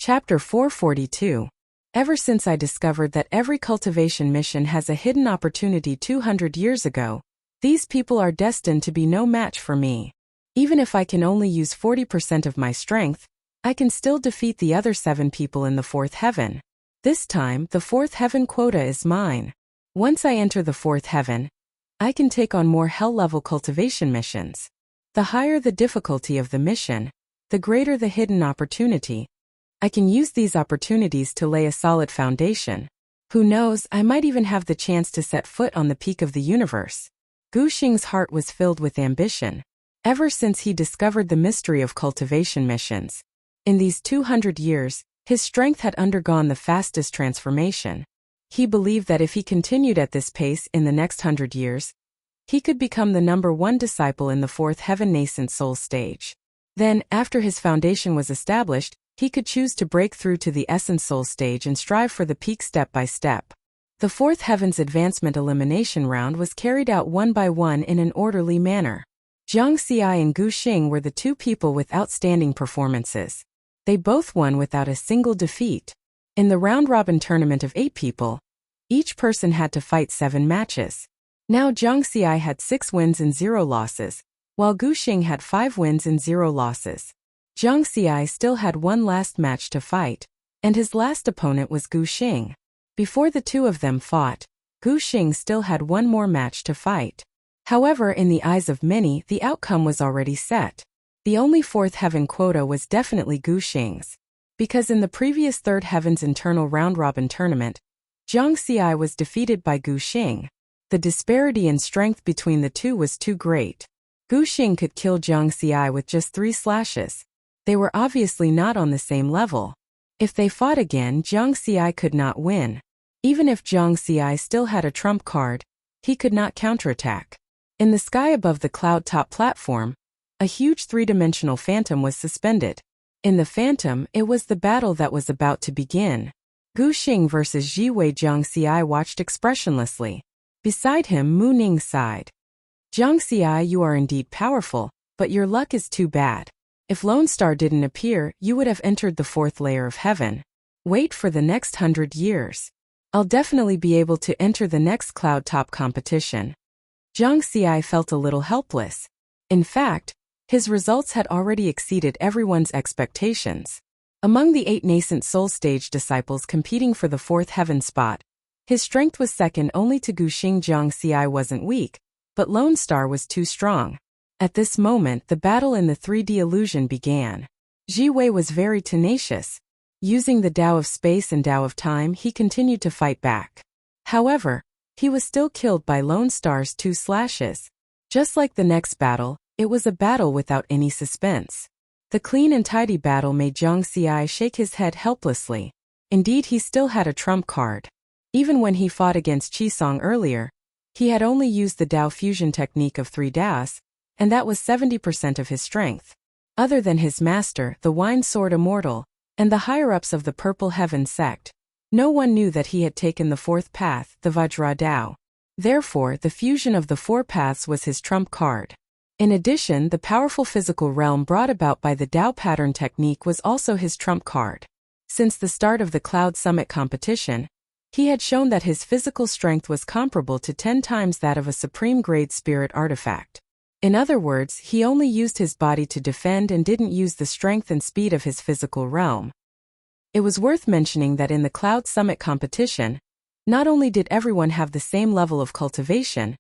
Chapter 442. Ever since I discovered that every cultivation mission has a hidden opportunity 200 years ago, these people are destined to be no match for me. Even if I can only use 40% of my strength, I can still defeat the other 7 people in the 4th heaven. This time, the 4th heaven quota is mine. Once I enter the 4th heaven, I can take on more hell-level cultivation missions. The higher the difficulty of the mission, the greater the hidden opportunity. I can use these opportunities to lay a solid foundation. Who knows, I might even have the chance to set foot on the peak of the universe. Gu Xing's heart was filled with ambition. Ever since he discovered the mystery of cultivation missions, in these 200 years, his strength had undergone the fastest transformation. He believed that if he continued at this pace in the next 100 years, he could become the #1 disciple in the 4th heaven nascent soul stage. Then, after his foundation was established, he could choose to break through to the essence soul stage and strive for the peak step by step. The 4th heaven's advancement elimination round was carried out one by one in an orderly manner. Jiang Xi and Gu Xing were the 2 people with outstanding performances. They both won without a single defeat. In the round-robin tournament of 8 people, each person had to fight 7 matches. Now Jiang Xi had 6 wins and 0 losses, while Gu Xing had 5 wins and 0 losses. Jiang Xi still had one last match to fight, and his last opponent was Gu Xing. Before the 2 of them fought, Gu Xing still had one more match to fight. However, in the eyes of many, the outcome was already set. The only 4th heaven quota was definitely Gu Xing's. Because in the previous 3rd heaven's internal round-robin tournament, Jiang Xi was defeated by Gu Xing. The disparity in strength between the 2 was too great. Gu Xing could kill Jiang Xi with just 3 slashes. They were obviously not on the same level. If they fought again, Jiang Xi could not win. Even if Jiang Xi still had a trump card, he could not counterattack. In the sky above the cloud-top platform, a huge 3-dimensional phantom was suspended. In the phantom, it was the battle that was about to begin. Gu Xing versus Jiwei. Jiang Xi watched expressionlessly. Beside him, Mu Ning sighed. Jiang Xi, you are indeed powerful, but your luck is too bad. If Lone Star didn't appear, you would have entered the 4th layer of heaven. Wait for the next 100 years. I'll definitely be able to enter the next cloud top competition. Jiang Xi felt a little helpless. In fact, his results had already exceeded everyone's expectations. Among the 8 nascent soul stage disciples competing for the 4th heaven spot, his strength was second only to Gu Xing. Jiang Xi wasn't weak, but Lone Star was too strong. At this moment, the battle in the 3D illusion began. Jiwei was very tenacious. Using the Tao of Space and Tao of Time, he continued to fight back. However, he was still killed by Lone Star's 2 slashes. Just like the next battle, it was a battle without any suspense. The clean and tidy battle made Jiang Xi shake his head helplessly. Indeed, he still had a trump card. Even when he fought against Qisong earlier, he had only used the Tao fusion technique of 3 Taos, and that was 70% of his strength. Other than his master, the Wine Sword Immortal, and the higher-ups of the Purple Heaven sect, no one knew that he had taken the 4th path, the Vajra Tao. Therefore, the fusion of the 4 paths was his trump card. In addition, the powerful physical realm brought about by the Tao pattern technique was also his trump card. Since the start of the Cloud Summit competition, he had shown that his physical strength was comparable to 10 times that of a supreme-grade spirit artifact. In other words, he only used his body to defend and didn't use the strength and speed of his physical realm. It was worth mentioning that in the Cloud Summit competition, not only did everyone have the same level of cultivation,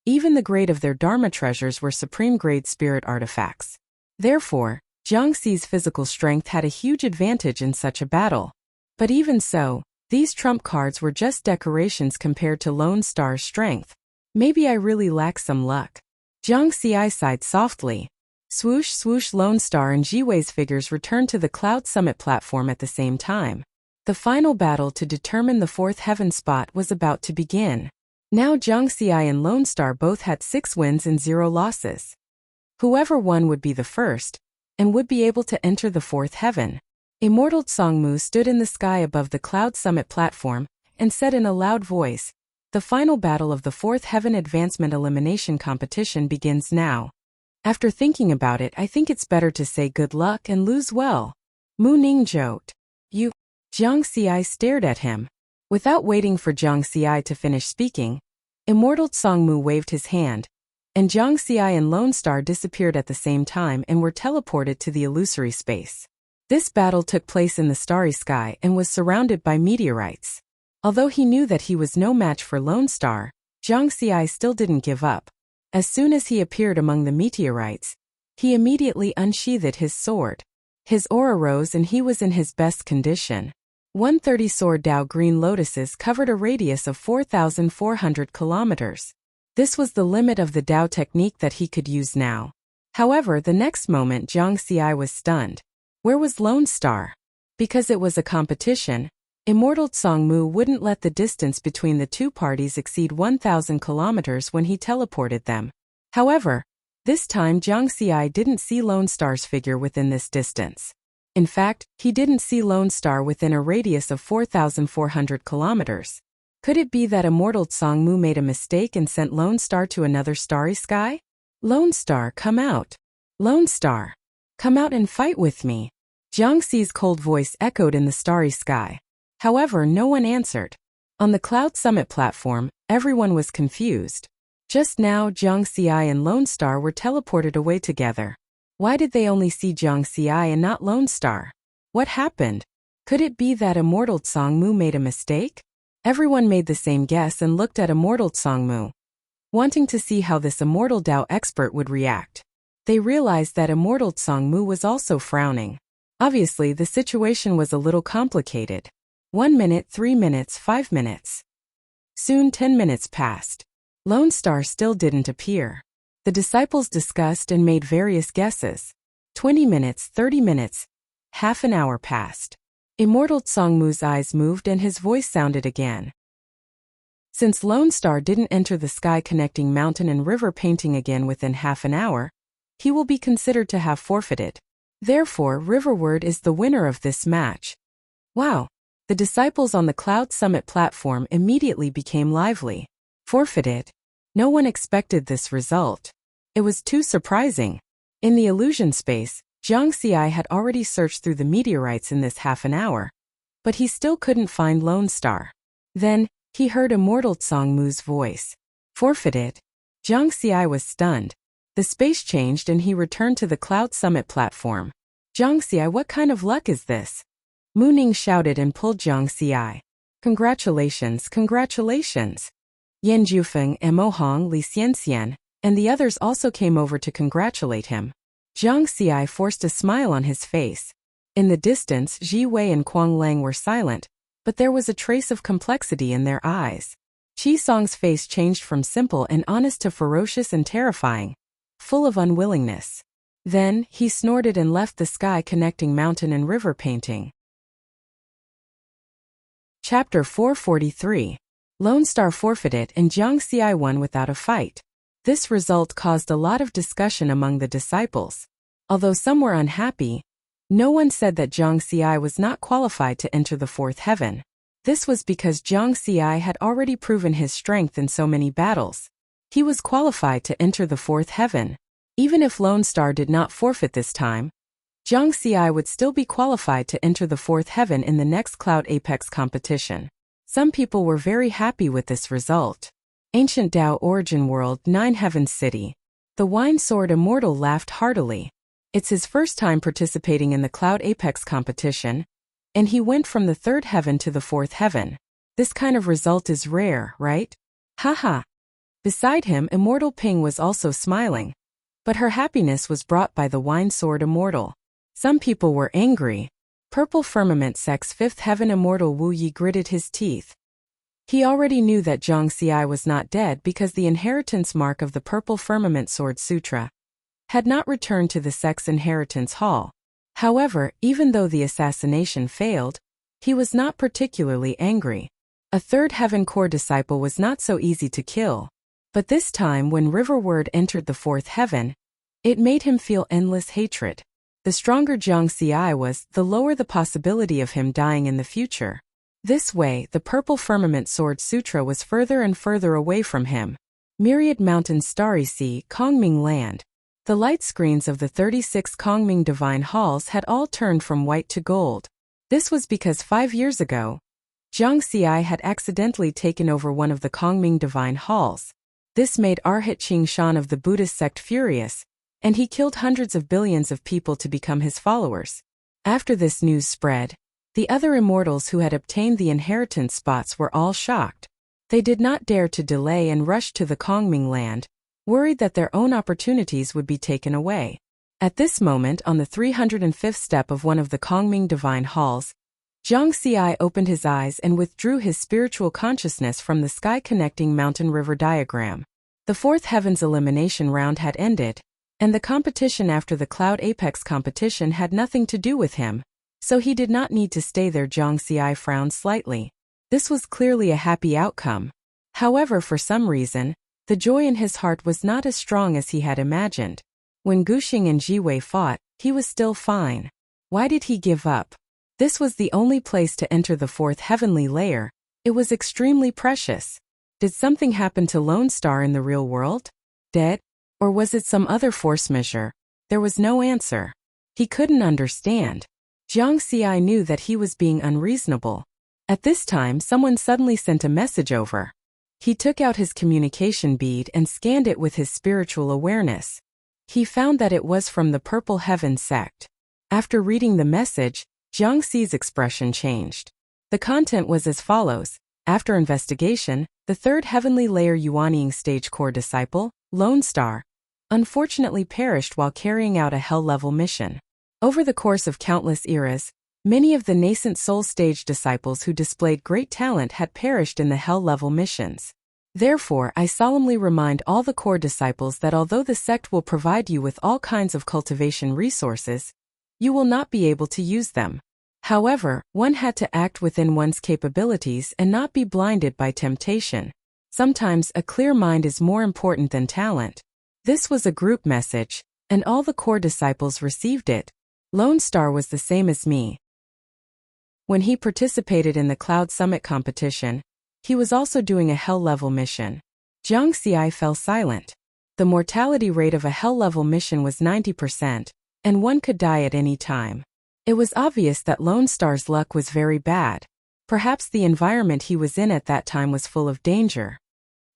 even the grade of their Dharma treasures were supreme-grade spirit artifacts. Therefore, Jiang Xi's physical strength had a huge advantage in such a battle. But even so, these trump cards were just decorations compared to Lone Star's strength. Maybe I really lack some luck. Jiang Xi sighed softly. Swoosh swoosh. Lone Star and Jiwei's figures returned to the Cloud Summit platform at the same time. The final battle to determine the 4th heaven spot was about to begin. Now Jiang Xi and Lone Star both had 6 wins and 0 losses. Whoever won would be the first, and would be able to enter the 4th heaven. Immortal Tsongmu stood in the sky above the Cloud Summit platform, and said in a loud voice, "The final battle of the 4th heaven advancement elimination competition begins now. After thinking about it, I think it's better to say good luck and lose well." Mu Ning joked. Jiang Xi stared at him. Without waiting for Jiang Xi to finish speaking, Immortal Songmu waved his hand, and Jiang Xi and Lone Star disappeared at the same time and were teleported to the illusory space. This battle took place in the starry sky and was surrounded by meteorites. Although he knew that he was no match for Lone Star, Jiang Xi still didn't give up. As soon as he appeared among the meteorites, he immediately unsheathed his sword. His aura rose and he was in his best condition. 130 Sword Dao Green Lotuses covered a radius of 4,400 kilometers. This was the limit of the Dao technique that he could use now. However, the next moment Jiang Xi was stunned. Where was Lone Star? Because it was a competition, Immortal Songmu wouldn't let the distance between the two parties exceed 1,000 kilometers when he teleported them. However, this time Jiang Xi didn't see Lone Star's figure within this distance. In fact, he didn't see Lone Star within a radius of 4,400 kilometers. Could it be that Immortal Songmu made a mistake and sent Lone Star to another starry sky? Lone Star, come out. Lone Star, come out and fight with me. Jiang Xi's cold voice echoed in the starry sky. However, no one answered. On the Cloud Summit platform, everyone was confused. Just now, Jiang Xi and Lone Star were teleported away together. Why did they only see Jiang Xi and not Lone Star? What happened? Could it be that Immortal Songmu made a mistake? Everyone made the same guess and looked at Immortal Songmu, wanting to see how this Immortal Dao expert would react. They realized that Immortal Songmu was also frowning. Obviously, the situation was a little complicated. 1 minute, 3 minutes, 5 minutes. Soon 10 minutes passed. Lone Star still didn't appear. The disciples discussed and made various guesses. 20 minutes, 30 minutes, half an hour passed. Immortal Songmu's eyes moved and his voice sounded again. Since Lone Star didn't enter the sky connecting mountain and river painting again within half an hour, he will be considered to have forfeited. Therefore, Riverward is the winner of this match. Wow! The disciples on the Cloud Summit platform immediately became lively. Forfeited? No one expected this result. It was too surprising. In the illusion space, Jiang Xi had already searched through the meteorites in this half an hour, but he still couldn't find Lone Star. Then, he heard Immortal Songmu's voice. Forfeited? Jiang Xi was stunned. The space changed and he returned to the Cloud Summit platform. Jiang Xi, what kind of luck is this? Mu Ning shouted and pulled Jiang Xi. Congratulations, congratulations. Yan Jufeng and Mo Hong, Li Xianxian, and the others also came over to congratulate him. Jiang Xi forced a smile on his face. In the distance, Ji Wei and Kuang Lang were silent, but there was a trace of complexity in their eyes. Qi Song's face changed from simple and honest to ferocious and terrifying, full of unwillingness. Then, he snorted and left the sky connecting mountain and river painting. Chapter 443. Lone Star forfeited and Jiang Xi won without a fight. This result caused a lot of discussion among the disciples. Although some were unhappy, no one said that Jiang Xi was not qualified to enter the fourth heaven. This was because Jiang Xi had already proven his strength in so many battles. He was qualified to enter the fourth heaven. Even if Lone Star did not forfeit this time, Jiang Xi would still be qualified to enter the fourth heaven in the next Cloud Apex competition. Some people were very happy with this result. Ancient Dao Origin World 9 Heavens City. The Wine Sword Immortal laughed heartily. It's his first time participating in the Cloud Apex competition, and he went from the third heaven to the fourth heaven. This kind of result is rare, right? Haha. Beside him, Immortal Ping was also smiling. But her happiness was brought by the Wine Sword Immortal. Some people were angry. Purple Firmament Sect's fifth heaven Immortal Wu Yi gritted his teeth. He already knew that Jiang Xi was not dead because the inheritance mark of the Purple Firmament Sword Sutra had not returned to the sect's inheritance hall. However, even though the assassination failed, he was not particularly angry. A third heaven core disciple was not so easy to kill. But this time when Riverward entered the fourth heaven, it made him feel endless hatred. The stronger Jiang Xi was, the lower the possibility of him dying in the future. This way, the Purple Firmament Sword Sutra was further and further away from him. Myriad Mountains, Starry Sea, Kongming Land. The light screens of the 36 Kongming Divine Halls had all turned from white to gold. This was because 5 years ago, Jiang Xi had accidentally taken over one of the Kongming divine halls. This made Arhat Qing Shan of the Buddhist sect furious, and he killed hundreds of billions of people to become his followers. After this news spread, the other immortals who had obtained the inheritance spots were all shocked. They did not dare to delay and rushed to the Kongming land, worried that their own opportunities would be taken away. At this moment, on the 305th step of one of the Kongming divine halls, Jiang Xi opened his eyes and withdrew his spiritual consciousness from the sky-connecting mountain-river diagram. The fourth heavens elimination round had ended, and the competition after the Cloud Apex competition had nothing to do with him, so he did not need to stay there. Jiang Xi frowned slightly. This was clearly a happy outcome. However, for some reason, the joy in his heart was not as strong as he had imagined. When Guxing and Jiwei fought, he was still fine. Why did he give up? This was the only place to enter the fourth heavenly layer. It was extremely precious. Did something happen to Lone Star in the real world? Dead? Or was it some other force measure? There was no answer. He couldn't understand. Jiang Xi knew that he was being unreasonable. At this time, someone suddenly sent a message over. He took out his communication bead and scanned it with his spiritual awareness. He found that it was from the Purple Heaven sect. After reading the message, Jiang Xi's expression changed. The content was as follows. After investigation, the third heavenly layer Yuanying stage core disciple, Lone Star, unfortunately perished while carrying out a hell-level mission. Over the course of countless eras, many of the nascent soul stage disciples who displayed great talent had perished in the hell-level missions. Therefore, I solemnly remind all the core disciples that although the sect will provide you with all kinds of cultivation resources, you will not be able to use them. However, one had to act within one's capabilities and not be blinded by temptation. Sometimes a clear mind is more important than talent. This was a group message, and all the core disciples received it. Lone Star was the same as me. When he participated in the Cloud Summit competition, he was also doing a hell-level mission. Jiang Xi fell silent. The mortality rate of a hell-level mission was 90%, and one could die at any time. It was obvious that Lone Star's luck was very bad. Perhaps the environment he was in at that time was full of danger.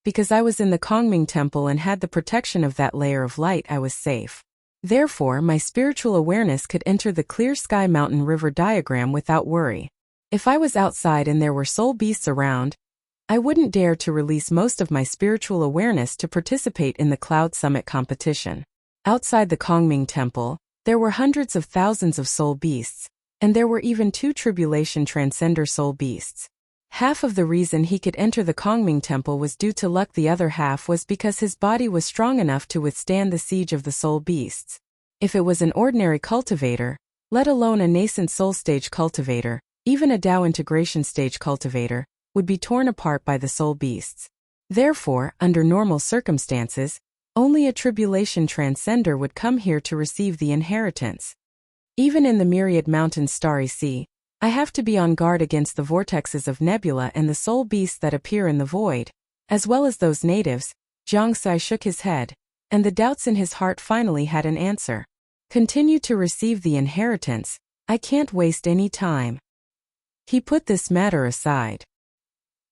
Because I was in the Kongming Temple and had the protection of that layer of light, I was safe. Therefore, my spiritual awareness could enter the clear sky mountain river diagram without worry. If I was outside and there were soul beasts around, I wouldn't dare to release most of my spiritual awareness to participate in the Cloud Summit competition. Outside the Kongming Temple, there were hundreds of thousands of soul beasts, and there were even 2 tribulation transcender soul beasts. Half of the reason he could enter the Kongming Temple was due to luck. The other half was because his body was strong enough to withstand the siege of the soul beasts. If it was an ordinary cultivator, let alone a nascent soul stage cultivator, even a Tao integration stage cultivator, would be torn apart by the soul beasts. Therefore, under normal circumstances, only a tribulation transcender would come here to receive the inheritance. Even in the myriad mountains starry sea, I have to be on guard against the vortexes of nebula and the soul beasts that appear in the void, as well as those natives. Jiang Xi shook his head, and the doubts in his heart finally had an answer. Continue to receive the inheritance. I can't waste any time. He put this matter aside.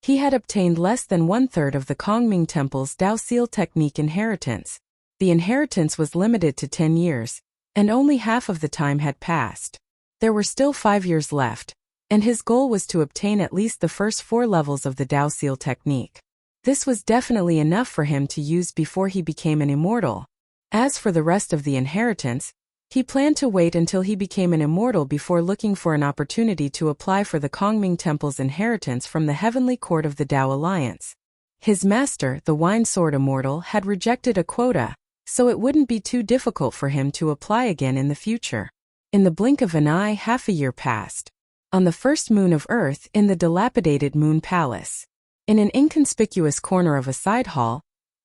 He had obtained less than 1/3 of the Kongming Temple's Dao Seal Technique inheritance. The inheritance was limited to 10 years, and only half of the time had passed. There were still 5 years left, and his goal was to obtain at least the first 4 levels of the Dao Seal Technique. This was definitely enough for him to use before he became an immortal. As for the rest of the inheritance, he planned to wait until he became an immortal before looking for an opportunity to apply for the Kongming Temple's inheritance from the Heavenly Court of the Tao Alliance. His master, the Wine Sword Immortal, had rejected a quota, so it wouldn't be too difficult for him to apply again in the future. In the blink of an eye, half a year passed. On the first moon of Earth, in the dilapidated Moon Palace, in an inconspicuous corner of a side hall,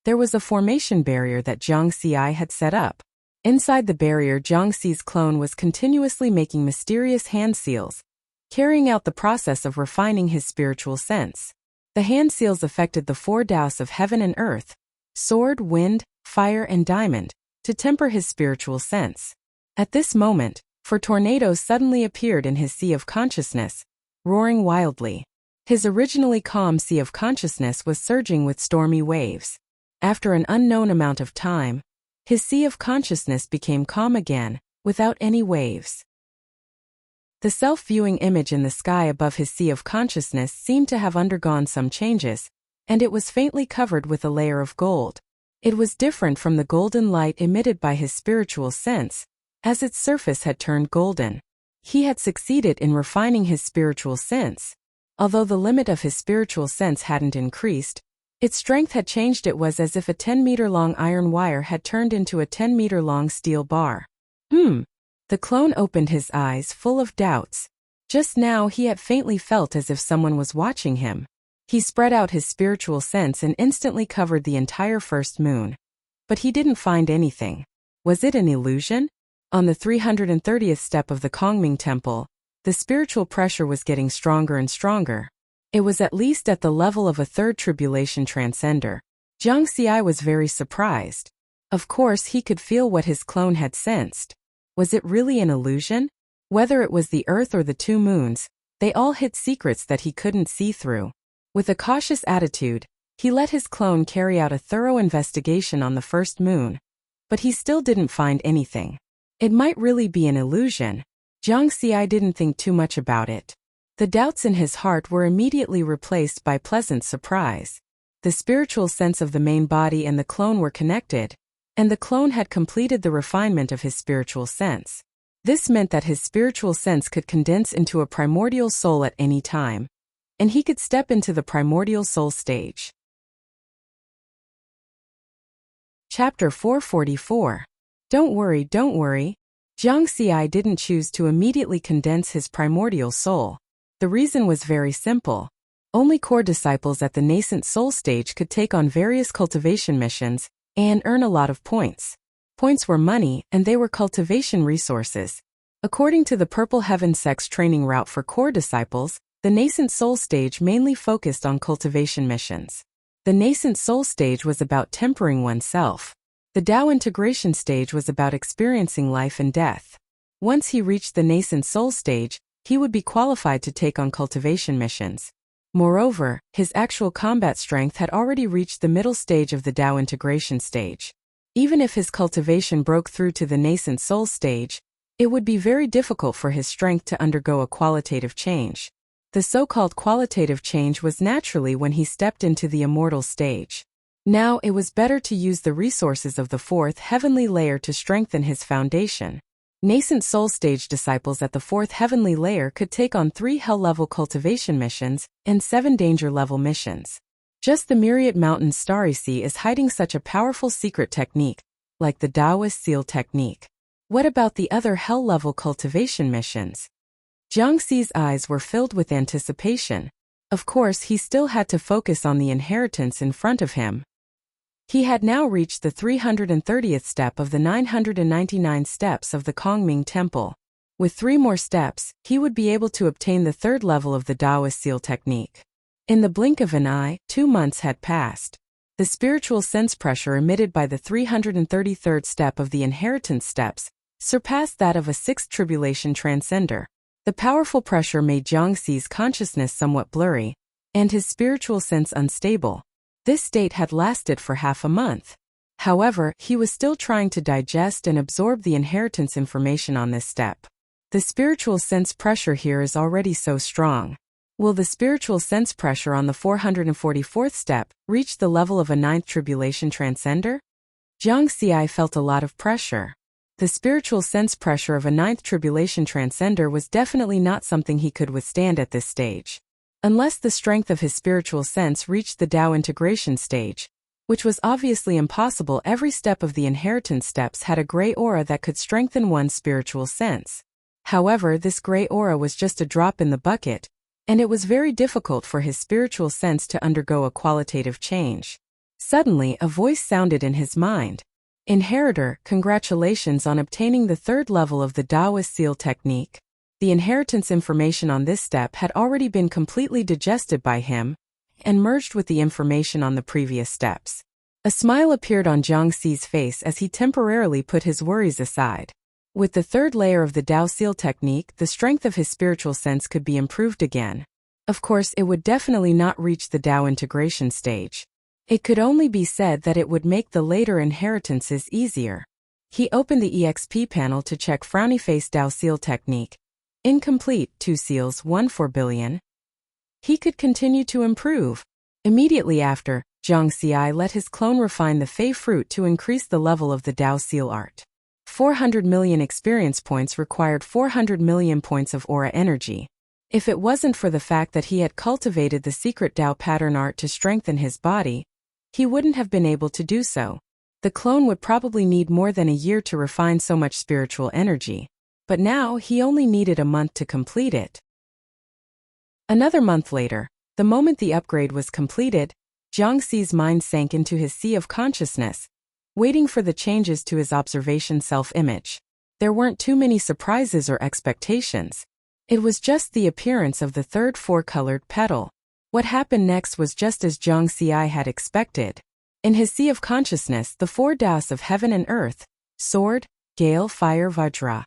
there was a formation barrier that Jiang Xi had set up. Inside the barrier, Jiang Xi's clone was continuously making mysterious hand seals, carrying out the process of refining his spiritual sense. The hand seals affected the 4 Taos of heaven and earth, sword, wind, fire, and diamond, to temper his spiritual sense. At this moment, for tornadoes suddenly appeared in his sea of consciousness, roaring wildly. His originally calm sea of consciousness was surging with stormy waves. After an unknown amount of time, his sea of consciousness became calm again, without any waves. The self-viewing image in the sky above his sea of consciousness seemed to have undergone some changes, and it was faintly covered with a layer of gold. It was different from the golden light emitted by his spiritual sense, as its surface had turned golden. He had succeeded in refining his spiritual sense. Although the limit of his spiritual sense hadn't increased, its strength had changed. It was as if a 10-meter-long iron wire had turned into a 10-meter-long steel bar. The clone opened his eyes full of doubts. Just now he had faintly felt as if someone was watching him. He spread out his spiritual sense and instantly covered the entire first moon. But he didn't find anything. Was it an illusion? On the 330th step of the Kongming Temple, the spiritual pressure was getting stronger and stronger. It was at least at the level of a third tribulation transcender. Jiang Xi was very surprised. Of course he could feel what his clone had sensed. Was it really an illusion? Whether it was the Earth or the two moons, they all hid secrets that he couldn't see through. With a cautious attitude, he let his clone carry out a thorough investigation on the first moon. But he still didn't find anything. It might really be an illusion. Jiang Xi didn't think too much about it. The doubts in his heart were immediately replaced by pleasant surprise. The spiritual sense of the main body and the clone were connected, and the clone had completed the refinement of his spiritual sense. This meant that his spiritual sense could condense into a primordial soul at any time, and he could step into the primordial soul stage. Chapter 444. Don't worry, don't worry. Jiang Xi didn't choose to immediately condense his primordial soul. The reason was very simple. Only core disciples at the nascent soul stage could take on various cultivation missions and earn a lot of points. Points were money, and they were cultivation resources. According to the Purple Heaven Sect's training route for core disciples, the nascent soul stage mainly focused on cultivation missions. The nascent soul stage was about tempering oneself. The Tao integration stage was about experiencing life and death. Once he reached the nascent soul stage, he would be qualified to take on cultivation missions. Moreover, his actual combat strength had already reached the middle stage of the Tao integration stage. Even if his cultivation broke through to the nascent soul stage, it would be very difficult for his strength to undergo a qualitative change. The so-called qualitative change was naturally when he stepped into the immortal stage. Now it was better to use the resources of the fourth heavenly layer to strengthen his foundation. Nascent soul stage disciples at the fourth heavenly layer could take on 3 hell-level cultivation missions and 7 danger-level missions. Just the Myriad Mountain Starry Sea is hiding such a powerful secret technique, like the Taoist seal technique. What about the other hell-level cultivation missions? Jiang Xi's eyes were filled with anticipation. Of course, he still had to focus on the inheritance in front of him. He had now reached the 330th step of the 999 steps of the Kongming Temple. With 3 more steps, he would be able to obtain the 3rd level of the Taoist seal technique. In the blink of an eye, 2 months had passed. The spiritual sense pressure emitted by the 333rd step of the inheritance steps surpassed that of a 6th tribulation transcender. The powerful pressure made Jiang Xi's consciousness somewhat blurry, and his spiritual sense unstable. This state had lasted for half a month. However, he was still trying to digest and absorb the inheritance information on this step. The spiritual sense pressure here is already so strong. Will the spiritual sense pressure on the 444th step reach the level of a 9th tribulation transcender? Jiang Xi felt a lot of pressure. The spiritual sense pressure of a 9th tribulation transcender was definitely not something he could withstand at this stage. Unless the strength of his spiritual sense reached the Tao integration stage, which was obviously impossible. Every step of the inheritance steps had a gray aura that could strengthen one's spiritual sense. However, this gray aura was just a drop in the bucket, and it was very difficult for his spiritual sense to undergo a qualitative change. Suddenly, a voice sounded in his mind. Inheritor, congratulations on obtaining the 3rd level of the Taoist seal technique. The inheritance information on this step had already been completely digested by him and merged with the information on the previous steps. A smile appeared on Jiang Xi's face as he temporarily put his worries aside. With the third layer of the Dao Seal technique, the strength of his spiritual sense could be improved again. Of course, it would definitely not reach the Dao integration stage. It could only be said that it would make the later inheritances easier. He opened the EXP panel to check Frowny Face Dao Seal technique. Incomplete, 2 seals, 1/4 billion. He could continue to improve. Immediately after, Zhang Xi let his clone refine the Fei fruit to increase the level of the Dao Seal art. 400 million experience points required 400 million points of aura energy. If it wasn't for the fact that he had cultivated the secret Dao pattern art to strengthen his body, he wouldn't have been able to do so. The clone would probably need more than a year to refine so much spiritual energy. But now he only needed a month to complete it. Another month later, the moment the upgrade was completed, Zhang Xi's mind sank into his sea of consciousness, waiting for the changes to his observation self-image. There weren't too many surprises or expectations. It was just the appearance of the third four-colored petal. What happened next was just as Zhang Xi had expected. In his sea of consciousness, the 4 Daos of heaven and earth, sword, gale, fire, vajra,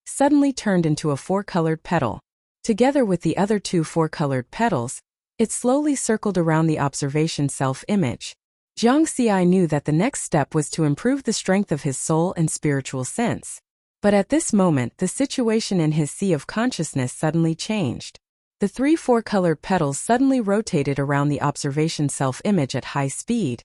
suddenly turned into a 4-colored petal. Together with the other 2 4-colored petals, it slowly circled around the observation self-image. Zhang Xi knew that the next step was to improve the strength of his soul and spiritual sense. But at this moment, the situation in his sea of consciousness suddenly changed. The 3 4-colored petals suddenly rotated around the observation self-image at high speed,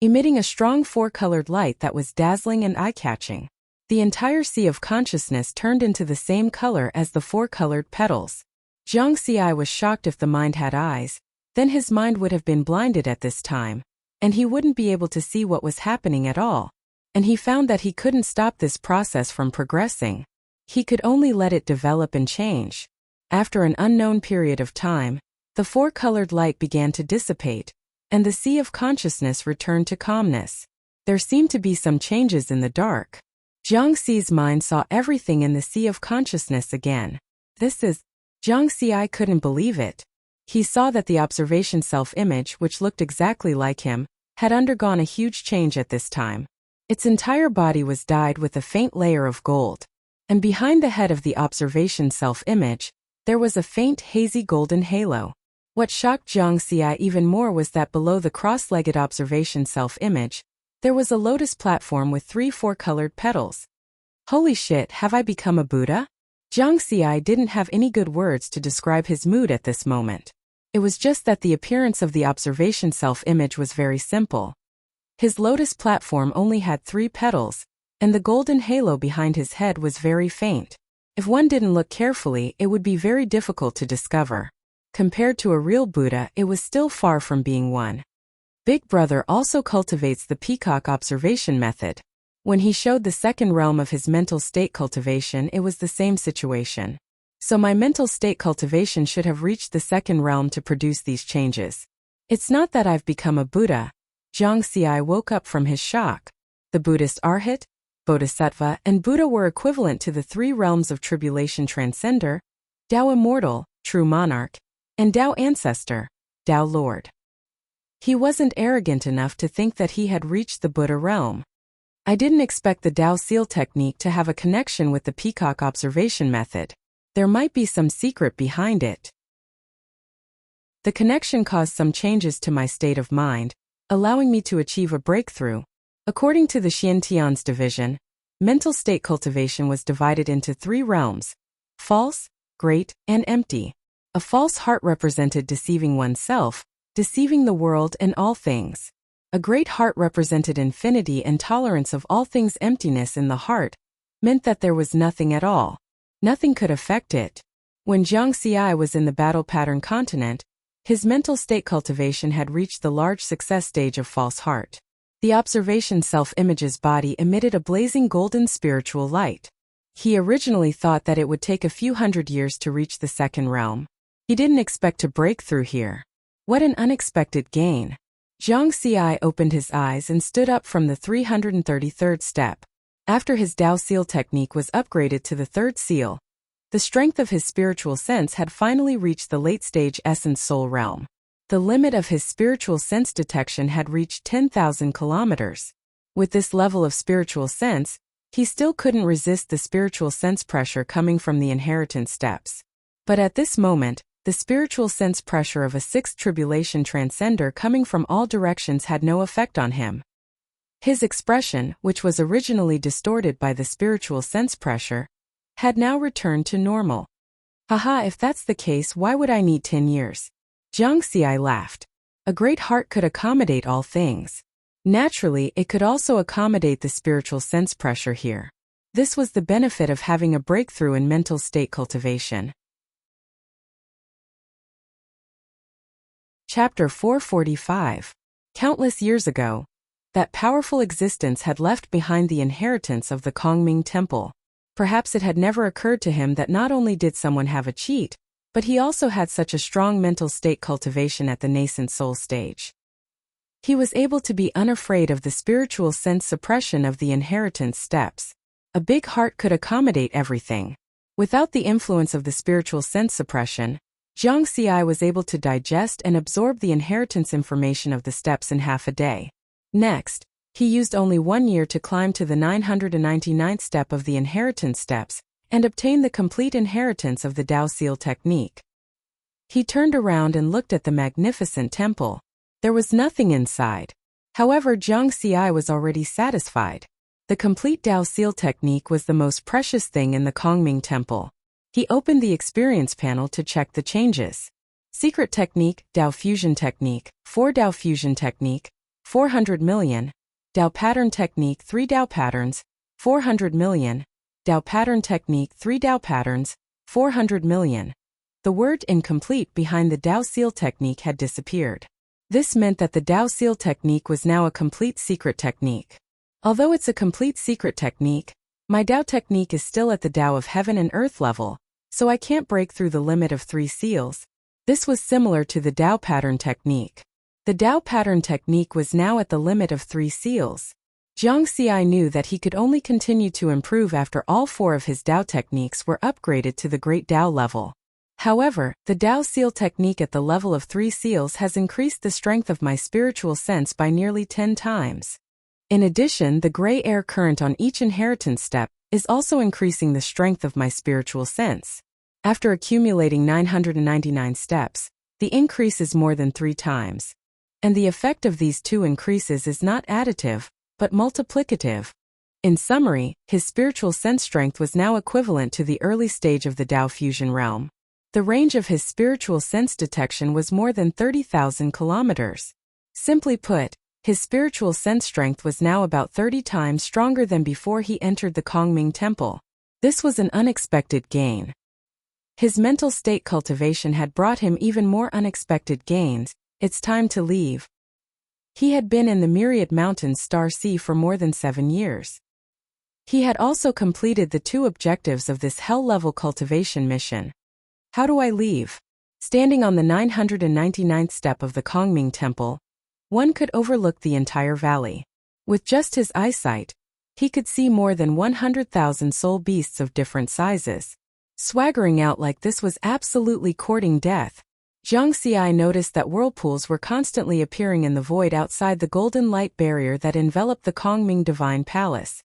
emitting a strong 4-colored light that was dazzling and eye-catching. The entire sea of consciousness turned into the same color as the 4-colored petals. Zhang Xi was shocked. If the mind had eyes, then his mind would have been blinded at this time, and he wouldn't be able to see what was happening at all. And he found that he couldn't stop this process from progressing. He could only let it develop and change. After an unknown period of time, the 4-colored light began to dissipate, and the sea of consciousness returned to calmness. There seemed to be some changes in the dark. Zhang Xi's mind saw everything in the sea of consciousness again. Zhang Xi couldn't believe it. He saw that the observation self-image, which looked exactly like him, had undergone a huge change at this time. Its entire body was dyed with a faint layer of gold, and behind the head of the observation self-image, there was a faint hazy golden halo. What shocked Zhang Xi even more was that below the cross-legged observation self-image, there was a lotus platform with 3 4-colored petals. Holy shit, have I become a Buddha? Zhang Xi didn't have any good words to describe his mood at this moment. It was just that the appearance of the observation self-image was very simple. His lotus platform only had 3 petals, and the golden halo behind his head was very faint. If one didn't look carefully, it would be very difficult to discover. Compared to a real Buddha, it was still far from being one. Big Brother also cultivates the peacock observation method. When he showed the second realm of his mental state cultivation, it was the same situation. So my mental state cultivation should have reached the second realm to produce these changes. It's not that I've become a Buddha. Zhang Xi woke up from his shock. The Buddhist Arhat, Bodhisattva, and Buddha were equivalent to the 3 realms of tribulation transcender, Tao Immortal, True Monarch, and Tao Ancestor, Tao Lord. He wasn't arrogant enough to think that he had reached the Buddha realm. I didn't expect the Dao Seal technique to have a connection with the peacock observation method. There might be some secret behind it. The connection caused some changes to my state of mind, allowing me to achieve a breakthrough. According to the Xiantian's division, mental state cultivation was divided into 3 realms: false, great, and empty. A false heart represented deceiving oneself, deceiving the world and all things. A great heart represented infinity and tolerance of all things. Emptiness in the heart meant that there was nothing at all. Nothing could affect it. When Zhang Xi was in the battle pattern continent, his mental state cultivation had reached the large success stage of false heart. The observation self-image's body emitted a blazing golden spiritual light. He originally thought that it would take a few hundred years to reach the second realm. He didn't expect to break through here. What an unexpected gain. Zhang Xi opened his eyes and stood up from the 333rd step. After his Dao Seal technique was upgraded to the 3rd seal, the strength of his spiritual sense had finally reached the late-stage essence soul realm. The limit of his spiritual sense detection had reached 10,000 kilometers. With this level of spiritual sense, He still couldn't resist the spiritual sense pressure coming from the inheritance steps. But at this moment, the spiritual sense pressure of a sixth tribulation transcender coming from all directions had no effect on him. His expression, which was originally distorted by the spiritual sense pressure, had now returned to normal. Haha, if that's the case, why would I need 10 years? Jiang Xi laughed. A great heart could accommodate all things. Naturally, it could also accommodate the spiritual sense pressure here. This was the benefit of having a breakthrough in mental state cultivation. Chapter 445. Countless years ago, that powerful existence had left behind the inheritance of the Kongming Temple. Perhaps it had never occurred to him that not only did someone have a cheat, but he also had such a strong mental state cultivation at the nascent soul stage. He was able to be unafraid of the spiritual sense suppression of the inheritance steps. A big heart could accommodate everything. Without the influence of the spiritual sense suppression, Jiang Xi was able to digest and absorb the inheritance information of the steps in half a day. Next, he used only 1 year to climb to the 999th step of the inheritance steps and obtain the complete inheritance of the Dao Seal technique. He turned around and looked at the magnificent temple. There was nothing inside. However, Jiang Xi was already satisfied. The complete Dao Seal technique was the most precious thing in the Kongming Temple. He opened the experience panel to check the changes. Secret technique, Dao Fusion technique, 4 Dao Fusion technique, 400 million. Dao pattern technique, 3 Dao patterns, 400 million. Dao pattern technique, 3 Dao patterns, 400 million. The word incomplete behind the Dao Seal technique had disappeared. This meant that the Dao Seal technique was now a complete secret technique. Although it's a complete secret technique, my Dao technique is still at the Dao of heaven and earth level, so I can't break through the limit of 3 seals. This was similar to the Dao pattern technique. The Dao pattern technique was now at the limit of 3 seals. Jiang Xi knew that he could only continue to improve after all 4 of his Dao techniques were upgraded to the Great Dao level. However, the Dao Seal technique at the level of 3 seals has increased the strength of my spiritual sense by nearly 10 times. In addition, the gray air current on each inheritance step is also increasing the strength of my spiritual sense. After accumulating 999 steps, the increase is more than 3 times. And the effect of these 2 increases is not additive, but multiplicative. In summary, his spiritual sense strength was now equivalent to the early stage of the Dao fusion realm. The range of his spiritual sense detection was more than 30,000 kilometers. Simply put, his spiritual sense strength was now about 30 times stronger than before he entered the Kongming Temple. This was an unexpected gain. His mental state cultivation had brought him even more unexpected gains. It's time to leave. He had been in the Myriad Mountains Star Sea for more than 7 years. He had also completed the 2 objectives of this hell-level cultivation mission. How do I leave? Standing on the 999th step of the Kongming Temple, one could overlook the entire valley. With just his eyesight, he could see more than 100,000 soul beasts of different sizes. Swaggering out like this was absolutely courting death. Jiang Xi noticed that whirlpools were constantly appearing in the void outside the golden light barrier that enveloped the Kongming Divine Palace.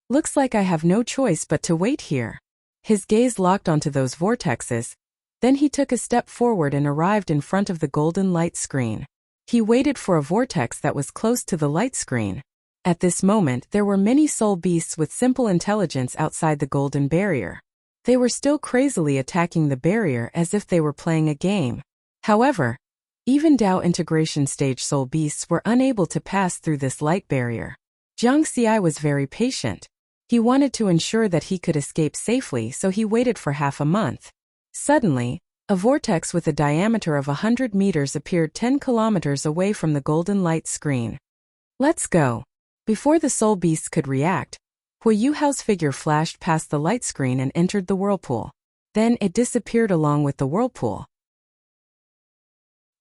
Looks like I have no choice but to wait here. His gaze locked onto those vortexes. Then he took a step forward and arrived in front of the golden light screen. He waited for a vortex that was close to the light screen. At this moment, there were many soul beasts with simple intelligence outside the golden barrier. They were still crazily attacking the barrier as if they were playing a game. However, even Dao integration stage soul beasts were unable to pass through this light barrier. Jiang Xi was very patient. He wanted to ensure that he could escape safely, so he waited for half a month. Suddenly, a vortex with a diameter of 100 meters appeared 10 kilometers away from the golden light screen. Let's go. Before the soul beasts could react, Hui Yuhao's figure flashed past the light screen and entered the whirlpool. Then it disappeared along with the whirlpool.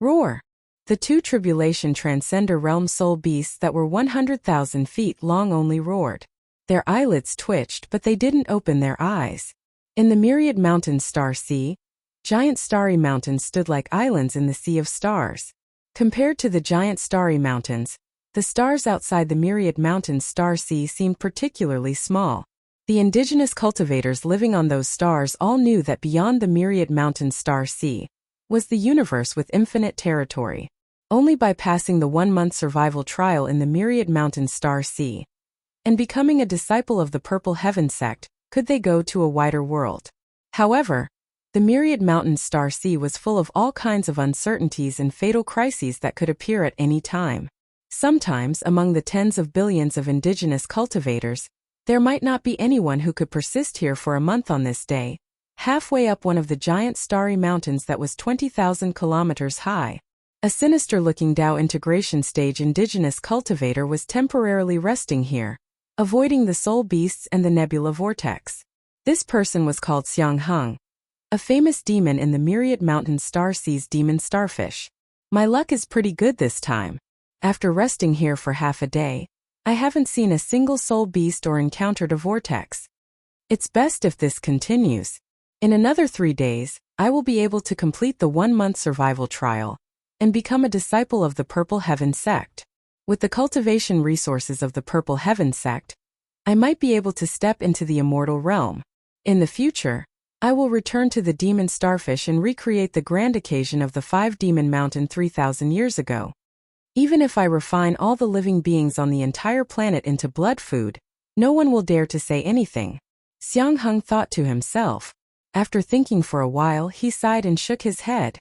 Roar! The 2 tribulation transcender realm soul beasts that were 100,000 feet long only roared. Their eyelids twitched, but they didn't open their eyes. In the Myriad Mountains Star Sea, giant starry mountains stood like islands in the sea of stars. Compared to the giant starry mountains, The stars outside the Myriad Mountains star sea seemed particularly small. The indigenous cultivators living on those stars all knew that beyond the Myriad Mountains star sea was the universe with infinite territory. Only by passing the 1-month survival trial in the Myriad Mountains star sea and becoming a disciple of the Purple Heaven sect could they go to a wider world. However, the Myriad Mountains star sea was full of all kinds of uncertainties and fatal crises that could appear at any time. Sometimes, among the tens of billions of indigenous cultivators, there might not be anyone who could persist here for a month on this day, halfway up one of the giant starry mountains that was 20,000 kilometers high. A sinister-looking Tao integration stage indigenous cultivator was temporarily resting here, avoiding the soul beasts and the nebula vortex. This person was called Xiang Heng, a famous demon in the Myriad Mountain star sea's demon starfish. My luck is pretty good this time. After resting here for half a day, I haven't seen a single soul beast or encountered a vortex. It's best if this continues. In another 3 days, I will be able to complete the 1-month survival trial and become a disciple of the Purple Heaven sect. With the cultivation resources of the Purple Heaven sect, I might be able to step into the immortal realm. In the future, I will return to the demon starfish and recreate the grand occasion of the 5-demon mountain 3,000 years ago. Even if I refine all the living beings on the entire planet into blood food, no one will dare to say anything. Xiang Heng thought to himself. After thinking for a while, he sighed and shook his head.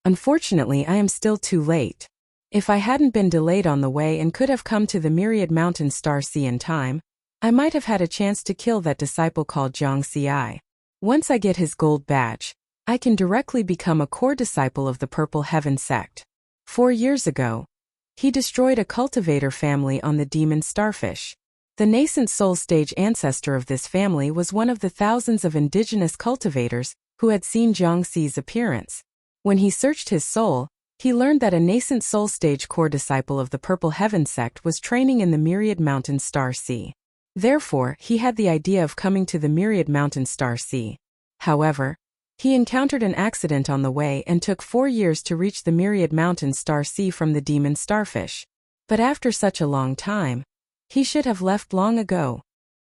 Unfortunately, I am still too late. If I hadn't been delayed on the way and could have come to the Myriad Mountain star sea in time, I might have had a chance to kill that disciple called Zhang Xi. Once I get his gold badge, I can directly become a core disciple of the Purple Heaven sect. 4 years ago, he destroyed a cultivator family on the demon starfish. The nascent soul stage ancestor of this family was one of the thousands of indigenous cultivators who had seen Zhang Xi's appearance. When he searched his soul, he learned that a nascent soul stage core disciple of the Purple Heaven sect was training in the Myriad Mountain star sea. Therefore, he had the idea of coming to the Myriad Mountain star sea. However, he encountered an accident on the way and took 4 years to reach the Myriad Mountain star sea from the demon starfish. But after such a long time, he should have left long ago.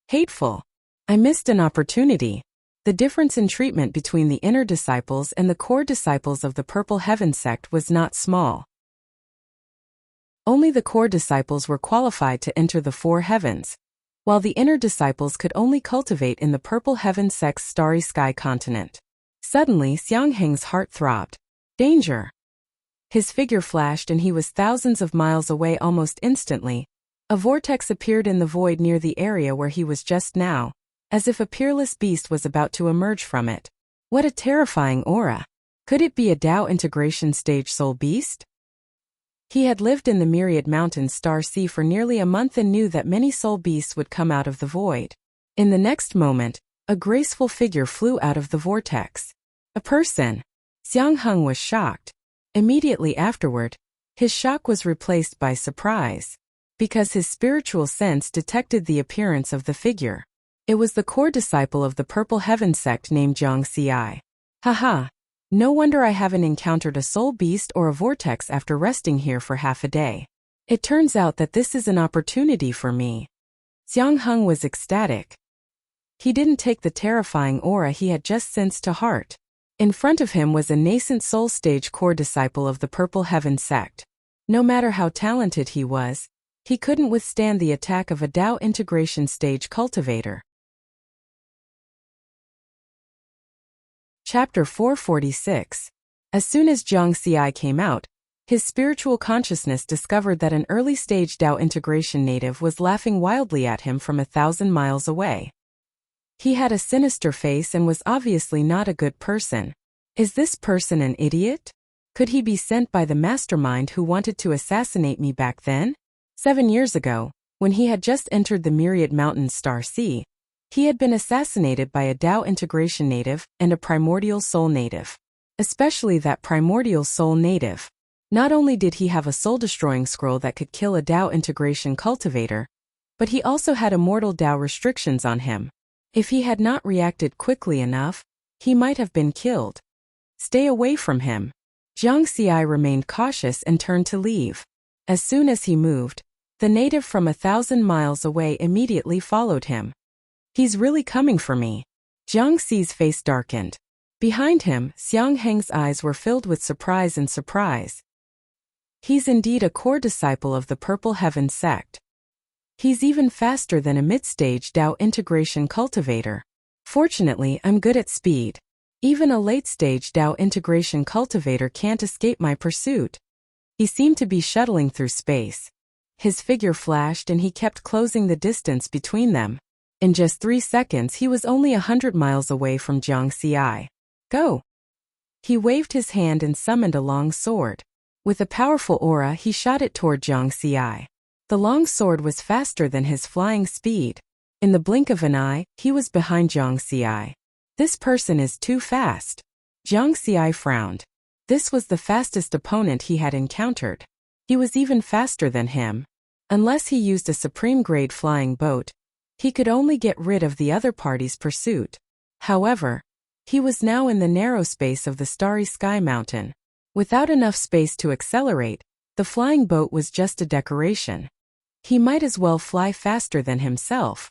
Hateful. I missed an opportunity. The difference in treatment between the inner disciples and the core disciples of the Purple Heaven sect was not small. Only the core disciples were qualified to enter the 4 heavens, while the inner disciples could only cultivate in the Purple Heaven sect's starry sky continent. Suddenly, Xiang Heng's heart throbbed. Danger! His figure flashed and he was thousands of miles away almost instantly. A vortex appeared in the void near the area where he was just now, as if a peerless beast was about to emerge from it. What a terrifying aura! Could it be a Tao integration stage soul beast? He had lived in the Myriad Mountains star sea for nearly a month and knew that many soul beasts would come out of the void. In the next moment, a graceful figure flew out of the vortex. A person. Xiang Heng was shocked. Immediately afterward, his shock was replaced by surprise, because his spiritual sense detected the appearance of the figure. It was the core disciple of the Purple Heaven sect named Zhang Xi. Haha! No wonder I haven't encountered a soul beast or a vortex after resting here for half a day. It turns out that this is an opportunity for me. Xiang Heng was ecstatic. He didn't take the terrifying aura he had just sensed to heart. In front of him was a nascent soul stage core disciple of the Purple Heaven sect. No matter how talented he was, he couldn't withstand the attack of a Tao integration stage cultivator. Chapter 446. As soon as Zhang Xi came out, his spiritual consciousness discovered that an early-stage Tao integration native was laughing wildly at him from 1,000 miles away. He had a sinister face and was obviously not a good person. Is this person an idiot? Could he be sent by the mastermind who wanted to assassinate me back then? 7 years ago, when he had just entered the Myriad Mountains star sea, he had been assassinated by a Tao integration native and a primordial soul native. Especially that primordial soul native. Not only did he have a soul-destroying scroll that could kill a Tao integration cultivator, but he also had immortal Tao restrictions on him. If he had not reacted quickly enough, he might have been killed. Stay away from him. Zhang Xi remained cautious and turned to leave. As soon as he moved, The native from 1,000 miles away immediately followed him. He's really coming for me. Jiang Xi's face darkened. Behind him, Xiang Heng's eyes were filled with surprise and surprise. He's indeed a core disciple of the Purple Heaven sect. He's even faster than a mid-stage Dao integration cultivator. Fortunately, I'm good at speed. Even a late-stage Dao integration cultivator can't escape my pursuit. He seemed to be shuttling through space. His figure flashed and he kept closing the distance between them. In just 3 seconds he was only 100 miles away from Jiang Xi. Go! He waved his hand and summoned a long sword. With a powerful aura he shot it toward Jiang Xi. The long sword was faster than his flying speed. In the blink of an eye, he was behind Jiang Xi. This person is too fast. Jiang Xi frowned. This was the fastest opponent he had encountered. He was even faster than him. Unless he used a supreme-grade flying boat, he could only get rid of the other party's pursuit. However, he was now in the narrow space of the starry sky mountain. Without enough space to accelerate, the flying boat was just a decoration. He might as well fly faster than himself.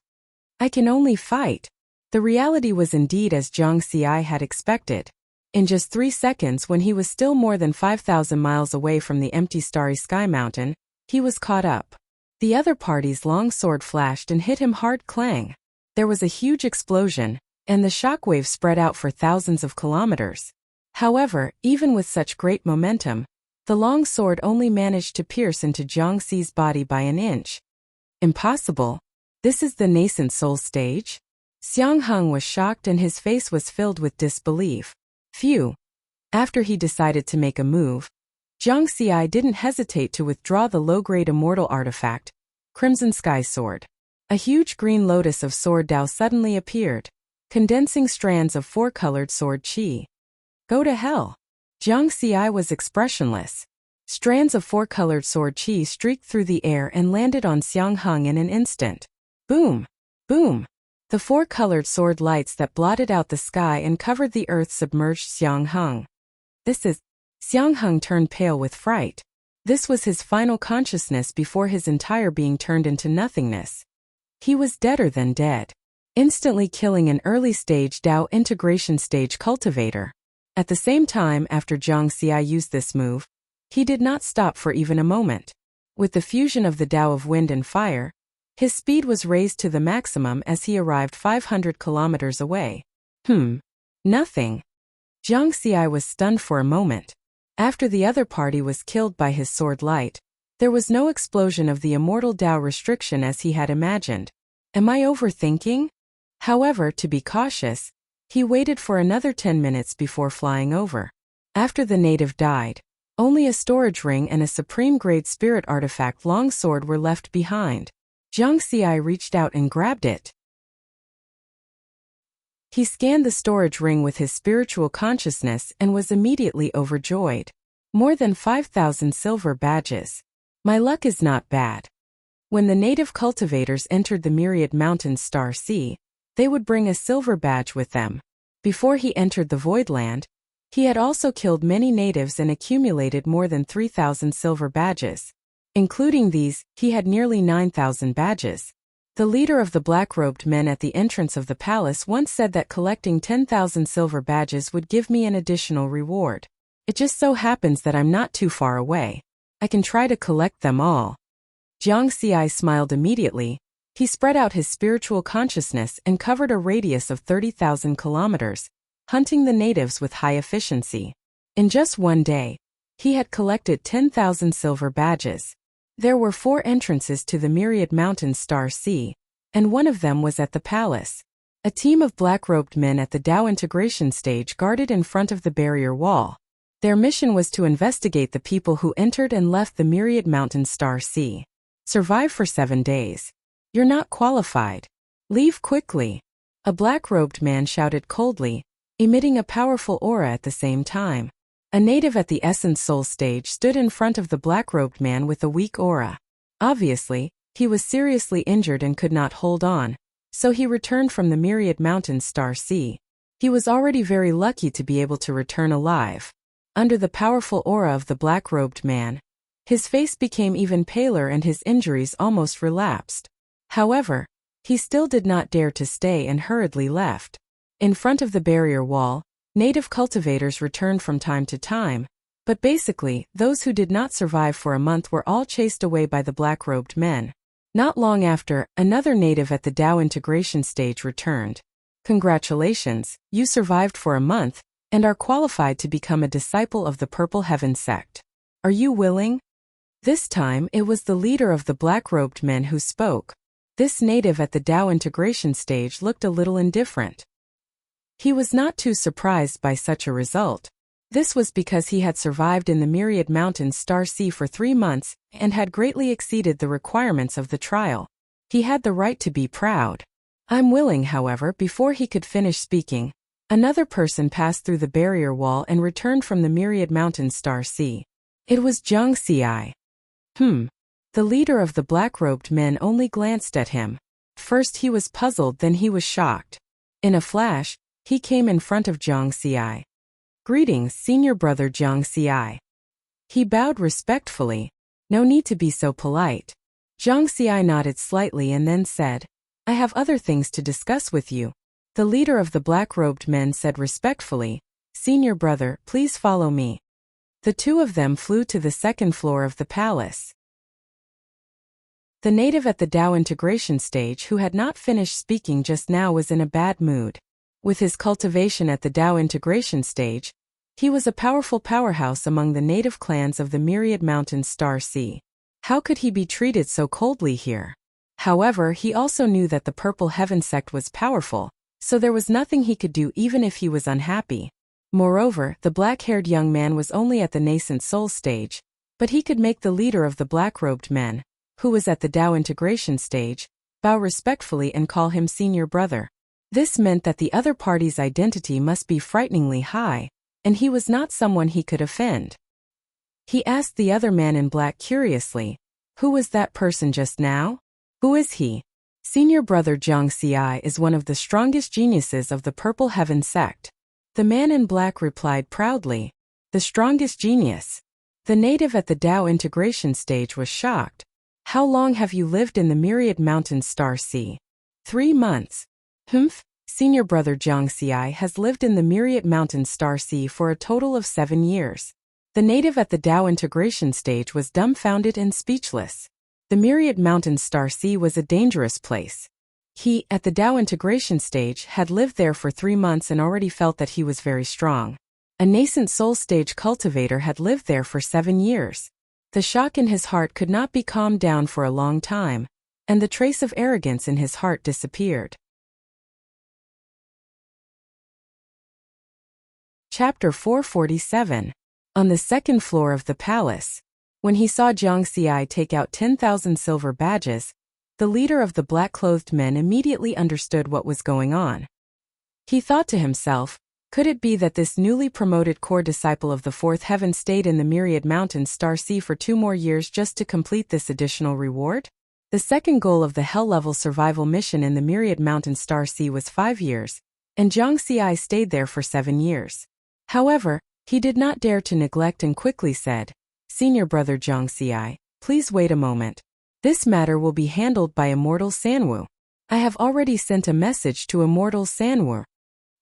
I can only fight. The reality was indeed as Jiang Xi had expected. In just 3 seconds, when he was still more than 5,000 miles away from the empty starry sky mountain, he was caught up. The other party's long sword flashed and hit him hard. Clang. There was a huge explosion, and the shockwave spread out for thousands of kilometers. However, even with such great momentum, the long sword only managed to pierce into Jiang Xi's body by an inch. Impossible. This is the nascent soul stage? Xiang Heng was shocked and his face was filled with disbelief. Phew. After he decided to make a move, Jiang Xi didn't hesitate to withdraw the low-grade immortal artifact, Crimson Sky Sword. A huge green lotus of sword Dao suddenly appeared, condensing strands of 4-colored sword qi. Go to hell. Jiang Xi was expressionless. Strands of 4-colored sword qi streaked through the air and landed on Xiang Heng in an instant. Boom! Boom! The 4-colored sword lights that blotted out the sky and covered the earth submerged Xiang Heng. This is... Xiang Heng turned pale with fright. This was his final consciousness before his entire being turned into nothingness. He was deader than dead, instantly killing an early-stage Dao integration stage cultivator. At the same time, after Jiang Xi used this move, he did not stop for even a moment. With the fusion of the Dao of wind and fire, his speed was raised to the maximum as he arrived 500 kilometers away. Nothing. Jiang Xi was stunned for a moment. After the other party was killed by his sword light, there was no explosion of the immortal Dao restriction as he had imagined. Am I overthinking? However, to be cautious, he waited for another 10 minutes before flying over. After the native died, only a storage ring and a supreme-grade spirit artifact longsword were left behind. Jiang Xi reached out and grabbed it. He scanned the storage ring with his spiritual consciousness and was immediately overjoyed. More than 5,000 silver badges. My luck is not bad. When the native cultivators entered the myriad mountains Star Sea, they would bring a silver badge with them. Before he entered the Voidland, he had also killed many natives and accumulated more than 3,000 silver badges. Including these, he had nearly 9,000 badges. The leader of the black-robed men at the entrance of the palace once said that collecting 10,000 silver badges would give me an additional reward. It just so happens that I'm not too far away. I can try to collect them all. Jiang Xi smiled immediately. He spread out his spiritual consciousness and covered a radius of 30,000 kilometers, hunting the natives with high efficiency. In just one day, he had collected 10,000 silver badges. There were 4 entrances to the myriad mountains Star Sea, and one of them was at the palace. A team of black-robed men at the Dao integration stage guarded in front of the barrier wall. Their mission was to investigate the people who entered and left the myriad mountains Star Sea. Survive for 7 days. You're not qualified. Leave quickly. A black-robed man shouted coldly, emitting a powerful aura at the same time. A native at the Essence Soul stage stood in front of the black-robed man with a weak aura. Obviously, he was seriously injured and could not hold on, so he returned from the myriad mountains Star Sea. He was already very lucky to be able to return alive. Under the powerful aura of the black-robed man, His face became even paler and his injuries almost relapsed. However, he still did not dare to stay and hurriedly left. In front of the barrier wall, native cultivators returned from time to time, but basically, those who did not survive for a month were all chased away by the black-robed men. Not long after, another native at the Tao integration stage returned. Congratulations, you survived for a month, and are qualified to become a disciple of the Purple Heaven sect. Are you willing? This time, it was the leader of the black-robed men who spoke. This native at the Tao integration stage looked a little indifferent. He was not too surprised by such a result. This was because he had survived in the Myriad Mountains Star Sea for 3 months and had greatly exceeded the requirements of the trial. He had the right to be proud. I'm willing, however. Before he could finish speaking, another person passed through the barrier wall and returned from the Myriad Mountains Star Sea. It was Zhang Xi. The leader of the black-robed men only glanced at him. First he was puzzled, then he was shocked. In a flash, he came in front of Zhang Xi. Greetings, senior brother Zhang Xi. He bowed respectfully. No need to be so polite. Zhang Xi nodded slightly and then said, I have other things to discuss with you. The leader of the black-robed men said respectfully, Senior brother, please follow me. The two of them flew to the second floor of the palace. The native at the Tao integration stage who had not finished speaking just now was in a bad mood. With his cultivation at the Tao integration stage, he was a powerful powerhouse among the native clans of the Myriad Mountains Star Sea. How could he be treated so coldly here? However, he also knew that the Purple Heaven sect was powerful, so there was nothing he could do even if he was unhappy. Moreover, the black-haired young man was only at the nascent soul stage, but he could make the leader of the black-robed men, who was at the Tao integration stage, bow respectfully and call him senior brother. This meant that the other party's identity must be frighteningly high, and he was not someone he could offend. He asked the other man in black curiously, who was that person just now? Who is he? Senior brother Zhang Xi is one of the strongest geniuses of the Purple Heaven sect. The man in black replied proudly, the strongest genius. The native at the Tao integration stage was shocked. How long have you lived in the Myriad Mountains Star Sea? 3 months. Senior brother Zhang Xi has lived in the Myriad Mountains Star Sea for a total of 7 years. The native at the Tao integration stage was dumbfounded and speechless. The Myriad Mountains Star Sea was a dangerous place. He, at the Tao integration stage, had lived there for 3 months and already felt that he was very strong. A nascent soul stage cultivator had lived there for 7 years. The shock in his heart could not be calmed down for a long time, and the trace of arrogance in his heart disappeared. Chapter 447. On the second floor of the palace. When he saw Zhang Xi take out 10,000 silver badges, the leader of the black-clothed men immediately understood what was going on. He thought to himself, could it be that this newly promoted core disciple of the Fourth Heaven stayed in the Myriad Mountains Star Sea for 2 more years just to complete this additional reward? The second goal of the Hell-level survival mission in the Myriad Mountains Star Sea was 5 years, and Zhang Xi stayed there for 7 years. However, he did not dare to neglect and quickly said, Senior brother Zhang Xi, please wait a moment. This matter will be handled by Immortal Sanwu. I have already sent a message to Immortal Sanwu.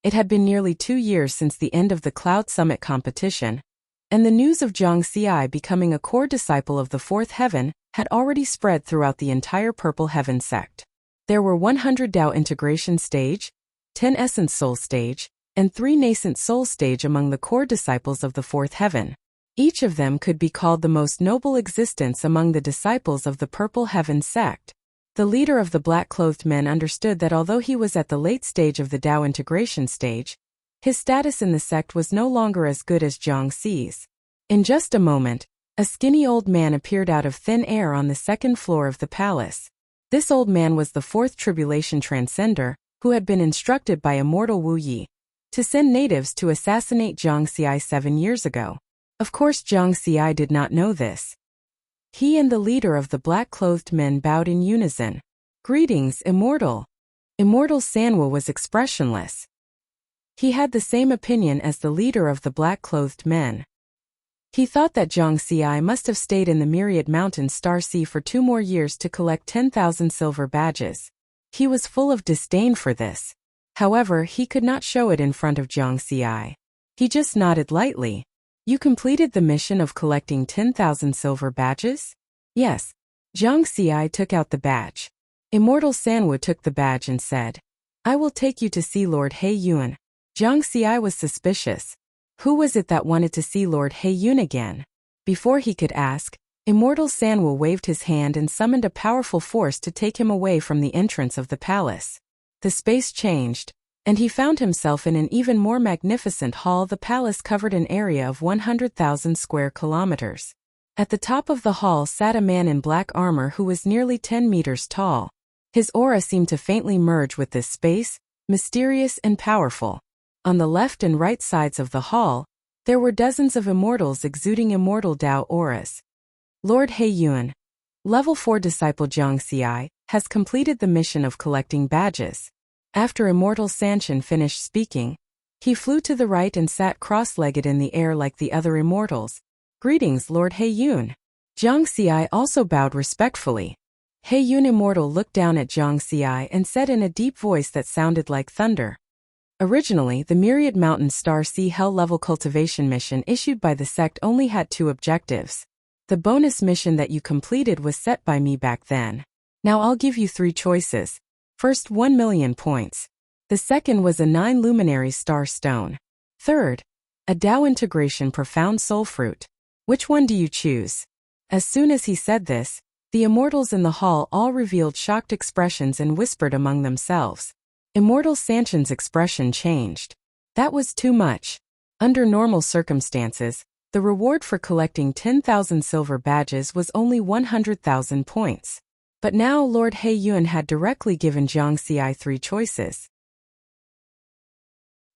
It had been nearly 2 years since the end of the Cloud Summit competition, and the news of Zhang Xi becoming a core disciple of the Fourth Heaven had already spread throughout the entire Purple Heaven sect. There were 100 Tao integration stage, 10 Essence Soul stage, and 3 nascent soul stage among the core disciples of the Fourth Heaven. Each of them could be called the most noble existence among the disciples of the Purple Heaven sect. The leader of the black-clothed men understood that although he was at the late stage of the Tao integration stage, his status in the sect was no longer as good as Zhang Xi's. In just a moment, a skinny old man appeared out of thin air on the second floor of the palace. This old man was the 4th Tribulation Transcender, who had been instructed by Immortal Wu Yi to send natives to assassinate Zhang Xi 7 years ago. Of course Zhang Xi did not know this. He and the leader of the black-clothed men bowed in unison. Greetings, Immortal. Immortal Sanwu was expressionless. He had the same opinion as the leader of the black-clothed men. He thought that Jiang Xi must have stayed in the Myriad Mountain Star Sea for 2 more years to collect 10,000 silver badges. He was full of disdain for this. However, he could not show it in front of Jiang Xi. He just nodded lightly. You completed the mission of collecting 10,000 silver badges? Yes. Jiang Xi took out the badge. Immortal Sanwu took the badge and said, I will take you to see Lord He Yun. Jiang Xi was suspicious. Who was it that wanted to see Lord He Yun again? Before he could ask, Immortal Sanwu waved his hand and summoned a powerful force to take him away from the entrance of the palace. The space changed, and he found himself in an even more magnificent hall. The palace covered an area of 100,000 square kilometers. At the top of the hall sat a man in black armor who was nearly 10 meters tall. His aura seemed to faintly merge with this space, mysterious and powerful. On the left and right sides of the hall, there were dozens of immortals exuding immortal Dao auras. Lord He Yun, Level 4 disciple Jiang Xi, has completed the mission of collecting badges. After Immortal Sanshin finished speaking, he flew to the right and sat cross-legged in the air like the other immortals. Greetings, Lord He Yun. Jiang Xi also bowed respectfully. He Yun Immortal looked down at Jiang Xi and said in a deep voice that sounded like thunder. Originally, the Myriad Mountain Star Sea Hell level cultivation mission issued by the sect only had 2 objectives. The bonus mission that you completed was set by me back then. Now I'll give you 3 choices. First, 1 million points. The second was a 9 luminary star stone. Third, a Dao integration profound soul fruit. Which one do you choose? As soon as he said this, the immortals in the hall all revealed shocked expressions and whispered among themselves. Immortal Sanshin's expression changed. That was too much. Under normal circumstances, the reward for collecting 10,000 silver badges was only 100,000 points. But now Lord He Yun had directly given Jiang Xi 3 choices.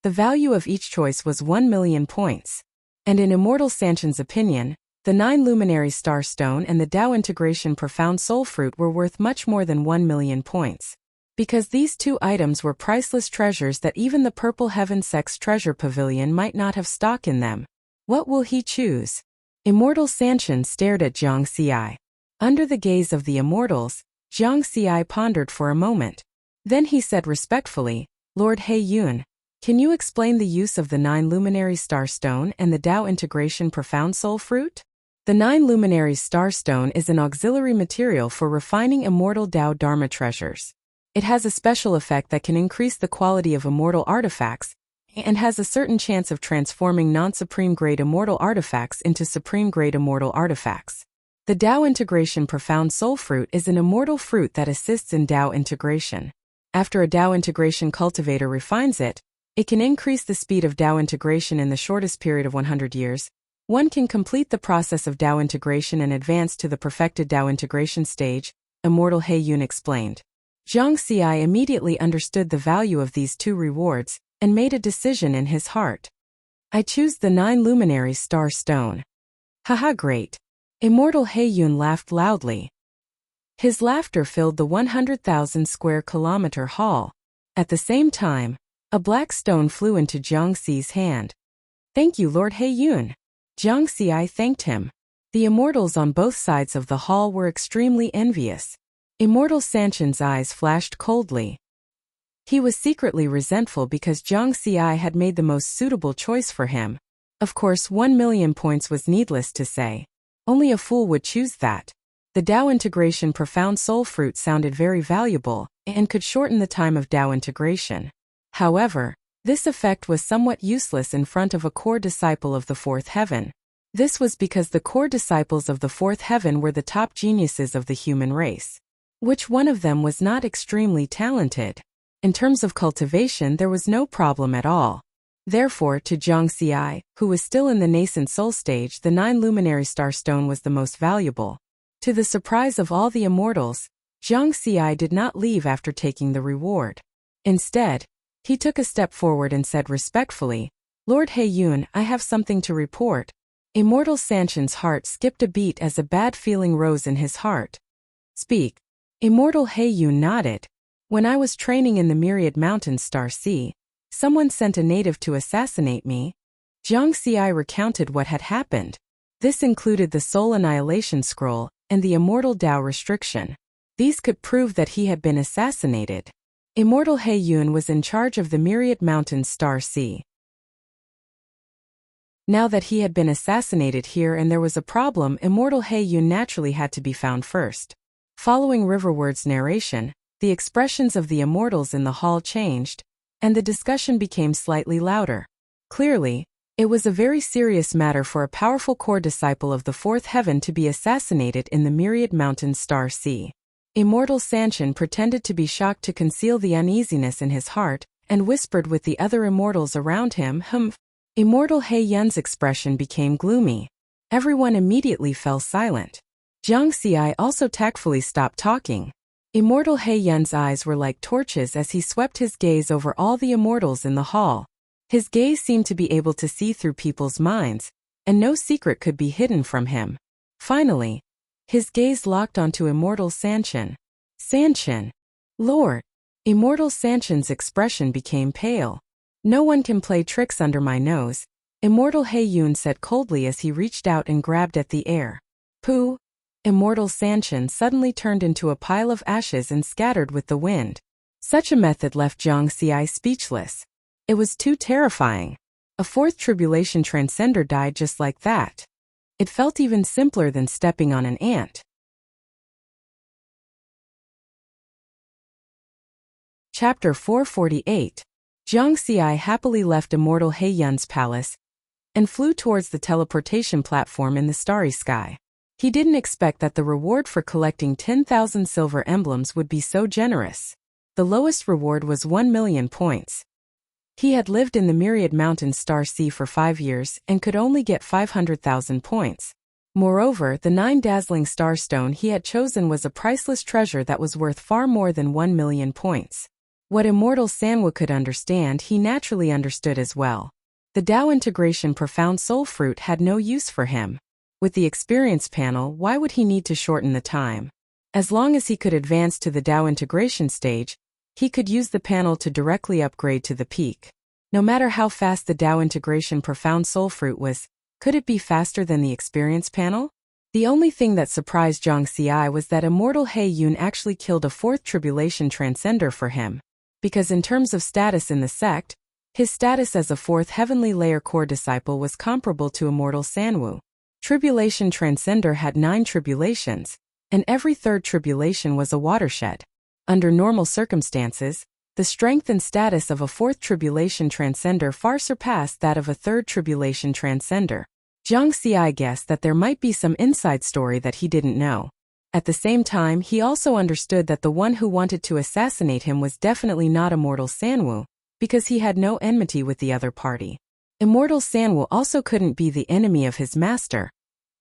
The value of each choice was 1 million points. And in Immortal Sanshin's opinion, the 9 luminary star stone and the Dao integration profound soul fruit were worth much more than 1 million points. Because these 2 items were priceless treasures that even the Purple Heaven Sect's treasure pavilion might not have stock in them. What will he choose? Immortal Sanshin stared at Jiang Xi. Under the gaze of the immortals, Jiang Xi pondered for a moment. Then he said respectfully, Lord He Yun, can you explain the use of the 9 luminary star stone and the Dao integration profound soul fruit? The 9 luminary star stone is an auxiliary material for refining immortal Dao Dharma treasures. It has a special effect that can increase the quality of immortal artifacts, and has a certain chance of transforming non-supreme grade immortal artifacts into supreme grade immortal artifacts. The Dao integration profound soul fruit is an immortal fruit that assists in Dao integration. After a Dao integration cultivator refines it, it can increase the speed of Dao integration in the shortest period of 100 years. One can complete the process of Dao integration and advance to the perfected Dao integration stage, Immortal He Yun explained. Jiang Xi immediately understood the value of these 2 rewards, and made a decision in his heart. I choose the 9 luminary star stone. Haha, great. Immortal He Yun laughed loudly. His laughter filled the 100,000 square kilometer hall. At the same time, a black stone flew into Jiang Xi's hand. Thank you, Lord He Yun. Jiang Xi thanked him. The immortals on both sides of the hall were extremely envious. Immortal Sanshin's eyes flashed coldly. He was secretly resentful because Jiang Xi had made the most suitable choice for him. Of course, 1 million points was needless to say. Only a fool would choose that. The Dao integration profound soul fruit sounded very valuable, and could shorten the time of Dao integration. However, this effect was somewhat useless in front of a core disciple of the 4th heaven. This was because the core disciples of the 4th heaven were the top geniuses of the human race. Which one of them was not extremely talented? In terms of cultivation, there was no problem at all. Therefore, to Jiang Xi, who was still in the nascent soul stage, the 9 luminary star stone was the most valuable. To the surprise of all the immortals, Jiang Xi did not leave after taking the reward. Instead, he took a step forward and said respectfully, Lord He Yun, I have something to report. Immortal Sanshin's heart skipped a beat as a bad feeling rose in his heart. Speak. Immortal He Yun nodded. When I was training in the Myriad Mountain Star Sea, someone sent a native to assassinate me. Jiang Xi recounted what had happened. This included the Soul Annihilation Scroll and the Immortal Tao Restriction. These could prove that he had been assassinated. Immortal He Yun was in charge of the Myriad Mountains Star Sea. Now that he had been assassinated here and there was a problem, Immortal He Yun naturally had to be found first. Following Riverward's narration, the expressions of the immortals in the hall changed, and the discussion became slightly louder. Clearly, it was a very serious matter for a powerful core disciple of the fourth heaven to be assassinated in the Myriad Mountains Star Sea. Immortal Sanshin pretended to be shocked to conceal the uneasiness in his heart, and whispered with the other immortals around him, Immortal He Yun's expression became gloomy. Everyone immediately fell silent. Jiang Xi also tactfully stopped talking. Immortal He Yun's eyes were like torches as he swept his gaze over all the immortals in the hall. His gaze seemed to be able to see through people's minds, and no secret could be hidden from him. Finally, his gaze locked onto Immortal Sanshin. Sanshin! Lord! Immortal Sanshin's expression became pale. No one can play tricks under my nose, Immortal He Yun said coldly as he reached out and grabbed at the air. Pooh! Immortal Sanshin suddenly turned into a pile of ashes and scattered with the wind. Such a method left Jiang Xi speechless. It was too terrifying. A fourth tribulation transcender died just like that. It felt even simpler than stepping on an ant. Chapter 448. Jiang Xi happily left Immortal He Yun's palace and flew towards the teleportation platform in the starry sky. He didn't expect that the reward for collecting 10,000 silver emblems would be so generous. The lowest reward was 1 million points. He had lived in the Myriad Mountains Star Sea for 5 years and could only get 500,000 points. Moreover, the 9 dazzling starstone he had chosen was a priceless treasure that was worth far more than 1 million points. What Immortal Sanwu could understand, he naturally understood as well. The Tao Integration Profound Soul Fruit had no use for him. With the experience panel, why would he need to shorten the time? As long as he could advance to the Tao integration stage, he could use the panel to directly upgrade to the peak. No matter how fast the Tao Integration Profound Soul Fruit was, could it be faster than the experience panel? The only thing that surprised Jiang Xi was that Immortal He Yun actually killed a fourth tribulation transcender for him. Because in terms of status in the sect, his status as a fourth heavenly layer core disciple was comparable to Immortal Sanwu. Tribulation Transcender had 9 tribulations, and every third tribulation was a watershed. Under normal circumstances, the strength and status of a fourth tribulation transcender far surpassed that of a third tribulation transcender. Jiang Xi guessed that there might be some inside story that he didn't know. At the same time, he also understood that the one who wanted to assassinate him was definitely not Immortal Sanwu, because he had no enmity with the other party. Immortal Sanwu also couldn't be the enemy of his master,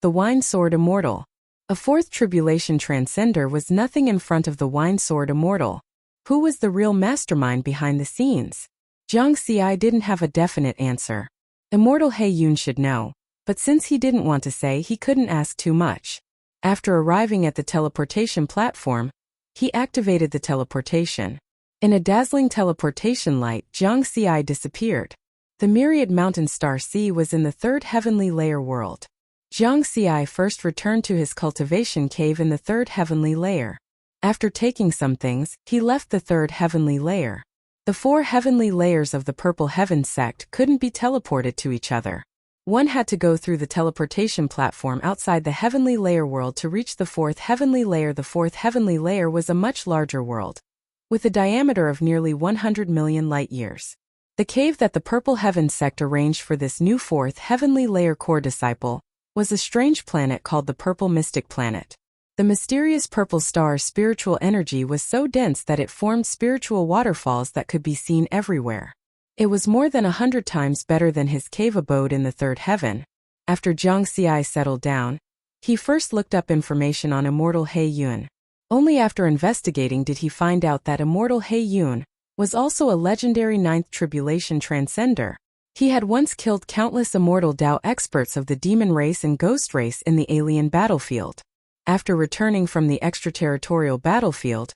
the Wine Sword Immortal. A fourth tribulation transcender was nothing in front of the Wine Sword Immortal. Who was the real mastermind behind the scenes? Jiang Xi didn't have a definite answer. Immortal He Yun should know, but since he didn't want to say, he couldn't ask too much. After arriving at the teleportation platform, he activated the teleportation. In a dazzling teleportation light, Jiang Xi disappeared. The Myriad Mountain Star Sea was in the third heavenly layer world. Jiang Xi first returned to his cultivation cave in the third heavenly layer. After taking some things, he left the third heavenly layer. The 4 heavenly layers of the Purple Heaven sect couldn't be teleported to each other. One had to go through the teleportation platform outside the heavenly layer world to reach the 4th heavenly layer. The 4th heavenly layer was a much larger world, with a diameter of nearly 100 million light-years. The cave that the Purple Heaven sect arranged for this new 4th heavenly layer core disciple was a strange planet called the Purple Mystic Planet. The mysterious purple star's spiritual energy was so dense that it formed spiritual waterfalls that could be seen everywhere. It was more than 100 times better than his cave abode in the third heaven. After Jiang Xi settled down, he first looked up information on Immortal He Yun. Only after investigating did he find out that Immortal He Yun was also a legendary 9th tribulation transcender. He had once killed countless immortal Tao experts of the demon race and ghost race in the alien battlefield. After returning from the extraterritorial battlefield,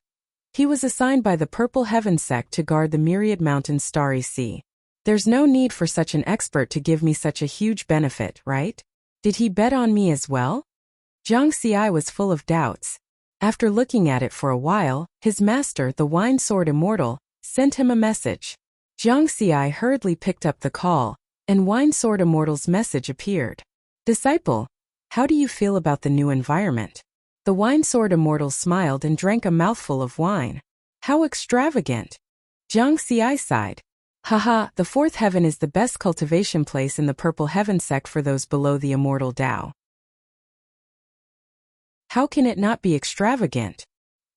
he was assigned by the Purple Heaven sect to guard the Myriad Mountains Starry Sea. There's no need for such an expert to give me such a huge benefit, right? Did he bet on me as well? Jiang Xi was full of doubts. After looking at it for a while, his master, the Wine Sword Immortal, sent him a message. Jiang Xi hurriedly picked up the call, and Wine Sword Immortal's message appeared. Disciple, how do you feel about the new environment? The Wine Sword Immortal smiled and drank a mouthful of wine. How extravagant! Jiang Xi sighed. Haha, the fourth heaven is the best cultivation place in the Purple Heaven sect for those below the immortal Tao. How can it not be extravagant?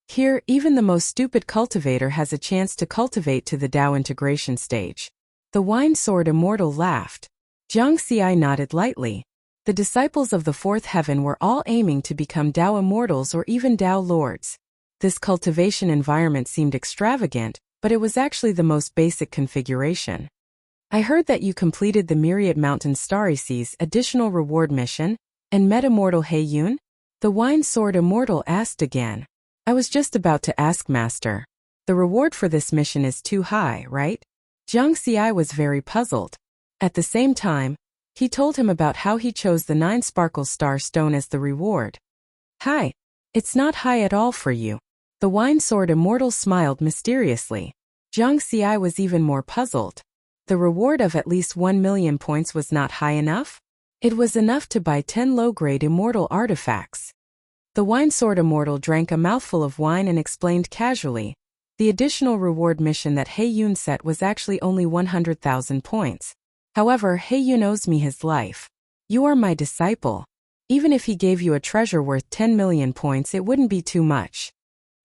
Here, even the most stupid cultivator has a chance to cultivate to the Tao integration stage. The Wine Sword Immortal laughed. Jiang Xi nodded lightly. The disciples of the fourth heaven were all aiming to become Tao immortals or even Tao lords. This cultivation environment seemed extravagant, but it was actually the most basic configuration. I heard that you completed the Myriad Mountain Starry Seas additional reward mission, and met Immortal He Yun? The Wine Sword Immortal asked again. I was just about to ask, Master. The reward for this mission is too high, right? Jiang Xi was very puzzled. At the same time, he told him about how he chose the 9 Sparkle Star Stone as the reward. Hi. It's not high at all for you. The Wine Sword Immortal smiled mysteriously. Jiang Xi was even more puzzled. The reward of at least 1 million points was not high enough? It was enough to buy 10 low-grade immortal artifacts. The Wine Sword Immortal drank a mouthful of wine and explained casually. The additional reward mission that He Yun set was actually only 100,000 points. However, He Yun owes me his life. You are my disciple. Even if he gave you a treasure worth 10 million points, it wouldn't be too much.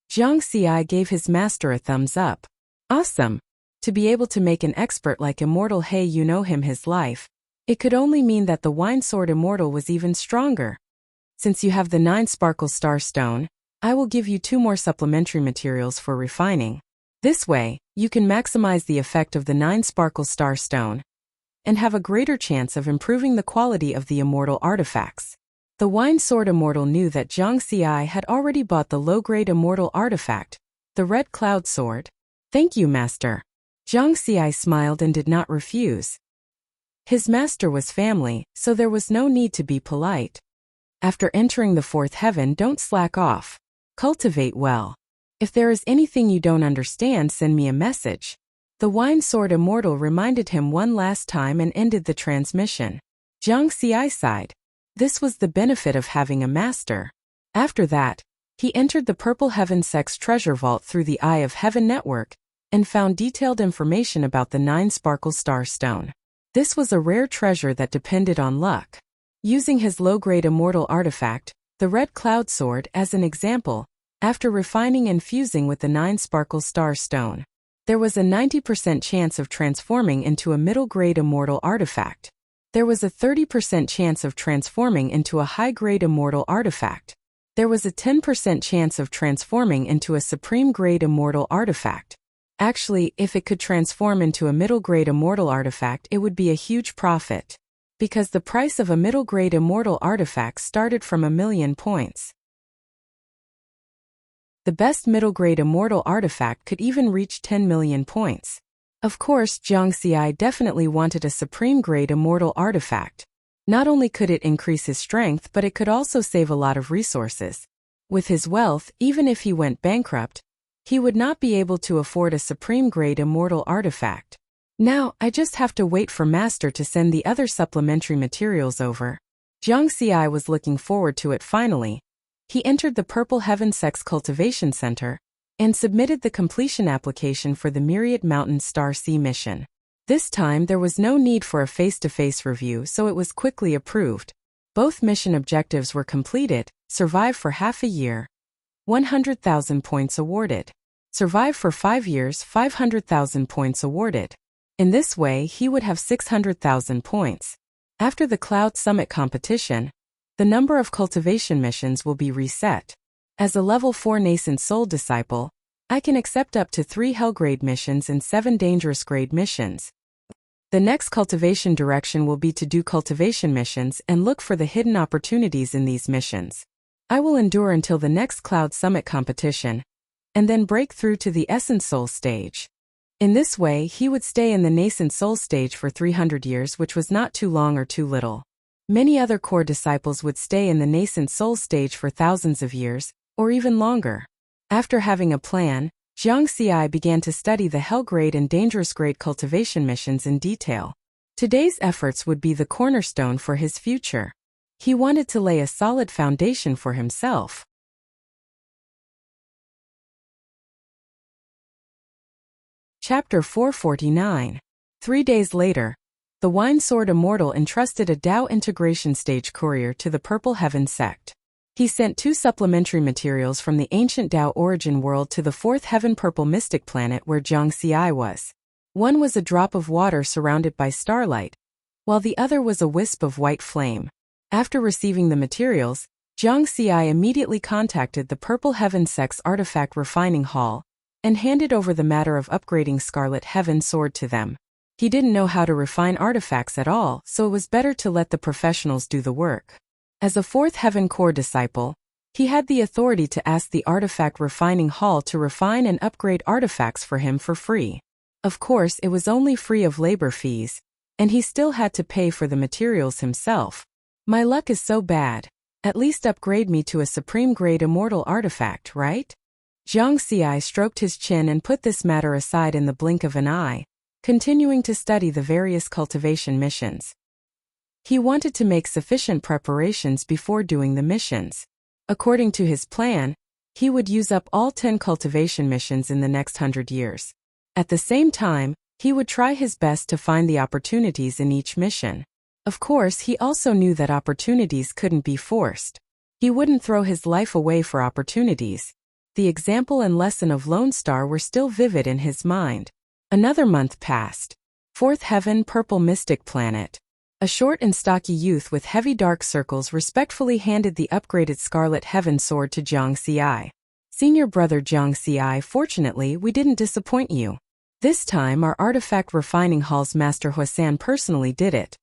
Jiang Xi gave his master a thumbs up. Awesome. To be able to make an expert like Immortal He Yun owe him his life, it could only mean that the Wine Sword Immortal was even stronger. Since you have the 9 Sparkle Star Stone, I will give you 2 more supplementary materials for refining. This way, you can maximize the effect of the 9 Sparkle Star Stone and have a greater chance of improving the quality of the immortal artifacts. The Wine Sword Immortal knew that Jiang Xi had already bought the low-grade immortal artifact, the Red Cloud Sword. Thank you, Master. Jiang Xi smiled and did not refuse. His master was family, so there was no need to be polite. After entering the fourth heaven, don't slack off. Cultivate well. If there is anything you don't understand, send me a message. The Wine Sword Immortal reminded him one last time and ended the transmission. Jiang Xi sighed. This was the benefit of having a master. After that, he entered the Purple Heaven sect's treasure vault through the Eye of Heaven network and found detailed information about the 9 Sparkle Star Stone. This was a rare treasure that depended on luck. Using his low-grade immortal artifact, the Red Cloud Sword, as an example, after refining and fusing with the 9 Sparkle Star Stone, there was a 90% chance of transforming into a middle-grade immortal artifact. There was a 30% chance of transforming into a high-grade immortal artifact. There was a 10% chance of transforming into a supreme-grade immortal artifact. Actually, if it could transform into a middle-grade immortal artifact, it would be a huge profit. Because the price of a middle-grade immortal artifact started from 1 million points. The best middle-grade immortal artifact could even reach 10 million points. Of course, Jiang Xi definitely wanted a supreme-grade immortal artifact. Not only could it increase his strength, but it could also save a lot of resources. With his wealth, even if he went bankrupt, he would not be able to afford a supreme-grade immortal artifact. Now, I just have to wait for Master to send the other supplementary materials over. Jiang Xi was looking forward to it finally. He entered the Purple Heaven Sect's Cultivation Center and submitted the completion application for the Myriad Mountain Star Sea mission. This time there was no need for a face-to-face review, so it was quickly approved. Both mission objectives were completed. Survive for half a year, 100,000 points awarded. Survive for 5 years, 500,000 points awarded. In this way, he would have 600,000 points. After the Cloud Summit competition, the number of cultivation missions will be reset. As a level 4 nascent soul disciple, I can accept up to 3 hell-grade missions and 7 dangerous grade missions. The next cultivation direction will be to do cultivation missions and look for the hidden opportunities in these missions. I will endure until the next Cloud Summit competition, and then break through to the Essence Soul stage. In this way, he would stay in the nascent soul stage for 300 years, which was not too long or too little. Many other core disciples would stay in the nascent soul stage for thousands of years, or even longer. After having a plan, Jiang Xi began to study the hell-grade and dangerous grade cultivation missions in detail. Today's efforts would be the cornerstone for his future. He wanted to lay a solid foundation for himself. Chapter 449. 3 days later, the Wine Sword Immortal entrusted a Tao integration stage courier to the Purple Heaven sect. He sent 2 supplementary materials from the ancient Tao origin world to the 4th heaven Purple Mystic planet where Jiang Xi was. One was a drop of water surrounded by starlight, while the other was a wisp of white flame. After receiving the materials, Jiang Xi immediately contacted the Purple Heaven sect's artifact refining hall and handed over the matter of upgrading Scarlet Heaven Sword to them. He didn't know how to refine artifacts at all, so it was better to let the professionals do the work. As a 4th Heaven Core disciple, he had the authority to ask the artifact refining hall to refine and upgrade artifacts for him for free. Of course, it was only free of labor fees, and he still had to pay for the materials himself. My luck is so bad. At least upgrade me to a supreme grade immortal artifact, right? Jiang Xi stroked his chin and put this matter aside in the blink of an eye, continuing to study the various cultivation missions. He wanted to make sufficient preparations before doing the missions. According to his plan, he would use up all 10 cultivation missions in the next 100 years. At the same time, he would try his best to find the opportunities in each mission. Of course, he also knew that opportunities couldn't be forced. He wouldn't throw his life away for opportunities. The example and lesson of Lone Star were still vivid in his mind. Another month passed. 4th Heaven Purple Mystic planet. A short and stocky youth with heavy dark circles respectfully handed the upgraded Scarlet Heaven Sword to Jiang Xi. Senior brother Jiang Xi, fortunately, we didn't disappoint you. This time our artifact refining hall's master Huasan personally did it.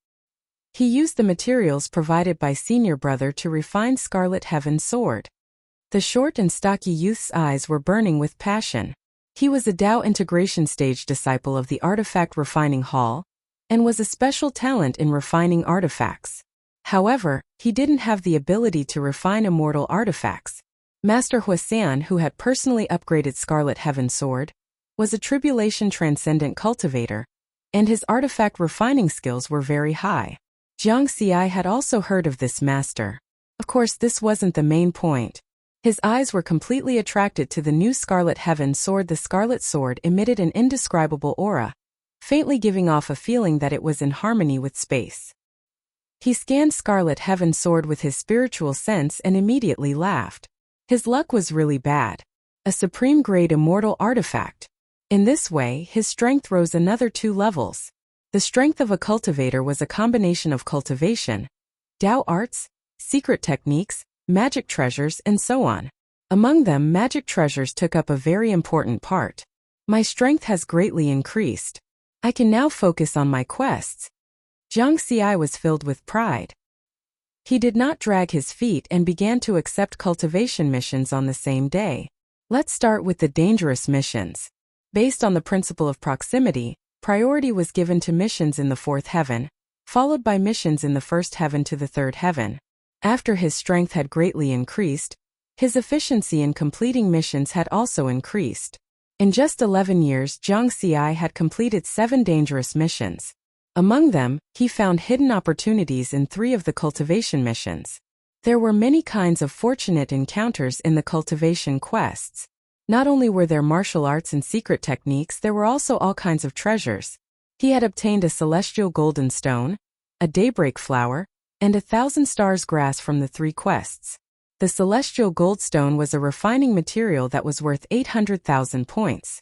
He used the materials provided by senior brother to refine Scarlet Heaven Sword. The short and stocky youth's eyes were burning with passion. He was a Tao integration stage disciple of the artifact refining hall, and was a special talent in refining artifacts. However, he didn't have the ability to refine immortal artifacts. Master Huasan, who had personally upgraded Scarlet Heaven Sword, was a tribulation transcendent cultivator, and his artifact refining skills were very high. Jiang Xi had also heard of this master. Of course, this wasn't the main point. His eyes were completely attracted to the new Scarlet Heaven Sword. The Scarlet Sword emitted an indescribable aura, faintly giving off a feeling that it was in harmony with space. He scanned Scarlet Heaven Sword with his spiritual sense and immediately laughed. His luck was really bad. A supreme grade immortal artifact. In this way, his strength rose another 2 levels. The strength of a cultivator was a combination of cultivation, Tao arts, secret techniques, magic treasures, and so on. Among them, magic treasures took up a very important part. My strength has greatly increased. I can now focus on my quests. Jiang Xi was filled with pride. He did not drag his feet and began to accept cultivation missions on the same day. Let's start with the dangerous missions. Based on the principle of proximity, priority was given to missions in the 4th heaven, followed by missions in the 1st heaven to the 3rd heaven. After his strength had greatly increased, his efficiency in completing missions had also increased. In just 11 years, Jiang Xi had completed 7 dangerous missions. Among them, he found hidden opportunities in 3 of the cultivation missions. There were many kinds of fortunate encounters in the cultivation quests. Not only were there martial arts and secret techniques, there were also all kinds of treasures. He had obtained a celestial golden stone, a daybreak flower, and 1,000 stars grass from the 3 quests. The celestial gold stone was a refining material that was worth 800,000 points.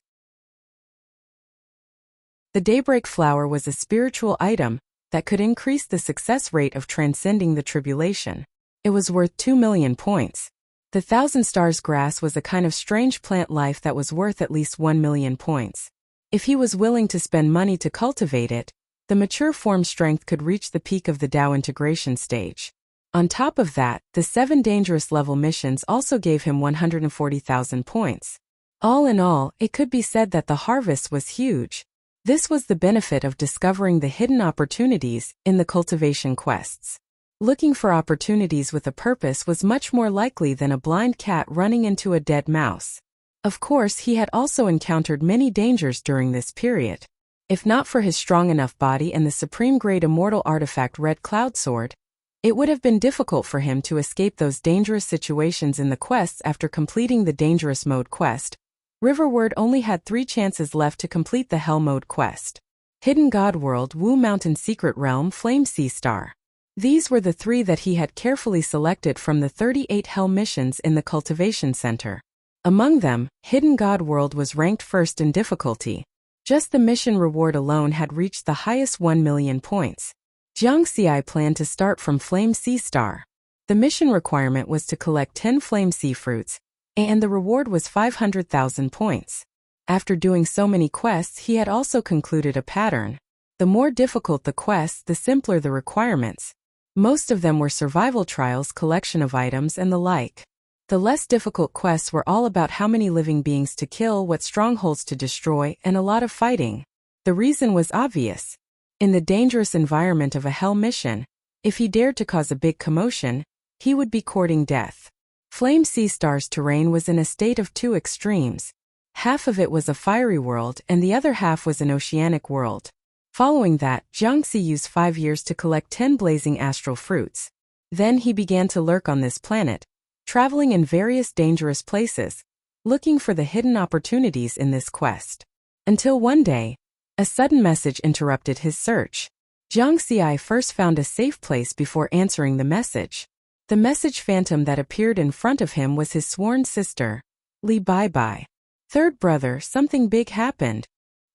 The daybreak flower was a spiritual item that could increase the success rate of transcending the tribulation. It was worth 2 million points. The 1,000 stars grass was a kind of strange plant life that was worth at least 1 million points. If he was willing to spend money to cultivate it, the mature form strength could reach the peak of the Tao integration stage. On top of that, the 7 dangerous level missions also gave him 140,000 points. All in all, it could be said that the harvest was huge. This was the benefit of discovering the hidden opportunities in the cultivation quests. Looking for opportunities with a purpose was much more likely than a blind cat running into a dead mouse. Of course, he had also encountered many dangers during this period. If not for his strong enough body and the supreme-grade immortal artifact Red Cloud Sword, it would have been difficult for him to escape those dangerous situations in the quests after completing the Dangerous Mode quest. Riverward only had 3 chances left to complete the Hell Mode quest. Hidden God World, Wu Mountain Secret Realm, Flame Sea Star. These were the 3 that he had carefully selected from the 38 Hell missions in the Cultivation Center. Among them, Hidden God World was ranked first in difficulty. Just the mission reward alone had reached the highest 1 million points. Jiang Xi planned to start from Flame Sea Star. The mission requirement was to collect 10 Flame Sea Fruits, and the reward was 500,000 points. After doing so many quests, he had also concluded a pattern. The more difficult the quests, the simpler the requirements. Most of them were survival trials, collection of items, and the like. The less difficult quests were all about how many living beings to kill, what strongholds to destroy, and a lot of fighting. The reason was obvious. In the dangerous environment of a hell mission, if he dared to cause a big commotion, he would be courting death. Flame Sea Star's terrain was in a state of 2 extremes. Half of it was a fiery world and the other half was an oceanic world. Following that, Jiang Xi used 5 years to collect 10 blazing astral fruits. Then he began to lurk on this planet, traveling in various dangerous places, looking for the hidden opportunities in this quest. Until one day, a sudden message interrupted his search. Jiang Xi first found a safe place before answering the message. The message phantom that appeared in front of him was his sworn sister, Li Baibai. Third brother, something big happened.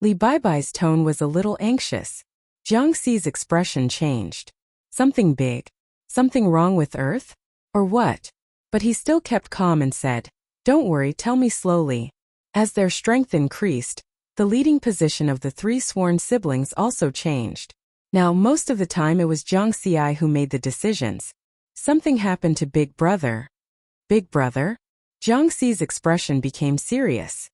Li Baibai's tone was a little anxious. Jiang Xi's expression changed. Something big? Something wrong with Earth? Or what? But he still kept calm and said, "Don't worry, tell me slowly." As their strength increased, the leading position of the 3 sworn siblings also changed. Now, most of the time it was Jiang Xi who made the decisions. Something happened to Big Brother. Big Brother? Jiang Xi's expression became serious.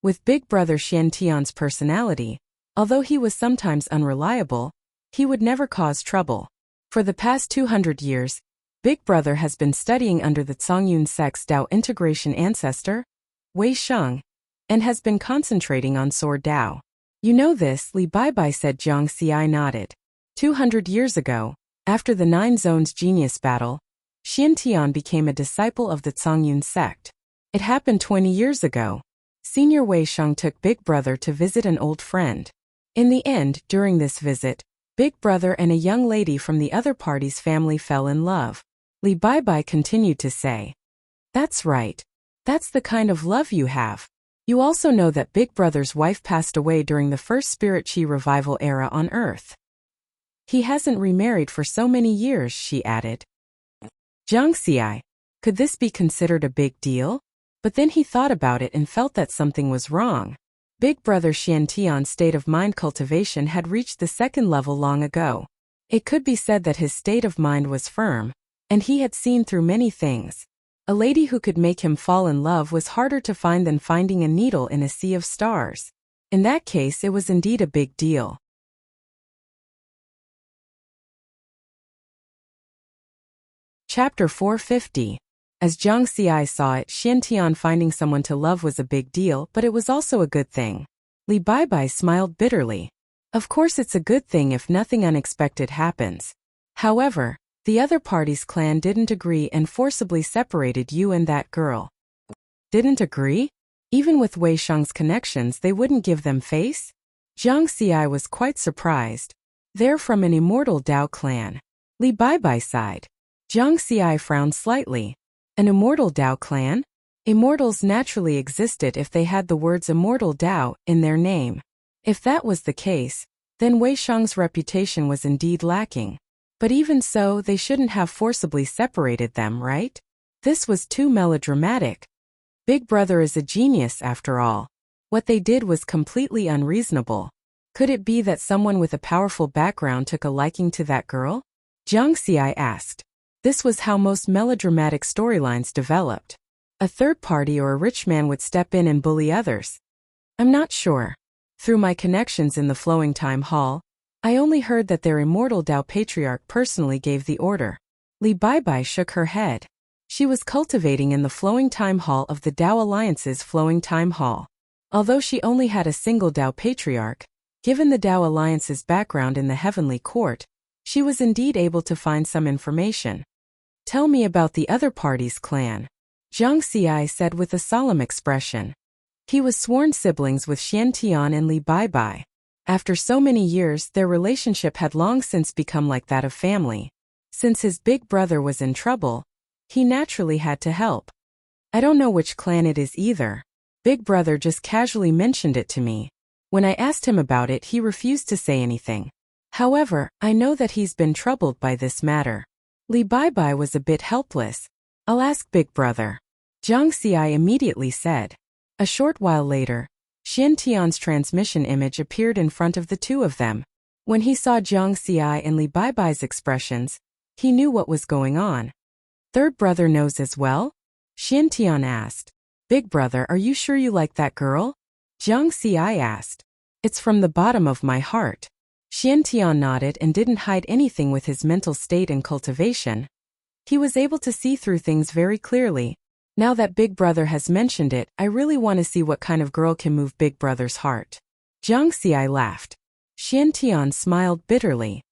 With Big Brother Xiantian's personality, although he was sometimes unreliable, he would never cause trouble. For the past 200 years, Big Brother has been studying under the Zhongyun sect's Dao integration ancestor, Wei Sheng, and has been concentrating on Sword Dao. You know this, Li Baibai said. Jiang Xi nodded. 200 years ago, after the 9 Zones Genius battle, Xiantian became a disciple of the Zhongyun sect. It happened 20 years ago. Senior Wei Sheng took Big Brother to visit an old friend. In the end, during this visit, Big Brother and a young lady from the other party's family fell in love. Li Baibai continued to say, "That's right. That's the kind of love you have." You also know that Big Brother's wife passed away during the first Spirit Chi revival era on Earth. He hasn't remarried for so many years, she added. Jiang Xi, could this be considered a big deal? But then he thought about it and felt that something was wrong. Big Brother Xiantian's state of mind cultivation had reached the 2nd level long ago. It could be said that his state of mind was firm, and he had seen through many things. A lady who could make him fall in love was harder to find than finding a needle in a sea of stars. In that case, it was indeed a big deal. Chapter 450. As Jiang Xi saw it, Xiantian finding someone to love was a big deal, but it was also a good thing. Li Baibai smiled bitterly. Of course it's a good thing if nothing unexpected happens. However, the other party's clan didn't agree and forcibly separated you and that girl. Didn't agree? Even with Wei Sheng's connections, they wouldn't give them face? Jiang Xi was quite surprised. They're from an immortal Dao clan. Li Baibai sighed. Jiang Xi frowned slightly. An immortal Dao clan? Immortals naturally existed if they had the words immortal Dao in their name. If that was the case, then Wei Sheng's reputation was indeed lacking. But even so, they shouldn't have forcibly separated them, right? This was too melodramatic. Big Brother is a genius after all. What they did was completely unreasonable. Could it be that someone with a powerful background took a liking to that girl? Jiang Xi asked. This was how most melodramatic storylines developed. A third party or a rich man would step in and bully others. I'm not sure. Through my connections in the Flowing Time Hall, I only heard that their immortal Tao Patriarch personally gave the order. Li Baibai shook her head. She was cultivating in the Flowing Time Hall of the Tao Alliance's Flowing Time Hall. Although she only had a single Tao Patriarch, given the Tao Alliance's background in the Heavenly Court, she was indeed able to find some information. Tell me about the other party's clan, Zhang Xi said with a solemn expression. He was sworn siblings with Xian Tian and Li Baibai. After so many years, their relationship had long since become like that of family. Since his big brother was in trouble, he naturally had to help. I don't know which clan it is either. Big brother just casually mentioned it to me. When I asked him about it, he refused to say anything. However, I know that he's been troubled by this matter. Li Baibai was a bit helpless. I'll ask Big Brother, Zhang Xi immediately said. A short while later, Xian Tian's transmission image appeared in front of the two of them. When he saw Zhang Xi and Li Baibai's expressions, he knew what was going on. Third brother knows as well? Xian Tian asked. Big brother, are you sure you like that girl? Zhang Xi asked. It's from the bottom of my heart. Xian Tian nodded and didn't hide anything with his mental state and cultivation. He was able to see through things very clearly. Now that Big Brother has mentioned it, I really want to see what kind of girl can move Big Brother's heart. Zhang Xi laughed. Xian Tian smiled bitterly.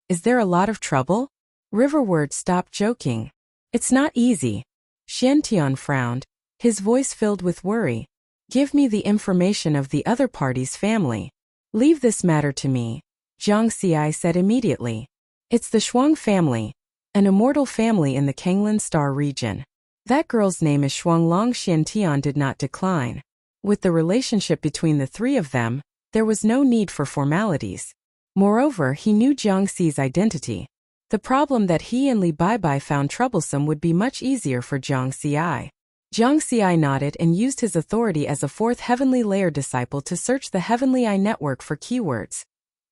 Is there a lot of trouble? Riverward stopped joking. It's not easy. Xian Tian frowned, his voice filled with worry. Give me the information of the other party's family. Leave this matter to me, Zhang Xi said immediately. It's the Shuang family, an immortal family in the Kanglan Star region. That girl's name is Shuanglong. Xian Tian did not decline. With the relationship between the three of them, there was no need for formalities. Moreover, he knew Zhang Xi's identity. The problem that he and Li Baibai found troublesome would be much easier for Zhang Xi. Zhang Xi nodded and used his authority as a fourth heavenly layer disciple to search the Heavenly Eye network for keywords.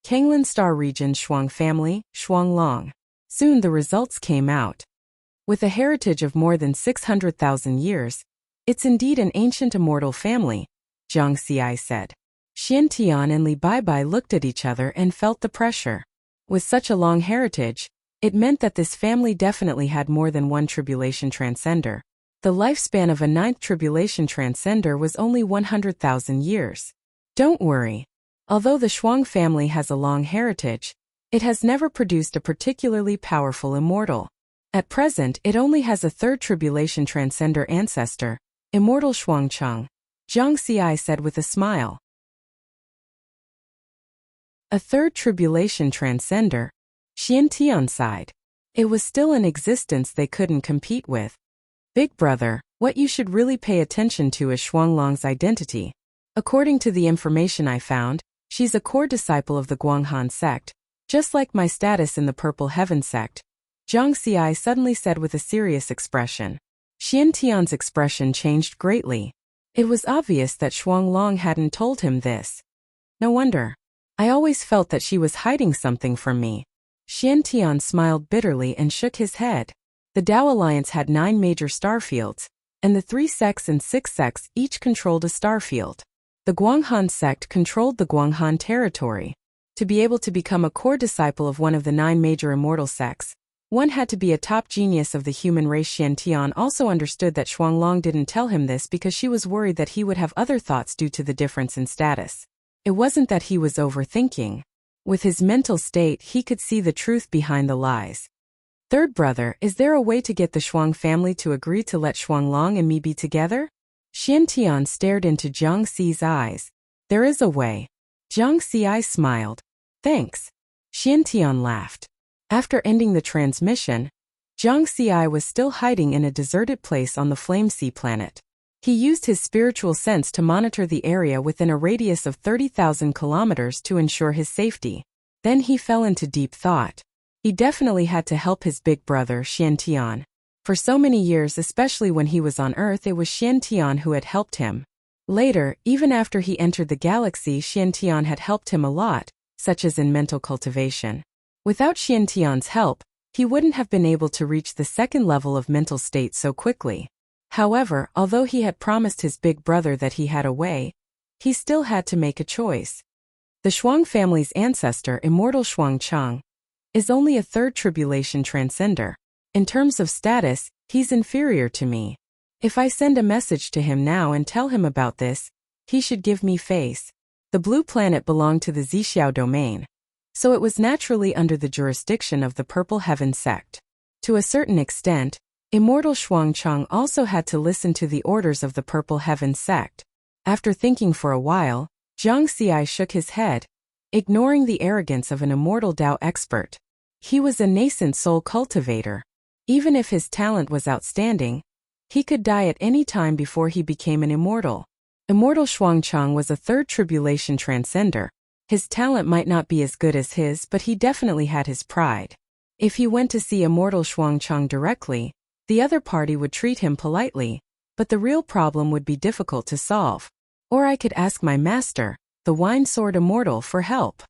Kanglan Star Region Shuang Family, Shuanglong. Soon the results came out. With a heritage of more than 600,000 years, it's indeed an ancient immortal family, Zhang Xi said. Xian Tian and Li Baibai looked at each other and felt the pressure. With such a long heritage, it meant that this family definitely had more than one tribulation transcender. The lifespan of a ninth tribulation transcender was only 100,000 years. Don't worry. Although the Shuang family has a long heritage, it has never produced a particularly powerful immortal. At present, it only has a third tribulation transcender ancestor, immortal Shuangcheng, Zhang Xi said with a smile. A third tribulation transcender? Xian Tian sighed. It was still in existence they couldn't compete with. Big brother, what you should really pay attention to is Shuanglong's identity. According to the information I found, she's a core disciple of the Guanghan sect, just like my status in the Purple Heaven sect, Zhang Xi suddenly said with a serious expression. Xian Tian's expression changed greatly. It was obvious that Shuanglong hadn't told him this. No wonder. I always felt that she was hiding something from me. Xian Tian smiled bitterly and shook his head. The Tao Alliance had 9 major starfields, and the 3 sects and 6 sects each controlled a starfield. The Guanghan sect controlled the Guanghan territory. To be able to become a core disciple of one of the 9 major immortal sects, one had to be a top genius of the human race. Xian Tian also understood that Shuanglong didn't tell him this because she was worried that he would have other thoughts due to the difference in status. It wasn't that he was overthinking. With his mental state, he could see the truth behind the lies. Third brother, is there a way to get the Shuang family to agree to let Shuanglong and me be together? Xian Tian stared into Zhang Xi's eyes. There is a way. Zhang Xi smiled. Thanks. Xian Tian laughed. After ending the transmission, Zhang Xi was still hiding in a deserted place on the Flame Sea planet. He used his spiritual sense to monitor the area within a radius of 30,000 kilometers to ensure his safety. Then he fell into deep thought. He definitely had to help his big brother, Xian Tian. For so many years, especially when he was on Earth, it was Xian Tian who had helped him. Later, even after he entered the galaxy, Xian Tian had helped him a lot, such as in mental cultivation. Without Xian Tian's help, he wouldn't have been able to reach the second level of mental state so quickly. However, although he had promised his big brother that he had a way, he still had to make a choice. The Shuang family's ancestor, immortal Shuang Chang, is only a third tribulation transcender. In terms of status, he's inferior to me. If I send a message to him now and tell him about this, he should give me face. The blue planet belonged to the Zixiao domain, so it was naturally under the jurisdiction of the Purple Heaven sect. To a certain extent, immortal Shuang Chang also had to listen to the orders of the Purple Heaven sect. After thinking for a while, Jiang Xi shook his head, ignoring the arrogance of an immortal Dao expert. He was a nascent soul cultivator. Even if his talent was outstanding, he could die at any time before he became an immortal. Immortal Shuang Chang was a third tribulation transcender. His talent might not be as good as his, but he definitely had his pride. If he went to see immortal Shuang Chang directly, the other party would treat him politely, but the real problem would be difficult to solve. Or I could ask my master, the Wine Sword Immortal, for help.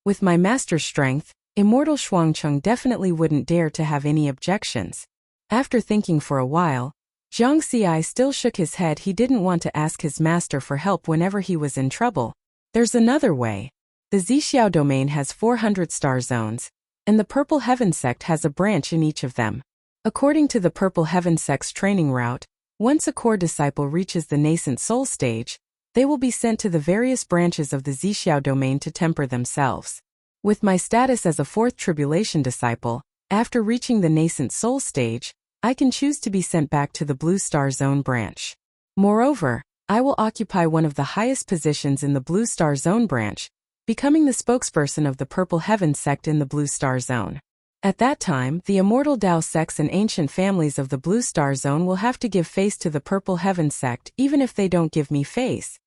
With my master's strength, immortal Shuang Chang definitely wouldn't dare to have any objections. After thinking for a while, Jiang Xi still shook his head. He didn't want to ask his master for help whenever he was in trouble. There's another way. The Zixiao domain has 400 star zones, and the Purple Heaven sect has a branch in each of them. According to the Purple Heaven sect's training route, once a core disciple reaches the nascent soul stage, they will be sent to the various branches of the Zixiao domain to temper themselves. With my status as a fourth tribulation disciple, after reaching the nascent soul stage, I can choose to be sent back to the Blue Star Zone branch. Moreover, I will occupy one of the highest positions in the Blue Star Zone branch, becoming the spokesperson of the Purple Heaven sect in the Blue Star Zone. At that time, the immortal Dao sects and ancient families of the Blue Star Zone will have to give face to the Purple Heaven sect even if they don't give me face.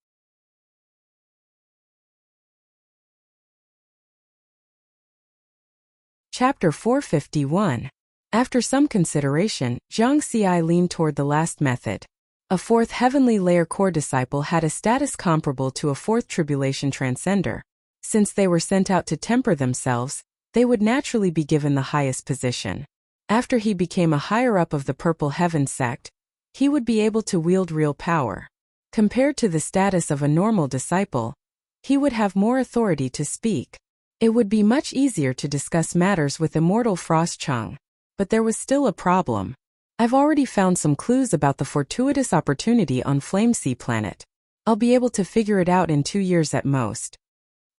Chapter 451. After some consideration, Jiang Xi leaned toward the last method. A fourth heavenly layer core disciple had a status comparable to a fourth tribulation transcender. Since they were sent out to temper themselves, they would naturally be given the highest position. After he became a higher-up of the Purple Heaven sect, he would be able to wield real power. Compared to the status of a normal disciple, he would have more authority to speak. It would be much easier to discuss matters with immortal Frost Chang. But there was still a problem. I've already found some clues about the fortuitous opportunity on Flame Sea planet. I'll be able to figure it out in 2 years at most.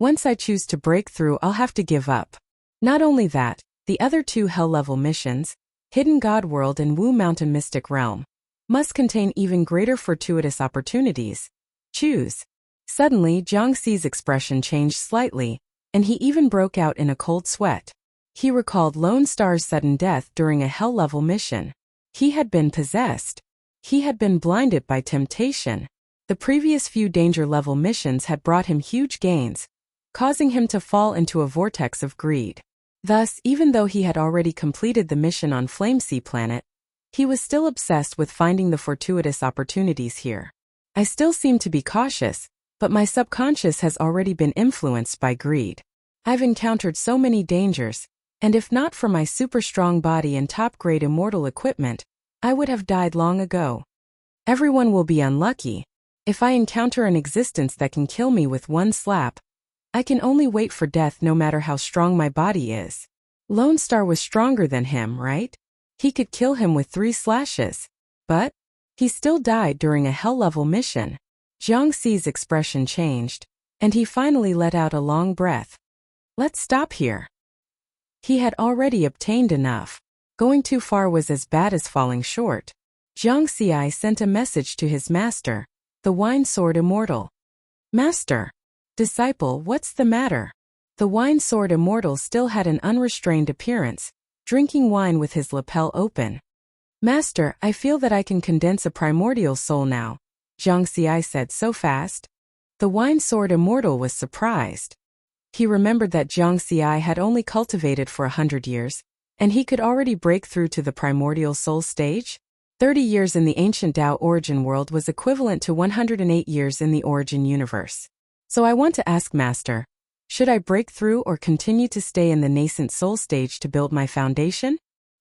Once I choose to break through, I'll have to give up. Not only that, the other 2 hell-level missions, Hidden God World and Wu Mountain Mystic Realm, must contain even greater fortuitous opportunities. Choose. Suddenly, Jiang Xi's expression changed slightly, and he even broke out in a cold sweat. He recalled Lone Star's sudden death during a hell-level mission. He had been possessed. He had been blinded by temptation. The previous few danger-level missions had brought him huge gains, causing him to fall into a vortex of greed. Thus, even though he had already completed the mission on Flame Sea planet, he was still obsessed with finding the fortuitous opportunities here. I still seem to be cautious, but my subconscious has already been influenced by greed. I've encountered so many dangers, and if not for my super strong body and top-grade immortal equipment, I would have died long ago. Everyone will be unlucky. If I encounter an existence that can kill me with one slap, I can only wait for death no matter how strong my body is. Lone Star was stronger than him, right? He could kill him with 3 slashes. But he still died during a hell-level mission. Jiang Xi's expression changed, and he finally let out a long breath. Let's stop here. He had already obtained enough. Going too far was as bad as falling short. Jiang Xi sent a message to his master, the Wine Sword Immortal. Master. Disciple, what's the matter? The Wine Sword Immortal still had an unrestrained appearance, drinking wine with his lapel open. Master, I feel that I can condense a primordial soul now, Jiang Xi said so fast. The Wine Sword Immortal was surprised. He remembered that Jiang Xi had only cultivated for 100 years, and he could already break through to the primordial soul stage. 30 years in the ancient Tao origin world was equivalent to 108 years in the origin universe. So I want to ask Master, should I break through or continue to stay in the nascent soul stage to build my foundation?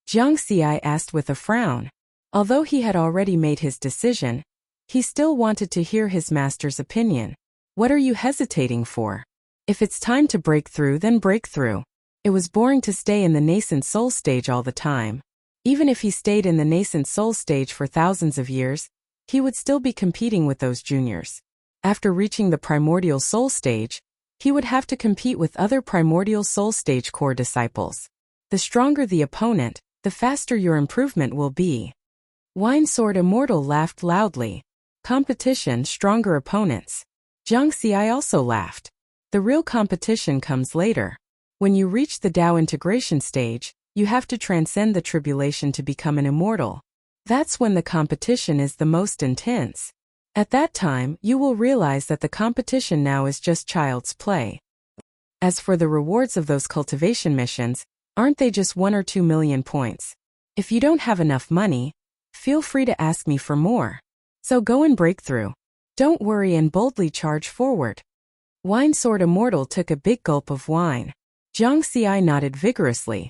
Jiang Xi asked with a frown. Although he had already made his decision, he still wanted to hear his master's opinion. What are you hesitating for? If it's time to break through, then break through. It was boring to stay in the nascent soul stage all the time. Even if he stayed in the nascent soul stage for thousands of years, he would still be competing with those juniors. After reaching the primordial soul stage, he would have to compete with other primordial soul stage core disciples. The stronger the opponent, the faster your improvement will be. Wine Sword Immortal laughed loudly. Competition, stronger opponents. Jiang Xi also laughed. The real competition comes later. When you reach the Tao integration stage, you have to transcend the tribulation to become an immortal. That's when the competition is the most intense. At that time, you will realize that the competition now is just child's play. As for the rewards of those cultivation missions, aren't they just 1 or 2 million points? If you don't have enough money, feel free to ask me for more. So go and break through. Don't worry and boldly charge forward. Wine Sword Immortal took a big gulp of wine. Jiang Xi nodded vigorously.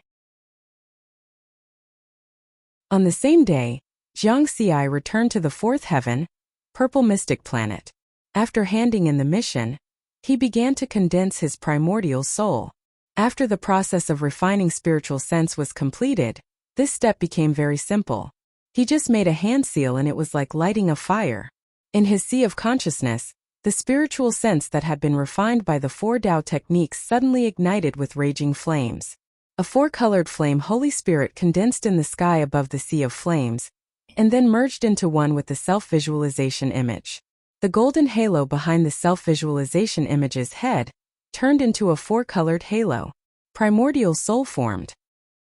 On the same day, Jiang Xi returned to the fourth heaven, Purple Mystic Planet. After handing in the mission, he began to condense his primordial soul. After the process of refining spiritual sense was completed, this step became very simple. He just made a hand seal and it was like lighting a fire. In his sea of consciousness, the spiritual sense that had been refined by the 4 Tao techniques suddenly ignited with raging flames. A 4-colored flame Holy Spirit condensed in the sky above the sea of flames, and then merged into one with the self-visualization image. The golden halo behind the self-visualization image's head turned into a 4-colored halo. Primordial soul formed.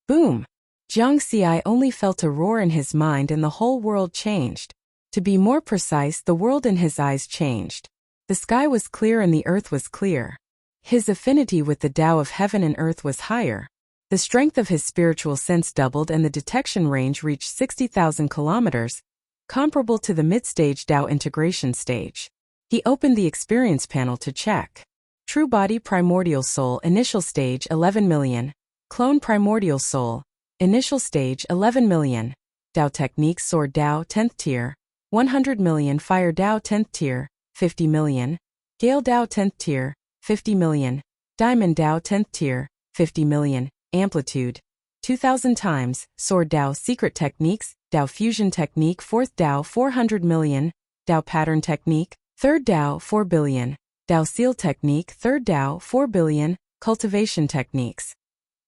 Boom! Jiang Xi only felt a roar in his mind and the whole world changed. To be more precise, the world in his eyes changed. The sky was clear and the earth was clear. His affinity with the Tao of heaven and earth was higher. The strength of his spiritual sense doubled and the detection range reached 60,000 kilometers, comparable to the mid-stage Tao integration stage. He opened the experience panel to check. True Body Primordial Soul Initial Stage 11 million. Clone Primordial Soul Initial Stage 11 million. Tao Techniques Sword Tao 10th Tier 100 million. Fire Tao 10th Tier 50 million. Gale Tao 10th Tier 50 million. Diamond Tao 10th Tier 50 million. Amplitude 2000 times. Sword Tao Secret Techniques Tao Fusion Technique 4th Tao 400 million. Tao Pattern Technique 3rd Tao 4 billion. Tao Seal Technique 3rd Tao 4 billion. Cultivation Techniques.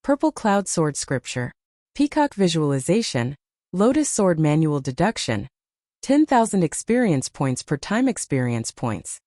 Purple Cloud Sword Scripture. Peacock Visualization. Lotus Sword Manual Deduction. 10,000 experience points per time. Experience points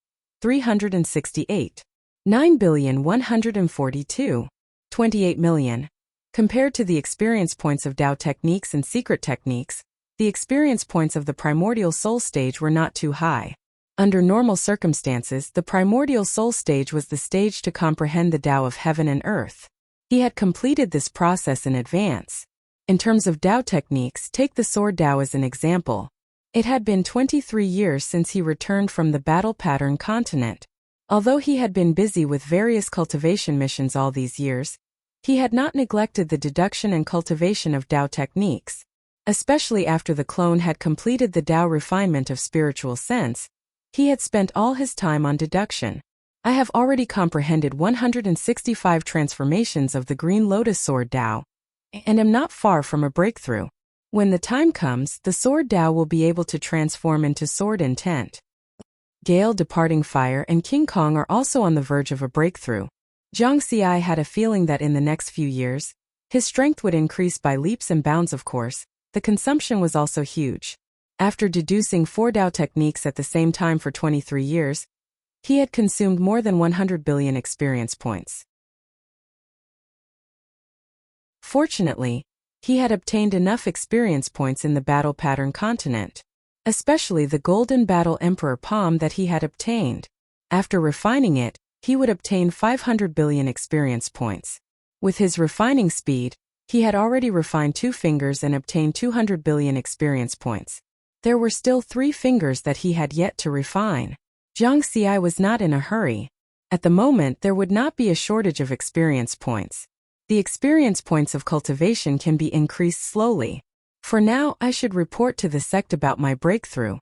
368. 9,142. 28 million. Compared to the experience points of Tao techniques and secret techniques, the experience points of the primordial soul stage were not too high. Under normal circumstances, the primordial soul stage was the stage to comprehend the Tao of heaven and earth. He had completed this process in advance. In terms of Tao techniques, take the Sword Tao as an example. It had been 23 years since he returned from the battle pattern continent. Although he had been busy with various cultivation missions all these years, he had not neglected the deduction and cultivation of Tao techniques. Especially after the clone had completed the Tao refinement of spiritual sense, he had spent all his time on deduction. I have already comprehended 165 transformations of the Green Lotus Sword Tao, and am not far from a breakthrough. When the time comes, the Sword Tao will be able to transform into Sword Intent. Gale, Departing Fire, and King Kong are also on the verge of a breakthrough. Jiang Xi had a feeling that in the next few years, his strength would increase by leaps and bounds. Of course, the consumption was also huge. After deducing 4 Tao techniques at the same time for 23 years, he had consumed more than 100 billion experience points. Fortunately, he had obtained enough experience points in the battle pattern continent, especially the Golden Battle Emperor Palm that he had obtained. After refining it, he would obtain 500 billion experience points. With his refining speed, he had already refined 2 fingers and obtained 200 billion experience points. There were still 3 fingers that he had yet to refine. Jiang Xi was not in a hurry. At the moment, there would not be a shortage of experience points. The experience points of cultivation can be increased slowly. For now, I should report to the sect about my breakthrough.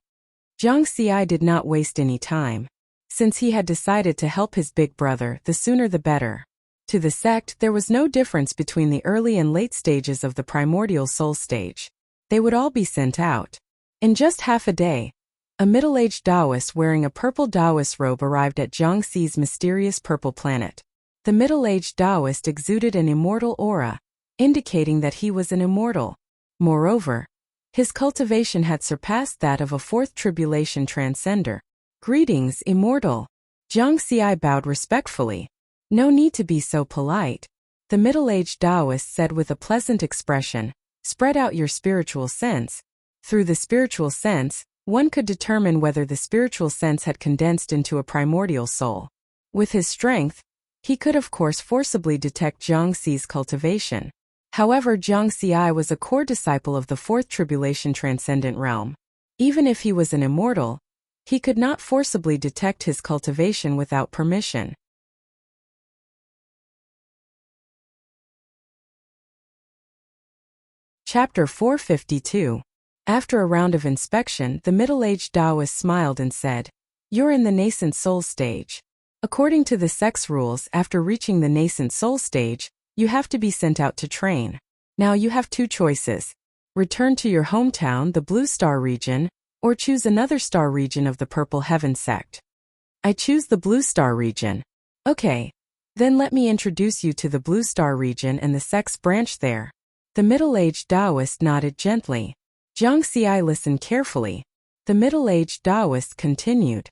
Jiang Xi did not waste any time. Since he had decided to help his big brother, the sooner the better. To the sect, there was no difference between the early and late stages of the primordial soul stage. They would all be sent out. In just half a day, a middle-aged Taoist wearing a purple Taoist robe arrived at Jiangxi's mysterious purple planet. The middle-aged Taoist exuded an immortal aura, indicating that he was an immortal. Moreover, his cultivation had surpassed that of a fourth tribulation transcender. "Greetings, immortal." Jiangxi bowed respectfully. "No need to be so polite," the middle-aged Taoist said with a pleasant expression. "Spread out your spiritual sense." Through the spiritual sense, one could determine whether the spiritual sense had condensed into a primordial soul. With his strength, he could of course forcibly detect Jiangxi's cultivation. However, Jiangxi was a core disciple of the fourth tribulation transcendent realm. Even if he was an immortal, he could not forcibly detect his cultivation without permission. Chapter 452. After a round of inspection, the middle-aged Taoist smiled and said, "You're in the nascent soul stage. According to the sect's rules, after reaching the nascent soul stage, you have to be sent out to train. Now you have two choices. Return to your hometown, the Blue Star region, or choose another star region of the Purple Heaven sect." "I choose the Blue Star region." "Okay. Then let me introduce you to the Blue Star region and the sect's branch there." The middle-aged Taoist nodded gently. Jiangxi listened carefully. The middle-aged Taoist continued.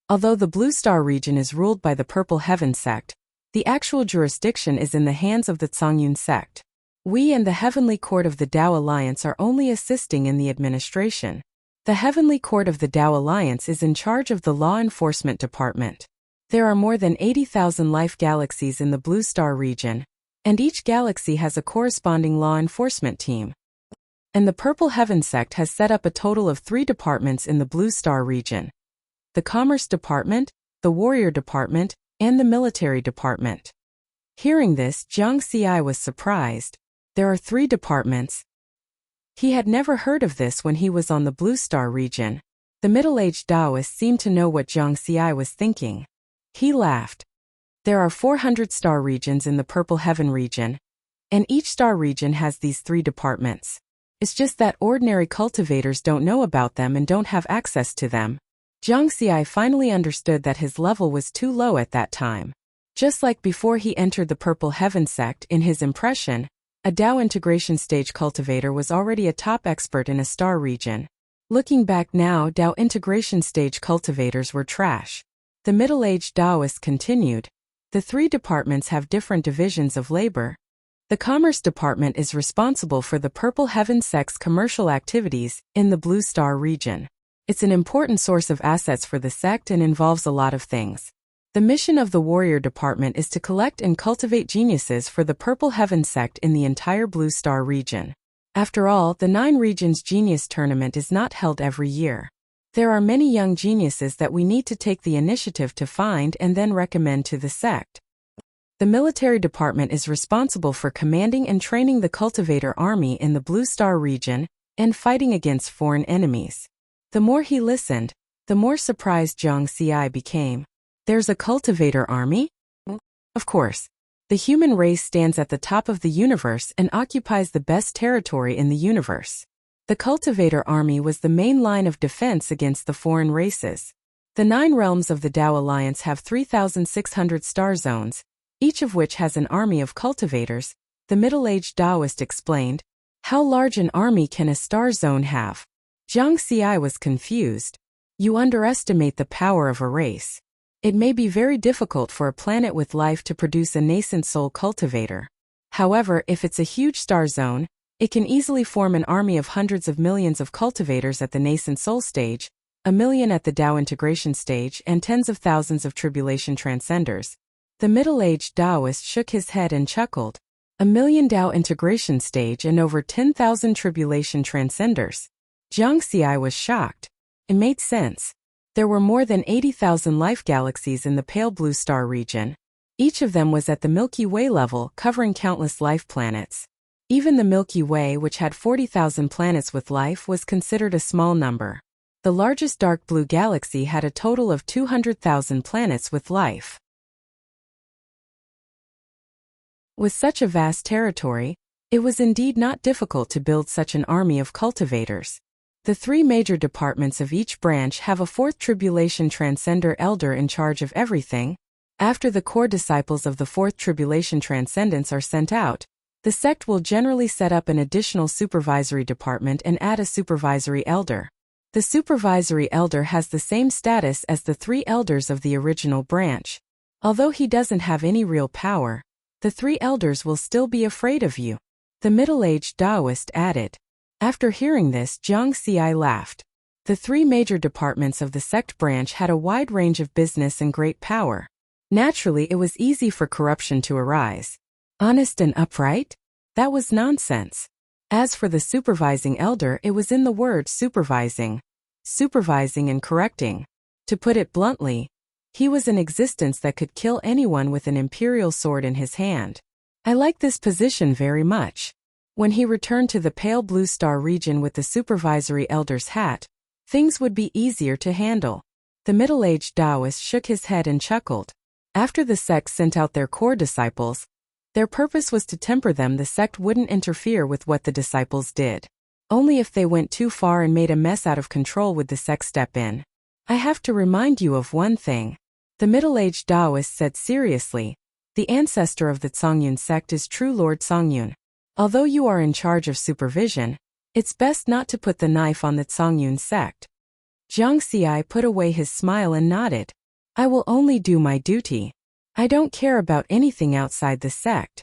"Although the Blue Star region is ruled by the Purple Heaven sect, the actual jurisdiction is in the hands of the Zhongyun sect. We and the Heavenly Court of the Tao Alliance are only assisting in the administration. The Heavenly Court of the Tao Alliance is in charge of the law enforcement department. There are more than 80,000 life galaxies in the Blue Star region, and each galaxy has a corresponding law enforcement team. And the Purple Heaven sect has set up a total of 3 departments in the Blue Star region: the Commerce Department, the Warrior Department, and the Military Department." Hearing this, Jiangxi was surprised. There are 3 departments. He had never heard of this when he was on the Blue Star region. The middle-aged Taoist seemed to know what Jiangxi was thinking. He laughed. "There are 400 star regions in the Purple Heaven region, and each star region has these 3 departments. It's just that ordinary cultivators don't know about them and don't have access to them." Jiangxi finally understood that his level was too low at that time. Just like before he entered the Purple Heaven sect, in his impression, a Tao integration stage cultivator was already a top expert in a star region. Looking back now, Tao integration stage cultivators were trash. The middle-aged Taoist continued. "The 3 departments have different divisions of labor. The Commerce Department is responsible for the Purple Heaven sect's commercial activities in the Blue Star region. It's an important source of assets for the sect and involves a lot of things. The mission of the Warrior Department is to collect and cultivate geniuses for the Purple Heaven sect in the entire Blue Star region. After all, the 9 Regions Genius Tournament is not held every year. There are many young geniuses that we need to take the initiative to find and then recommend to the sect. The Military Department is responsible for commanding and training the cultivator army in the Blue Star region and fighting against foreign enemies." The more he listened, the more surprised Jiangxi became. "There's a cultivator army?" "Of course. The human race stands at the top of the universe and occupies the best territory in the universe. The cultivator army was the main line of defense against the foreign races. The 9 realms of the Tao Alliance have 3,600 star zones, each of which has an army of cultivators," the middle-aged Taoist explained. "How large an army can a star zone have?" Jiangxi was confused. "You underestimate the power of a race. It may be very difficult for a planet with life to produce a nascent soul cultivator. However, if it's a huge star zone, it can easily form an army of hundreds of millions of cultivators at the nascent soul stage, 1 million at the Tao integration stage, and tens of thousands of tribulation transcenders." The middle-aged Taoist shook his head and chuckled. 1 million Tao integration stage and over 10,000 tribulation transcenders. Jiangxi was shocked. It made sense. There were more than 80,000 life galaxies in the pale blue star region. Each of them was at the Milky Way level, covering countless life planets. Even the Milky Way, which had 40,000 planets with life, was considered a small number. The largest dark blue galaxy had a total of 200,000 planets with life. With such a vast territory, it was indeed not difficult to build such an army of cultivators. The three major departments of each branch have a fourth tribulation transcender elder in charge of everything. After the core disciples of the fourth tribulation transcendents are sent out, the sect will generally set up an additional supervisory department and add a supervisory elder. The supervisory elder has the same status as the three elders of the original branch. Although he doesn't have any real power, the three elders will still be afraid of you. The middle-aged Taoist added. After hearing this, Jiang Xi laughed. The three major departments of the sect branch had a wide range of business and great power. Naturally, it was easy for corruption to arise. Honest and upright? That was nonsense. As for the supervising elder, it was in the word supervising and correcting. To put it bluntly, he was an existence that could kill anyone with an imperial sword in his hand. I like this position very much. When he returned to the pale blue star region with the supervisory elder's hat, things would be easier to handle. The middle-aged Taoist shook his head and chuckled. After the sect sent out their core disciples, their purpose was to temper them. The sect wouldn't interfere with what the disciples did. Only if they went too far and made a mess out of control would the sect step in. I have to remind you of one thing. The middle-aged Taoist said seriously. The ancestor of the Zongyun sect is true Lord Zongyun. Although you are in charge of supervision, it's best not to put the knife on the Zongyun sect. Jiang Xi put away his smile and nodded. I will only do my duty. I don't care about anything outside the sect.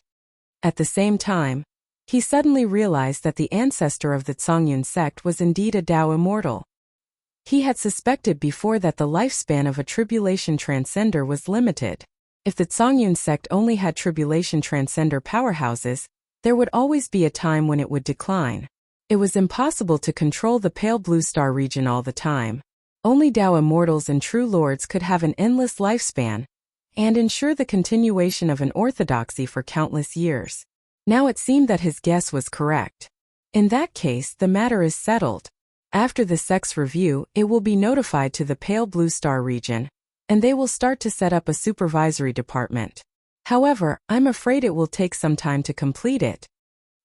At the same time, he suddenly realized that the ancestor of the Zongyun sect was indeed a Tao immortal. He had suspected before that the lifespan of a tribulation transcender was limited. If the Zongyun sect only had tribulation transcender powerhouses, there would always be a time when it would decline. It was impossible to control the pale blue star region all the time. Only Tao immortals and true lords could have an endless lifespan and ensure the continuation of an orthodoxy for countless years. Now it seemed that his guess was correct. In that case, the matter is settled. After the sect's review, it will be notified to the pale blue star region, and they will start to set up a supervisory department. However, I'm afraid it will take some time to complete it.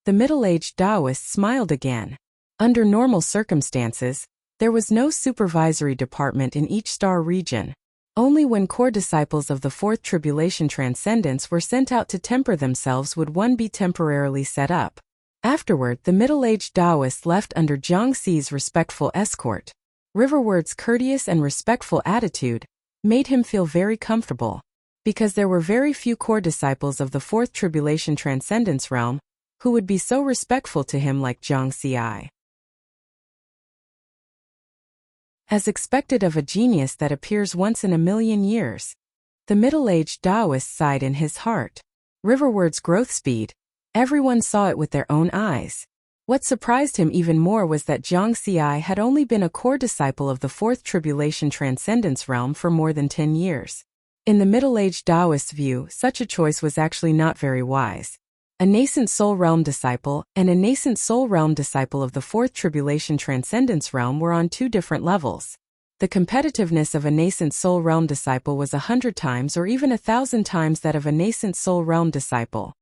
The middle-aged Taoist smiled again. Under normal circumstances, there was no supervisory department in each star region. Only when core disciples of the fourth tribulation transcendents were sent out to temper themselves would one be temporarily set up. Afterward, the middle-aged Taoist left under Jiang Xi's respectful escort. Riverward's courteous and respectful attitude made him feel very comfortable, because there were very few core disciples of the fourth tribulation transcendence realm who would be so respectful to him like Jiang Xi. As expected of a genius that appears once in a million years, the middle-aged Taoist sighed in his heart. Riverward's growth speed, everyone saw it with their own eyes. What surprised him even more was that Jiang Xi had only been a core disciple of the fourth tribulation transcendence realm for more than 10 years. In the middle-aged Taoist's view, such a choice was actually not very wise. A nascent soul realm disciple and a nascent soul realm disciple of the fourth tribulation transcendence realm were on two different levels. The competitiveness of a nascent soul realm disciple was 100 times or even 1,000 times that of a nascent soul realm disciple.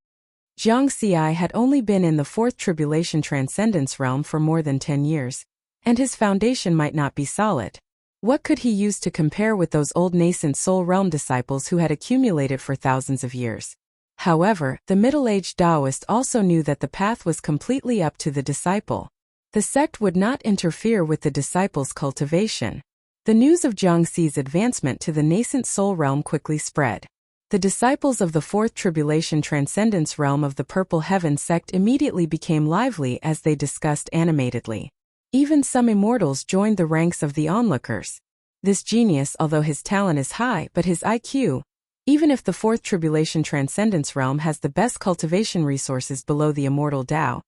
Jiang Xi had only been in the fourth tribulation transcendence realm for more than 10 years, and his foundation might not be solid. What could he use to compare with those old nascent soul realm disciples who had accumulated for thousands of years? However, the middle-aged Taoist also knew that the path was completely up to the disciple. The sect would not interfere with the disciple's cultivation. The news of Jiang Xi's advancement to the nascent soul realm quickly spread. The disciples of the fourth tribulation transcendence realm of the Purple Heaven sect immediately became lively as they discussed animatedly. Even some immortals joined the ranks of the onlookers. This genius, although his talent is high but his IQ, even if the fourth tribulation transcendence realm has the best cultivation resources below the immortal Tao,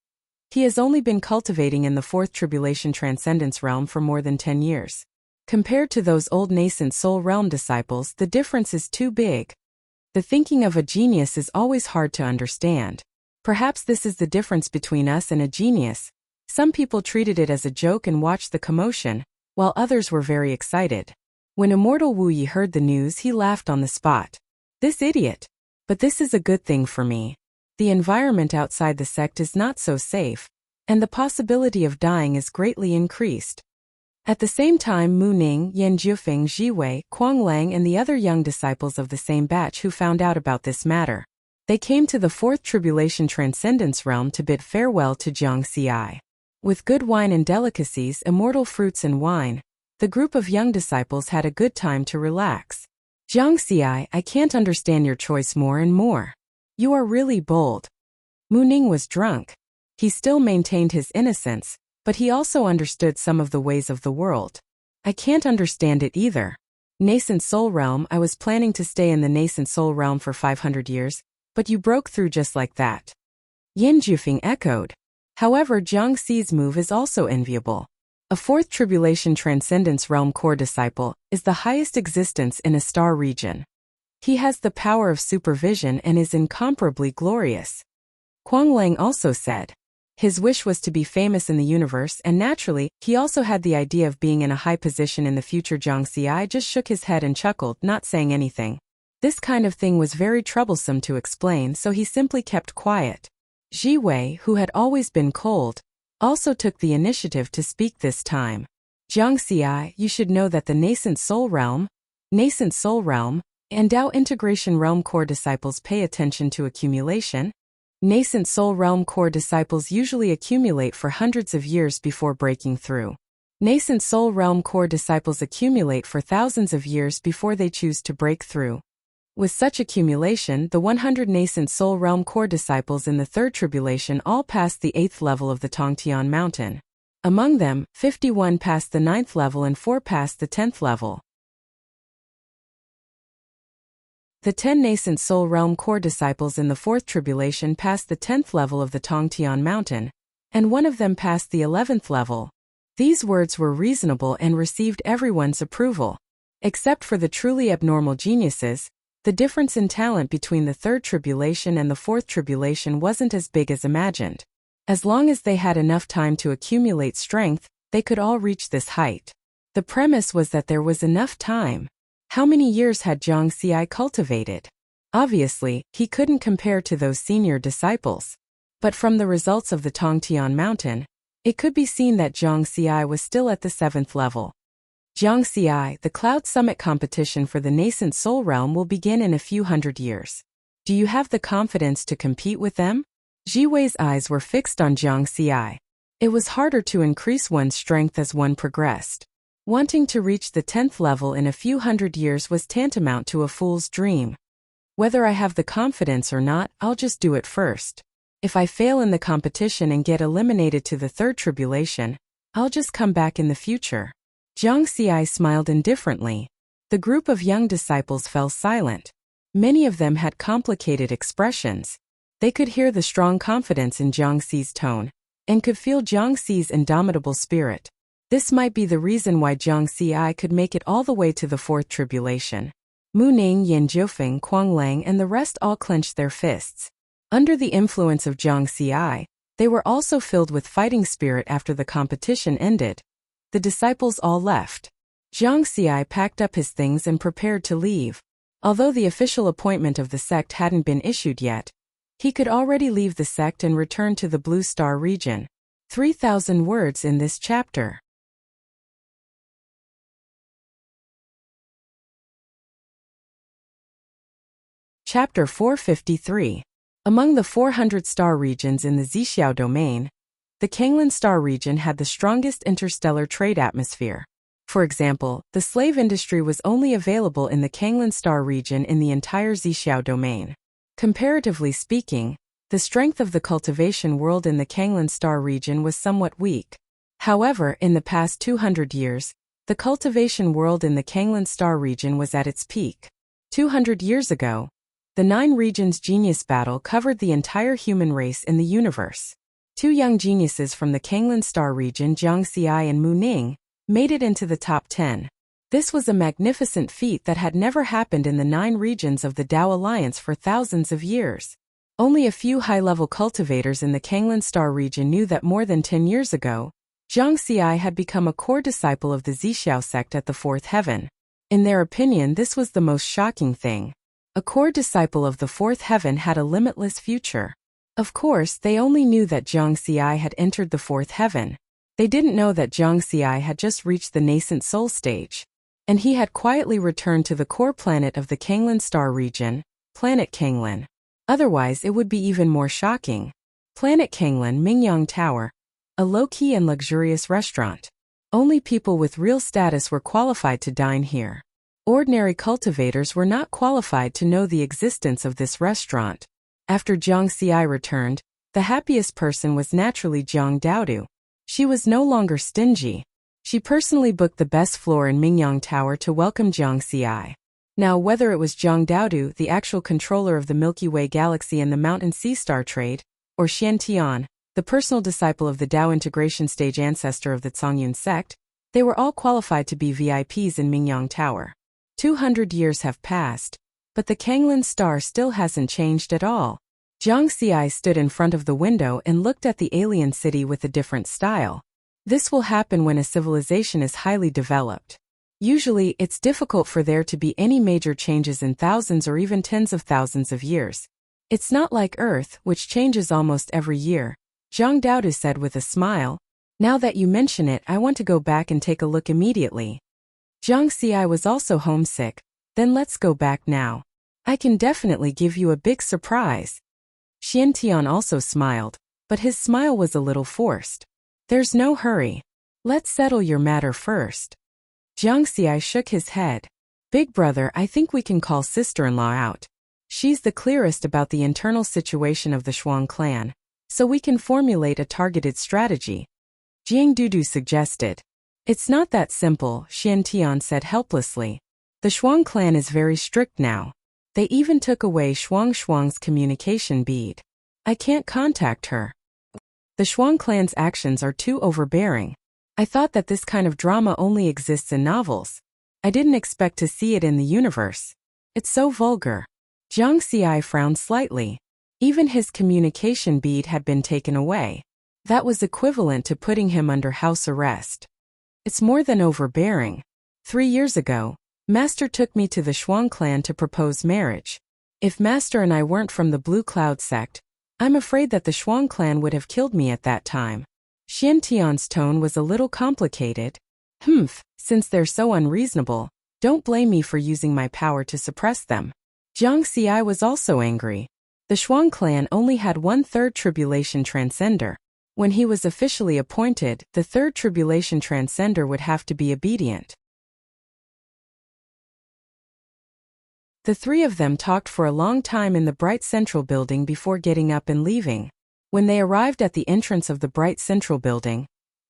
he has only been cultivating in the fourth tribulation transcendence realm for more than 10 years. Compared to those old nascent soul realm disciples, the difference is too big. The thinking of a genius is always hard to understand. Perhaps this is the difference between us and a genius. Some people treated it as a joke and watched the commotion, while others were very excited. When immortal Wu Yi heard the news, he laughed on the spot. This idiot! But this is a good thing for me. The environment outside the sect is not so safe, and the possibility of dying is greatly increased. At the same time, Mu Ning, Yan Jiufeng, Ji Wei, Kuang Lang and the other young disciples of the same batch who found out about this matter. They came to the fourth tribulation transcendence realm to bid farewell to Jiang Xi. With good wine and delicacies, immortal fruits and wine, the group of young disciples had a good time to relax. Jiang Xi, I can't understand your choice more and more. You are really bold. Mu Ning was drunk. He still maintained his innocence, but he also understood some of the ways of the world. I can't understand it either. Nascent Soul Realm, I was planning to stay in the Nascent Soul Realm for 500 years, but you broke through just like that. Yan Jiufeng echoed. However, Jiang Xi's move is also enviable. A fourth tribulation transcendence realm core disciple is the highest existence in a star region. He has the power of supervision and is incomparably glorious. Kuang Lang also said. His wish was to be famous in the universe, and naturally, he also had the idea of being in a high position in the future. Jiang Xi just shook his head and chuckled, not saying anything. This kind of thing was very troublesome to explain, so he simply kept quiet. Ji Wei, who had always been cold, also took the initiative to speak this time. Jiang Xi, you should know that the Nascent Soul Realm, and Dao Integration Realm core disciples pay attention to accumulation. Nascent Soul Realm core disciples usually accumulate for hundreds of years before breaking through. Nascent Soul Realm core disciples accumulate for thousands of years before they choose to break through. With such accumulation, the 100 Nascent Soul Realm core disciples in the third tribulation all passed the 8th level of the Tongtian mountain. Among them, 51 passed the 9th level and 4 passed the 10th level. The 10 Nascent Soul Realm core disciples in the fourth tribulation passed the 10th level of the Tongtian mountain, and one of them passed the 11th level. These words were reasonable and received everyone's approval. Except for the truly abnormal geniuses, the difference in talent between the third tribulation and the fourth tribulation wasn't as big as imagined. As long as they had enough time to accumulate strength, they could all reach this height. The premise was that there was enough time. How many years had Jiang Xi cultivated? Obviously, he couldn't compare to those senior disciples. But from the results of the Tongtian mountain, it could be seen that Jiang Xi was still at the 7th level. Jiang Xi, the Cloud Summit competition for the Nascent Soul Realm will begin in a few hundred years. Do you have the confidence to compete with them? Ji Wei's eyes were fixed on Jiang Xi. It was harder to increase one's strength as one progressed. Wanting to reach the 10th level in a few hundred years was tantamount to a fool's dream. Whether I have the confidence or not, I'll just do it first. If I fail in the competition and get eliminated to the third tribulation, I'll just come back in the future. Jiang Xi smiled indifferently. The group of young disciples fell silent. Many of them had complicated expressions. They could hear the strong confidence in Jiang Xi's tone, and could feel Jiang Xi's indomitable spirit. This might be the reason why Jiang Xi could make it all the way to the fourth tribulation. Mu Ning, Yan Jiufeng, Kuang Lang and the rest all clenched their fists. Under the influence of Jiang Xi, they were also filled with fighting spirit after the competition ended. The disciples all left. Jiang Xi packed up his things and prepared to leave. Although the official appointment of the sect hadn't been issued yet, he could already leave the sect and return to the Blue Star region. 3,000 words in this chapter. Chapter 453. Among the 400 star regions in the Zixiao domain, the Kanglan star region had the strongest interstellar trade atmosphere. For example, the slave industry was only available in the Kanglan star region in the entire Zixiao domain. Comparatively speaking, the strength of the cultivation world in the Kanglan star region was somewhat weak. However, in the past 200 years, the cultivation world in the Kanglan star region was at its peak. 200 years ago, the 9 regions genius battle covered the entire human race in the universe. 2 young geniuses from the Kanglan star region, Jiang Xi and Mu Ning, made it into the top 10. This was a magnificent feat that had never happened in the 9 regions of the Dao Alliance for thousands of years. Only a few high-level cultivators in the Kanglan star region knew that more than 10 years ago, Zhang Xi had become a core disciple of the Zixiao sect at the fourth heaven. In their opinion, this was the most shocking thing. A core disciple of the fourth heaven had a limitless future. Of course, they only knew that Zhang Xi had entered the fourth heaven. They didn't know that Zhang Xi had just reached the nascent soul stage. And he had quietly returned to the core planet of the Kanglan star region, Planet Kanglan. Otherwise, it would be even more shocking. Planet Kanglan Mingyang Tower. A low-key and luxurious restaurant. Only people with real status were qualified to dine here. Ordinary cultivators were not qualified to know the existence of this restaurant. After Zhang Xi returned, the happiest person was naturally Zhang Daodu. She was no longer stingy. She personally booked the best floor in Mingyang Tower to welcome Zhang Xi. Now, whether it was Zhang Daodu, the actual controller of the Milky Way galaxy and the Mountain Sea Star trade, or Xian Tian, the personal disciple of the Dao integration stage ancestor of the Zongyun sect, they were all qualified to be VIPs in Mingyang Tower. 200 years have passed, but the Kanglan star still hasn't changed at all. Zhang Xi stood in front of the window and looked at the alien city with a different style. This will happen when a civilization is highly developed. Usually, it's difficult for there to be any major changes in thousands or even tens of thousands of years. It's not like Earth, which changes almost every year. Zhang Daodu said with a smile. Now that you mention it, I want to go back and take a look immediately. Zhang Xi was also homesick. Then let's go back now. I can definitely give you a big surprise. Xian Tian also smiled, but his smile was a little forced. There's no hurry. Let's settle your matter first. Zhang Xi shook his head. Big brother, I think we can call sister-in-law out. She's the clearest about the internal situation of the Shuang clan, so we can formulate a targeted strategy. Jiang Dudu suggested. It's not that simple, Xian Tian said helplessly. The Shuang clan is very strict now. They even took away Shuang's communication bead. I can't contact her. The Shuang clan's actions are too overbearing. I thought that this kind of drama only exists in novels. I didn't expect to see it in the universe. It's so vulgar. Zhang Xi frowned slightly. Even his communication bead had been taken away. That was equivalent to putting him under house arrest. It's more than overbearing. 3 years ago, Master took me to the Shuang clan to propose marriage. If Master and I weren't from the Blue Cloud sect, I'm afraid that the Shuang clan would have killed me at that time. Xian Tian's tone was a little complicated. Since they're so unreasonable, don't blame me for using my power to suppress them. Zhang Xi was also angry. The Shuang clan only had 1/3 Tribulation Transcender. When he was officially appointed, the 3rd Tribulation Transcender would have to be obedient. The three of them talked for a long time in the Bright Central Building before getting up and leaving. When they arrived at the entrance of the Bright Central Building,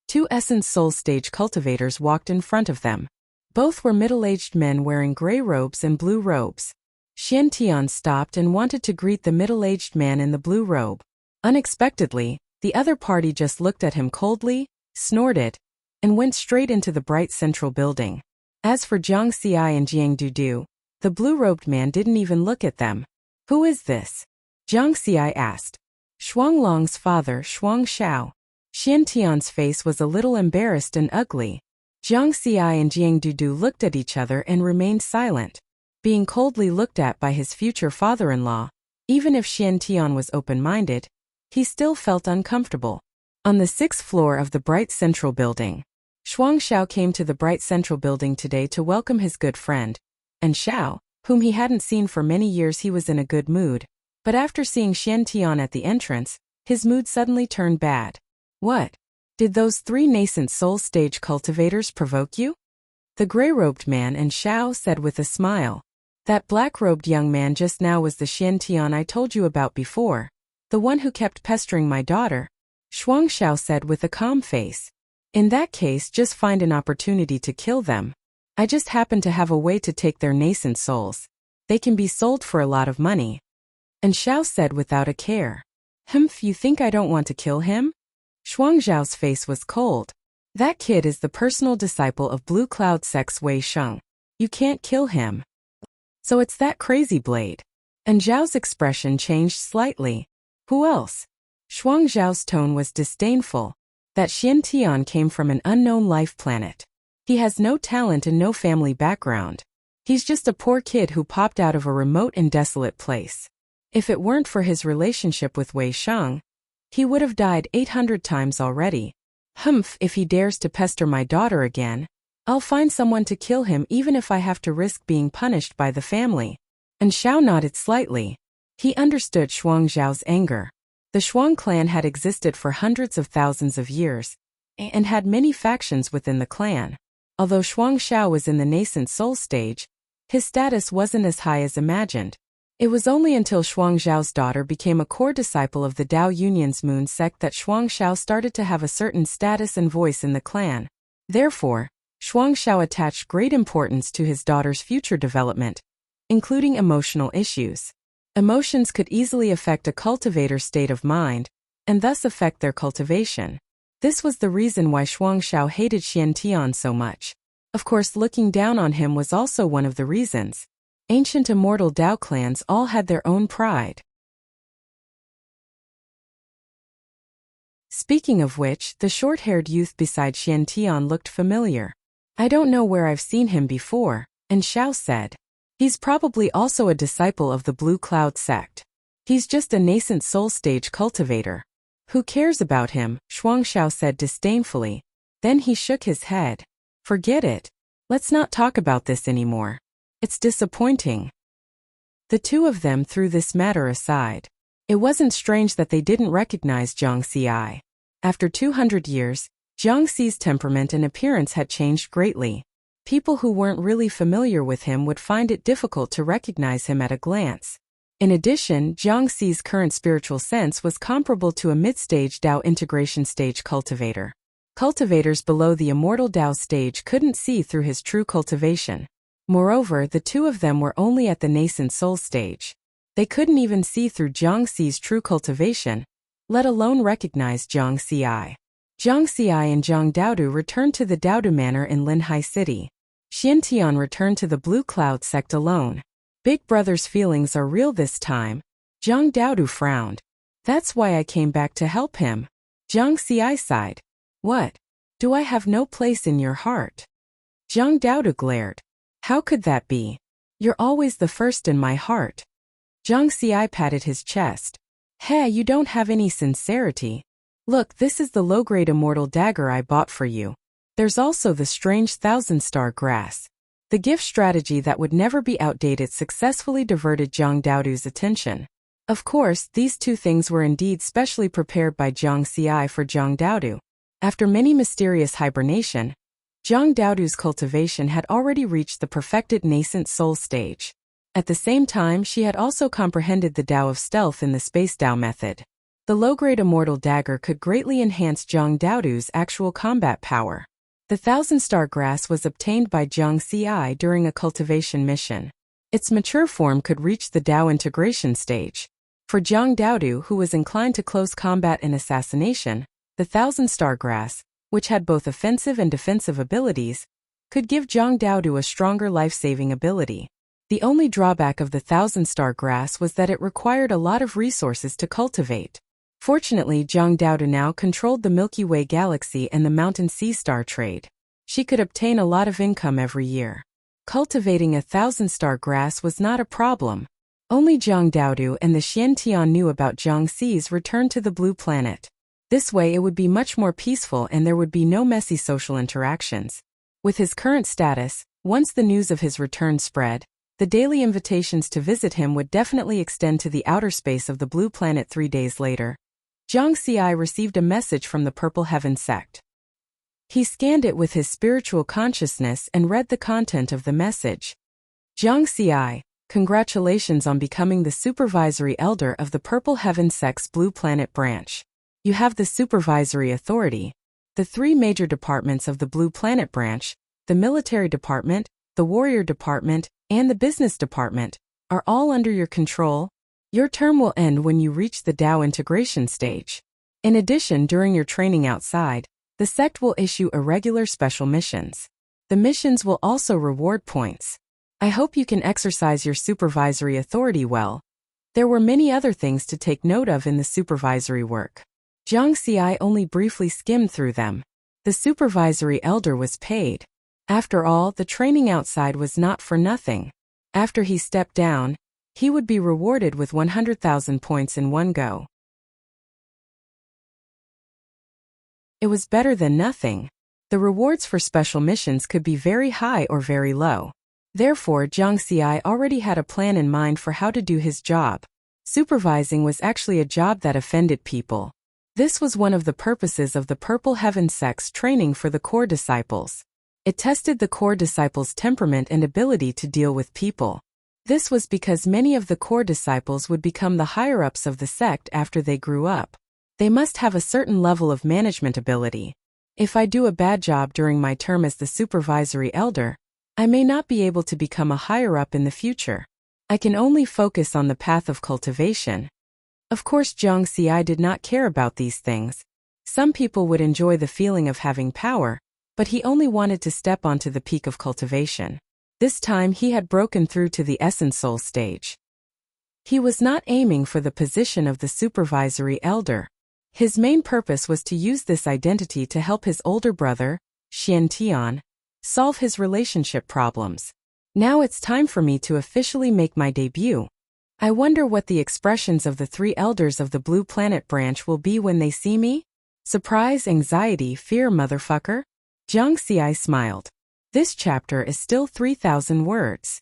2 Essence Soul Stage cultivators walked in front of them. Both were middle-aged men wearing gray robes and blue robes. Xian Tian stopped and wanted to greet the middle-aged man in the blue robe. Unexpectedly, the other party just looked at him coldly, snorted, and went straight into the Bright Central Building. As for Zhang Xi and Jiang Dudu, the blue-robed man didn't even look at them. Who is this? Zhang Xi asked. Shuanglong's father, Shuang Shao. Xian Tian's face was a little embarrassed and ugly. Zhang Xi and Jiang Dudu looked at each other and remained silent. Being coldly looked at by his future father-in-law, even if Xian Tian was open-minded, he still felt uncomfortable. On the 6th floor of the Bright Central Building, Shuang Shao came to the Bright Central Building today to welcome his good friend. And Shao, whom he hadn't seen for many years, he was in a good mood. But after seeing Xian Tian at the entrance, his mood suddenly turned bad. What? Did those 3 nascent soul stage cultivators provoke you? The gray-robed man and Shao said with a smile. That black-robed young man just now was the Xian Tian I told you about before. The one who kept pestering my daughter. Shuang Shao said with a calm face. In that case, just find an opportunity to kill them. I just happen to have a way to take their nascent souls. They can be sold for a lot of money. And Shao said without a care. You think I don't want to kill him? Shuang Zhao's face was cold. That kid is the personal disciple of Blue Cloud Sect's Wei Sheng. You can't kill him. So it's that crazy blade. And Zhao's expression changed slightly. Who else? Shuang Zhao's tone was disdainful. that Xian Tian came from an unknown life planet. He has no talent and no family background. He's just a poor kid who popped out of a remote and desolate place. If it weren't for his relationship with Wei Sheng, he would have died 800 times already. Humph, if he dares to pester my daughter again, I'll find someone to kill him even if I have to risk being punished by the family. And Xiao nodded slightly. He understood Shuang Zhao's anger. The Shuang clan had existed for hundreds of thousands of years, and had many factions within the clan. Although Shuang Xiao was in the nascent soul stage, his status wasn't as high as imagined. It was only until Shuang Zhao's daughter became a core disciple of the Dao Union's moon sect that Shuang Xiao started to have a certain status and voice in the clan. Therefore, Shuang Xiao attached great importance to his daughter's future development, including emotional issues. Emotions could easily affect a cultivator's state of mind, and thus affect their cultivation. This was the reason why Shuang Xiao hated Xian Tian so much. Of course, looking down on him was also one of the reasons. Ancient immortal Dao clans all had their own pride. Speaking of which, the short-haired youth beside Xian Tian looked familiar. I don't know where I've seen him before, and Xiao said. He's probably also a disciple of the Blue Cloud sect. He's just a nascent soul stage cultivator. Who cares about him? Shuang Xiao said disdainfully. Then he shook his head. Forget it. Let's not talk about this anymore. It's disappointing. The two of them threw this matter aside. It wasn't strange that they didn't recognize Jiang Xi. After 200 years, Jiang Xi's temperament and appearance had changed greatly. People who weren't really familiar with him would find it difficult to recognize him at a glance. In addition, Jiang Xi's current spiritual sense was comparable to a mid-stage Dao integration stage cultivator. Cultivators below the immortal Dao stage couldn't see through his true cultivation. Moreover, the two of them were only at the nascent soul stage. They couldn't even see through Jiang Xi's true cultivation, let alone recognize Jiang Xi. Jiang Xi and Jiang Daodu returned to the Daodu Manor in Linhai City. Xian Tian returned to the Blue Cloud sect alone. Big brother's feelings are real this time. Jiang Daodu frowned. That's why I came back to help him. Jiang Xi sighed. What? Do I have no place in your heart? Jiang Daodu glared. How could that be? You're always the first in my heart. Jiang Xi patted his chest. Hey, you don't have any sincerity. Look, this is the low-grade immortal dagger I bought for you. There's also the strange thousand-star grass. The gift strategy that would never be outdated successfully diverted Jiang Daodu's attention. Of course, these two things were indeed specially prepared by Jiang Xi for Jiang Daodu. After many mysterious hibernation, Jiang Daodu's cultivation had already reached the perfected nascent soul stage. At the same time, she had also comprehended the Dao of stealth in the Space Dao method. The low-grade immortal dagger could greatly enhance Jiang Daodu's actual combat power. The thousand-star grass was obtained by Jiang Xi during a cultivation mission. Its mature form could reach the Dao integration stage. For Jiang Daodu, who was inclined to close combat and assassination, the thousand-star grass, which had both offensive and defensive abilities, could give Jiang Daodu a stronger life-saving ability. The only drawback of the thousand-star grass was that it required a lot of resources to cultivate. Fortunately, Jiang Daodu now controlled the Milky Way galaxy and the Mountain Sea Star trade. She could obtain a lot of income every year. Cultivating a thousand-star grass was not a problem. Only Jiang Daodu and the Xian Tian knew about Jiang Xi's return to the Blue Planet. This way it would be much more peaceful and there would be no messy social interactions. With his current status, once the news of his return spread, the daily invitations to visit him would definitely extend to the outer space of the Blue Planet 3 days later. Jiang Xi received a message from the Purple Heaven sect. He scanned it with his spiritual consciousness and read the content of the message. Jiang Xi, congratulations on becoming the supervisory elder of the Purple Heaven sect's Blue Planet branch. You have the supervisory authority. The three major departments of the Blue Planet branch, the military department, the warrior department, and the business department, are all under your control. Your term will end when you reach the Dao integration stage. In addition, during your training outside, the sect will issue irregular special missions. The missions will also reward points. I hope you can exercise your supervisory authority well. There were many other things to take note of in the supervisory work. Jiang Xi only briefly skimmed through them. The supervisory elder was paid. After all, the training outside was not for nothing. After he stepped down, he would be rewarded with 100,000 points in one go. It was better than nothing. The rewards for special missions could be very high or very low. Therefore, Jiang Xi already had a plan in mind for how to do his job. Supervising was actually a job that offended people. This was one of the purposes of the Purple Heaven sect's training for the core disciples. It tested the core disciples' temperament and ability to deal with people. This was because many of the core disciples would become the higher-ups of the sect after they grew up. They must have a certain level of management ability. If I do a bad job during my term as the supervisory elder, I may not be able to become a higher-up in the future. I can only focus on the path of cultivation. Of course, Jiang Xi did not care about these things. Some people would enjoy the feeling of having power, but he only wanted to step onto the peak of cultivation. This time he had broken through to the essence soul stage. He was not aiming for the position of the supervisory elder. His main purpose was to use this identity to help his older brother, Xian Tian, solve his relationship problems. Now it's time for me to officially make my debut. I wonder what the expressions of the three elders of the Blue Planet branch will be when they see me? Surprise, anxiety, fear, motherfucker? Jiang Xi smiled. This chapter is still 3,000 words.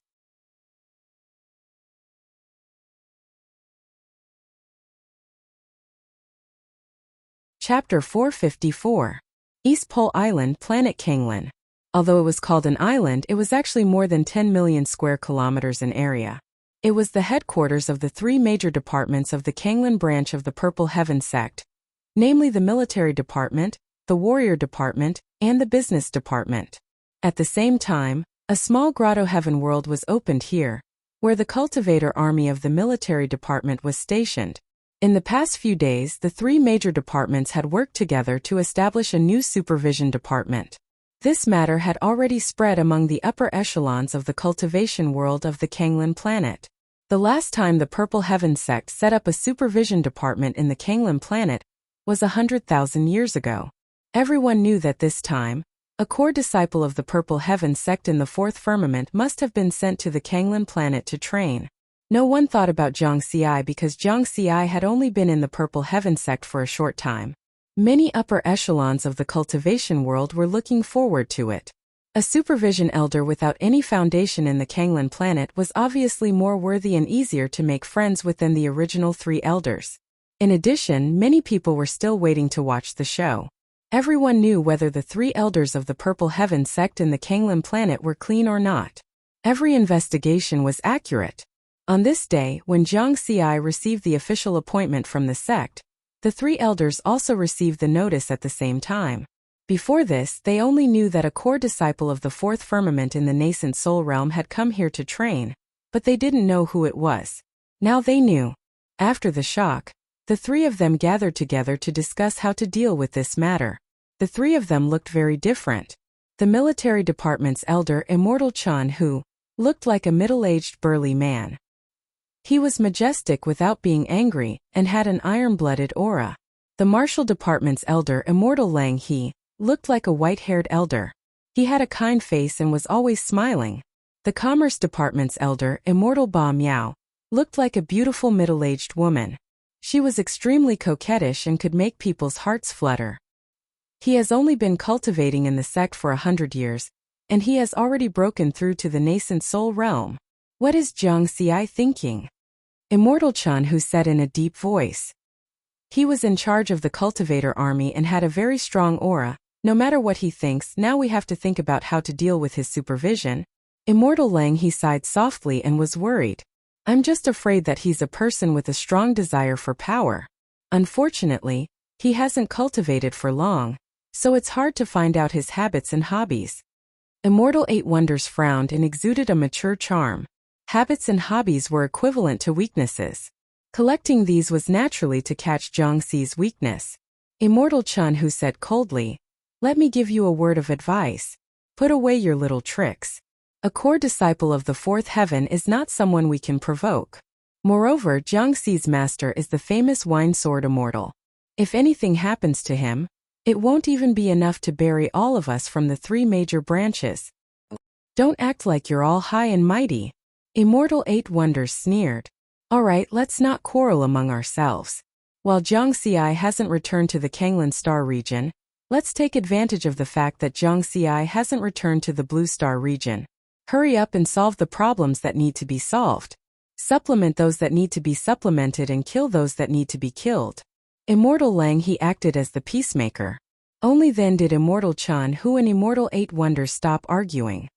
Chapter 454. East Pole Island, Planet Kanglin. Although it was called an island, it was actually more than 10 million square kilometers in area. It was the headquarters of the three major departments of the Kanglin branch of the Purple Heaven sect, namely the military department, the warrior department, and the business department. At the same time, a small grotto heaven world was opened here, where the cultivator army of the military department was stationed. In the past few days, the three major departments had worked together to establish a new supervision department. This matter had already spread among the upper echelons of the cultivation world of the Kanglin planet. The last time the Purple Heaven sect set up a supervision department in the Kanglin planet was 100,000 years ago. Everyone knew that this time, a core disciple of the Purple Heaven sect in the fourth firmament must have been sent to the Kanglin planet to train. No one thought about Jiang Xi because Jiang Xi had only been in the Purple Heaven sect for a short time. Many upper echelons of the cultivation world were looking forward to it. A supervision elder without any foundation in the Kanglin planet was obviously more worthy and easier to make friends with than the original three elders. In addition, many people were still waiting to watch the show. Everyone knew whether the three elders of the Purple Heaven sect in the Kanglin planet were clean or not. Every investigation was accurate. On this day, when Jiang Xi received the official appointment from the sect, the three elders also received the notice at the same time. Before this, they only knew that a core disciple of the fourth firmament in the nascent soul realm had come here to train, but they didn't know who it was. Now they knew. After the shock, the three of them gathered together to discuss how to deal with this matter. The three of them looked very different. The military department's elder, Immortal Chan, who looked like a middle-aged burly man. He was majestic without being angry and had an iron-blooded aura. The martial department's elder, Immortal Lang, he looked like a white-haired elder. He had a kind face and was always smiling. The commerce department's elder, Immortal Ba Miao, looked like a beautiful middle-aged woman. She was extremely coquettish and could make people's hearts flutter. He has only been cultivating in the sect for 100 years, and he has already broken through to the nascent soul realm. What is Jiang Xi thinking? Immortal Chan, who said in a deep voice. He was in charge of the cultivator army and had a very strong aura. No matter what he thinks, now we have to think about how to deal with his supervision. Immortal Lang, he sighed softly and was worried. I'm just afraid that he's a person with a strong desire for power. Unfortunately, he hasn't cultivated for long, so it's hard to find out his habits and hobbies. Immortal Eight Wonders frowned and exuded a mature charm. Habits and hobbies were equivalent to weaknesses. Collecting these was naturally to catch Jiang Xi's weakness. Immortal Chun, who said coldly, "Let me give you a word of advice. Put away your little tricks. A core disciple of the fourth heaven is not someone we can provoke. Moreover, Jiang Xi's master is the famous wine sword Immortal. If anything happens to him, it won't even be enough to bury all of us from the 3 major branches. Don't act like you're all high and mighty. Immortal 8 Wonders sneered. Alright, let's not quarrel among ourselves. While Jiang Xi hasn't returned to the Kanglan Star region, let's take advantage of the fact that Jiang Xi hasn't returned to the Blue Star region. Hurry up and solve the problems that need to be solved. Supplement those that need to be supplemented and kill those that need to be killed. Immortal Lang He acted as the peacemaker. Only then did Immortal Chan Hu and Immortal 8 Wonders stop arguing.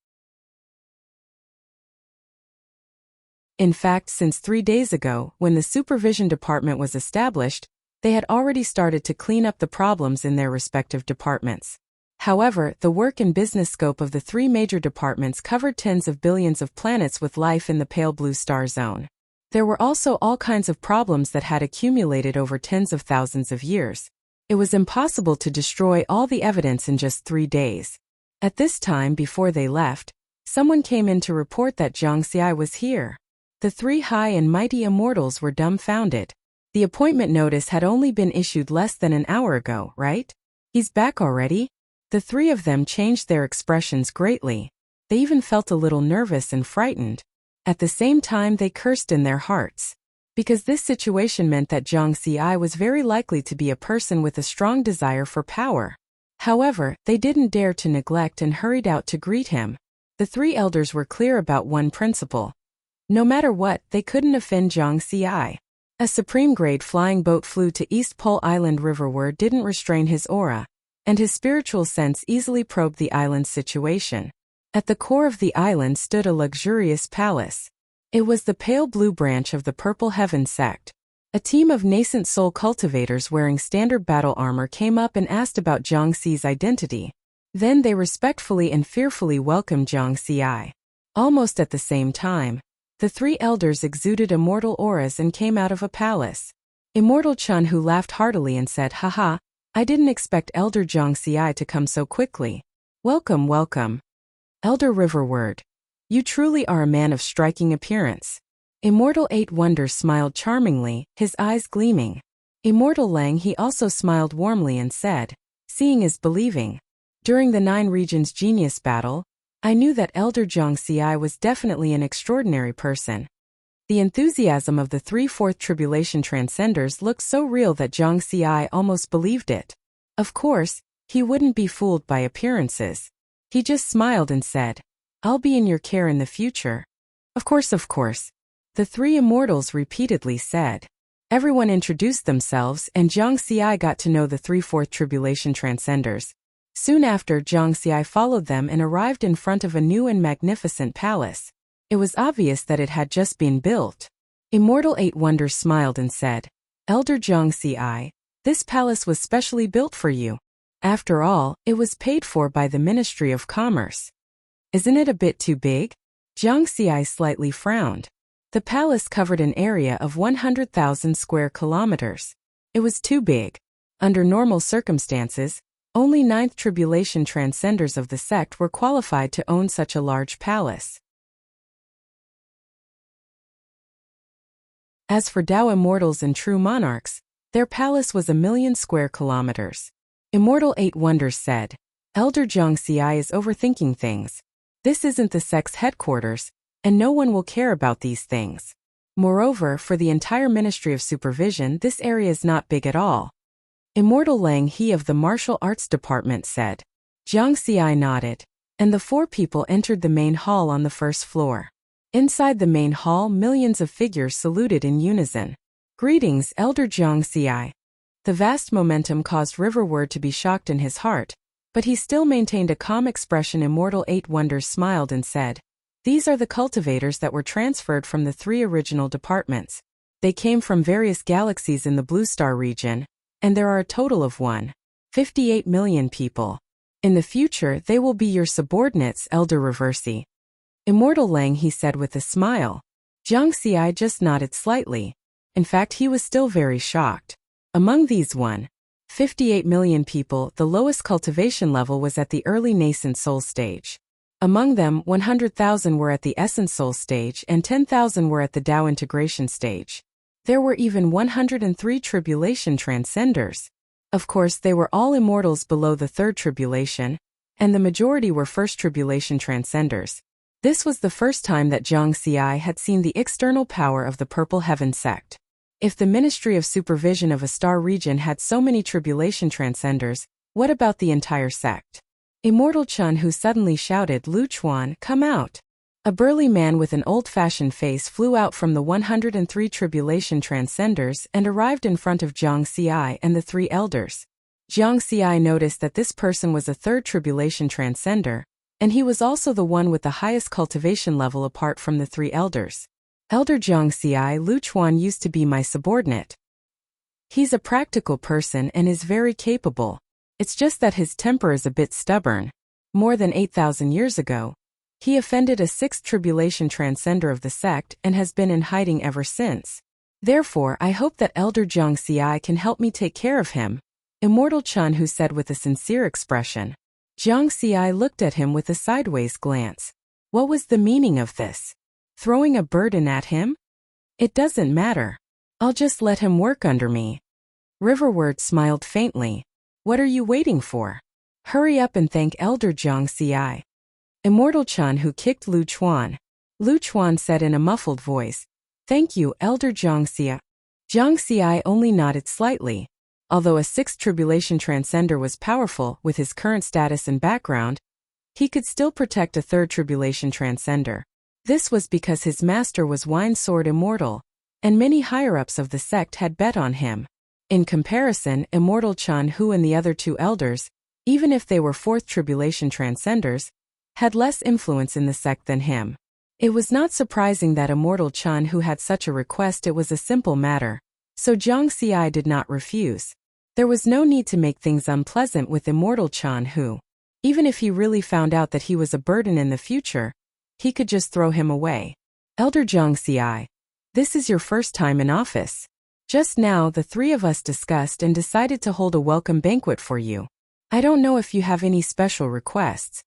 In fact, since 3 days ago, when the supervision department was established, they had already started to clean up the problems in their respective departments. However, the work and business scope of the 3 major departments covered tens of billions of planets with life in the pale blue star zone. There were also all kinds of problems that had accumulated over tens of thousands of years. It was impossible to destroy all the evidence in just 3 days. At this time before they left, someone came in to report that Jiang Xi was here. The 3 high and mighty immortals were dumbfounded. The appointment notice had only been issued less than an hour ago, right? He's back already? The 3 of them changed their expressions greatly. They even felt a little nervous and frightened. At the same time they cursed in their hearts. Because this situation meant that Jiang Xi was very likely to be a person with a strong desire for power. However, they didn't dare to neglect and hurried out to greet him. The 3 elders were clear about one principle. No matter what, they couldn't offend Jiang Xi. A supreme-grade flying boat flew to East Pole Island riverward didn't restrain his aura, and his spiritual sense easily probed the island's situation. At the core of the island stood a luxurious palace. It was the pale blue branch of the Purple Heaven sect. A team of nascent soul cultivators wearing standard battle armor came up and asked about Jiang Xi's identity. Then they respectfully and fearfully welcomed Jiang Xi. Almost at the same time, the 3 elders exuded immortal auras and came out of a palace. Immortal Chun Hu laughed heartily and said, "Haha, I didn't expect Elder Jiang Xi to come so quickly. Welcome, welcome. Elder Riverward. You truly are a man of striking appearance." Immortal 8 Wonders smiled charmingly, his eyes gleaming. Immortal Lang He also smiled warmly and said, "Seeing is believing. During the 9 Regions Genius Battle, I knew that Elder Jiang Xi was definitely an extraordinary person." The enthusiasm of the 3 Fourth Tribulation Transcenders looked so real that Jiang Xi almost believed it. Of course, he wouldn't be fooled by appearances. He just smiled and said, "I'll be in your care in the future." Of course, of course. The 3 immortals repeatedly said. Everyone introduced themselves and Jiang Xi got to know the 3 Fourth Tribulation Transcenders. Soon after, Jiang Xi followed them and arrived in front of a new and magnificent palace. It was obvious that it had just been built. Immortal 8 Wonders smiled and said, "Elder Jiang Xi, this palace was specially built for you. After all, it was paid for by the Ministry of Commerce. Isn't it a bit too big?" Jiang Xi slightly frowned. The palace covered an area of 100,000 square kilometers. It was too big. Under normal circumstances, only 9th Tribulation Transcenders of the sect were qualified to own such a large palace. As for Tao Immortals and True Monarchs, their palace was 1,000,000 square kilometers. Immortal 8 Wonders said, "Elder Jiang Xi is overthinking things. This isn't the sect's headquarters, and no one will care about these things. Moreover, for the entire Ministry of Supervision, this area is not big at all." Immortal Lang He of the Martial Arts Department said. Jiang Xi nodded, and the 4 people entered the main hall on the first floor. Inside the main hall, millions of figures saluted in unison. "Greetings, Elder Jiang Xi." The vast momentum caused Riverward to be shocked in his heart, but he still maintained a calm expression. Immortal 8 Wonders smiled and said, "These are the cultivators that were transferred from the 3 original departments. They came from various galaxies in the Blue Star region, and there are a total of 1.58 million people. In the future, they will be your subordinates, Elder Reversi." Immortal Lang He said with a smile. Jiang Xi just nodded slightly. In fact, he was still very shocked. Among these 1.58 million people, the lowest cultivation level was at the early nascent soul stage. Among them, 100,000 were at the essence soul stage and 10,000 were at the Tao integration stage. There were even 103 tribulation transcenders. Of course, they were all immortals below the third tribulation, and the majority were first tribulation transcenders. This was the first time that Zhang Xi had seen the external power of the Purple Heaven sect. If the Ministry of Supervision of a star region had so many tribulation transcenders, what about the entire sect? Immortal Chun, who suddenly shouted, "Lu Chuan, come out!" A burly man with an old-fashioned face flew out from the 103 tribulation transcenders and arrived in front of Zhang Xi and the three elders. Zhang Xi noticed that this person was a third tribulation transcender, and he was also the one with the highest cultivation level apart from the three elders. "Elder Zhang Xi, Lu Chuan used to be my subordinate. He's a practical person and is very capable. It's just that his temper is a bit stubborn. More than 8,000 years ago, he offended a sixth tribulation transcender of the sect and has been in hiding ever since. Therefore, I hope that Elder Zhang Xi can help me take care of him," Immortal Chun Hu said with a sincere expression. Zhang Xi looked at him with a sideways glance. What was the meaning of this? Throwing a burden at him? It doesn't matter. I'll just let him work under me. Riverward smiled faintly. What are you waiting for? Hurry up and thank Elder Zhang Xi. Immortal Chun Hu kicked Lu Chuan. Lu Chuan said in a muffled voice, "Thank you, Elder Zhang Xi." Zhang Xi only nodded slightly. Although a sixth tribulation transcender was powerful with his current status and background, he could still protect a third tribulation transcender. This was because his master was Wine Sword Immortal, and many higher-ups of the sect had bet on him. In comparison, Immortal Chun Hu and the other two elders, even if they were fourth tribulation transcenders, had less influence in the sect than him. It was not surprising that Immortal Chun Hu had such a request. It was a simple matter, so Zhang Xi did not refuse. There was no need to make things unpleasant with Immortal Chun Hu. Even if he really found out that he was a burden in the future, he could just throw him away. Elder Zhang Xi, this is your first time in office. Just now the three of us discussed and decided to hold a welcome banquet for you. I don't know if you have any special requests.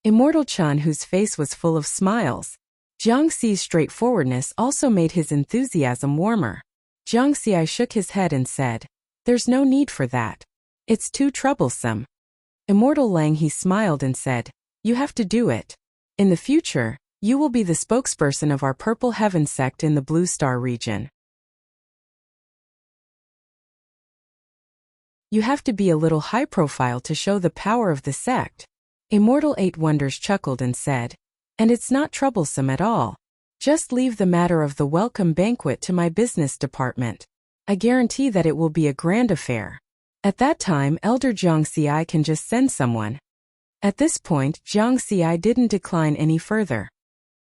Immortal Chun Hu's face was full of smiles. Zhang Xi's straightforwardness also made his enthusiasm warmer. Zhang Xi shook his head and said, "There's no need for that. It's too troublesome." Immortal Lang he smiled and said, "You have to do it. In the future, you will be the spokesperson of our Purple Heaven sect in the Blue Star region. You have to be a little high profile to show the power of the sect." Immortal Eight Wonders chuckled and said, "And it's not troublesome at all. Just leave the matter of the welcome banquet to my business department. I guarantee that it will be a grand affair. At that time, Elder Zhang Xi can just send someone." At this point, Zhang Xi didn't decline any further.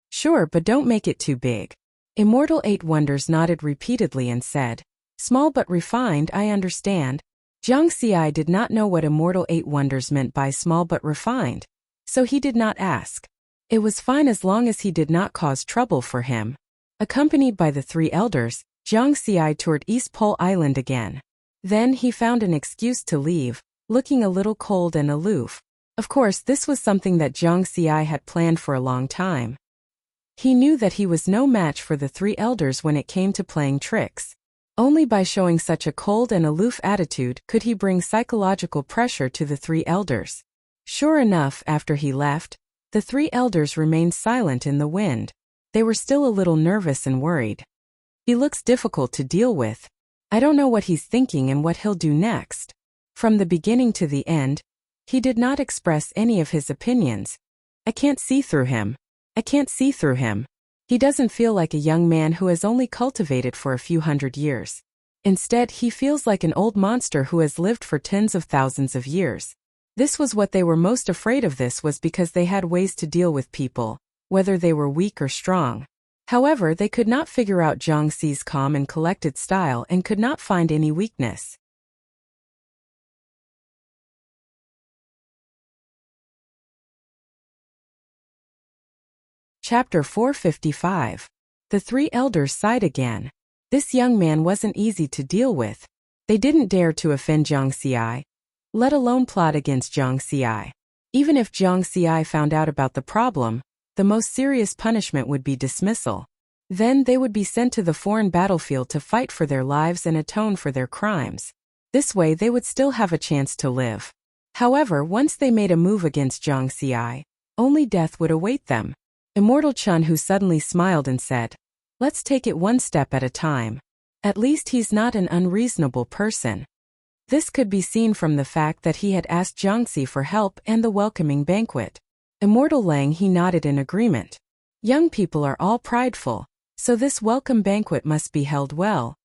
"Sure, but don't make it too big." Immortal Eight Wonders nodded repeatedly and said, "Small but refined, I understand." Zhang Xi did not know what Immortal Eight Wonders meant by small but refined, so he did not ask. It was fine as long as he did not cause trouble for him. Accompanied by the three elders, Zhang Xi toured East Pole Island again. Then he found an excuse to leave, looking a little cold and aloof. Of course, this was something that Zhang Xi had planned for a long time. He knew that he was no match for the three elders when it came to playing tricks. Only by showing such a cold and aloof attitude could he bring psychological pressure to the three elders. Sure enough, after he left, the three elders remained silent in the wind. They were still a little nervous and worried. "He looks difficult to deal with. I don't know what he's thinking and what he'll do next." From the beginning to the end, he did not express any of his opinions. "I can't see through him. I can't see through him. He doesn't feel like a young man who has only cultivated for a few hundred years. Instead, he feels like an old monster who has lived for tens of thousands of years." This was what they were most afraid of. This was because they had ways to deal with people, whether they were weak or strong. However, they could not figure out Zhang Xi's calm and collected style and could not find any weakness. Chapter 455. The three elders sighed again. This young man wasn't easy to deal with. They didn't dare to offend Zhang Xi, let alone plot against Zhang Xi. Even if Zhang Xi found out about the problem, the most serious punishment would be dismissal. Then they would be sent to the foreign battlefield to fight for their lives and atone for their crimes. This way they would still have a chance to live. However, once they made a move against Jiang Xi, only death would await them. Immortal Chun Hu suddenly smiled and said, "Let's take it one step at a time. At least he's not an unreasonable person." This could be seen from the fact that he had asked Jiang Xi for help and the welcoming banquet. Immortal Lang he nodded in agreement. Young people are all prideful, so this welcome banquet must be held well.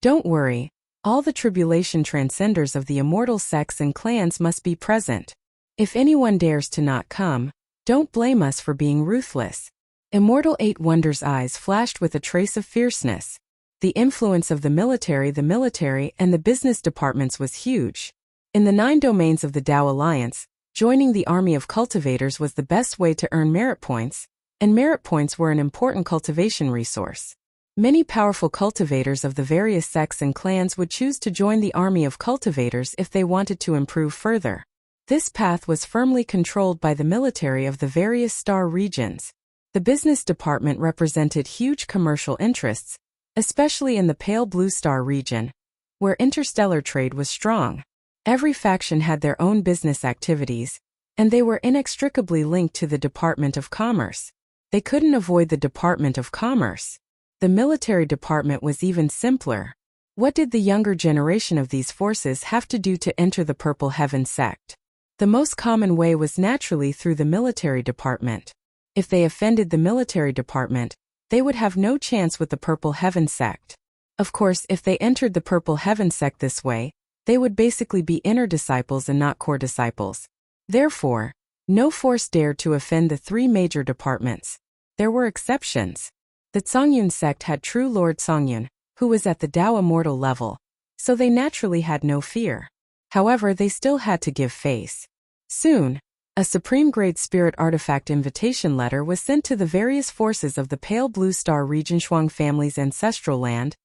Don't worry, all the tribulation transcenders of the immortal sects and clans must be present. If anyone dares to not come, don't blame us for being ruthless. Immortal Eight Wonders' eyes flashed with a trace of fierceness. The influence of the military and the business departments was huge. In the 9 domains of the Tao Alliance, joining the army of cultivators was the best way to earn merit points, and merit points were an important cultivation resource. Many powerful cultivators of the various sects and clans would choose to join the army of cultivators if they wanted to improve further. This path was firmly controlled by the military of the various star regions. The business department represented huge commercial interests, especially in the Pale Blue Star region, where interstellar trade was strong. Every faction had their own business activities, and they were inextricably linked to the Department of Commerce. They couldn't avoid the Department of Commerce. The military department was even simpler. What did the younger generation of these forces have to do to enter the Purple Heaven sect? The most common way was naturally through the military department. If they offended the military department, they would have no chance with the Purple Heaven sect. Of course, if they entered the Purple Heaven sect this way, they would basically be inner disciples and not core disciples. Therefore, no force dared to offend the 3 major departments. There were exceptions. The Zongyun sect had true Lord Zongyun, who was at the Tao Immortal level, so they naturally had no fear. However, they still had to give face. Soon, a supreme-grade spirit artifact invitation letter was sent to the various forces of the Pale Blue Star region Shuang family's ancestral land,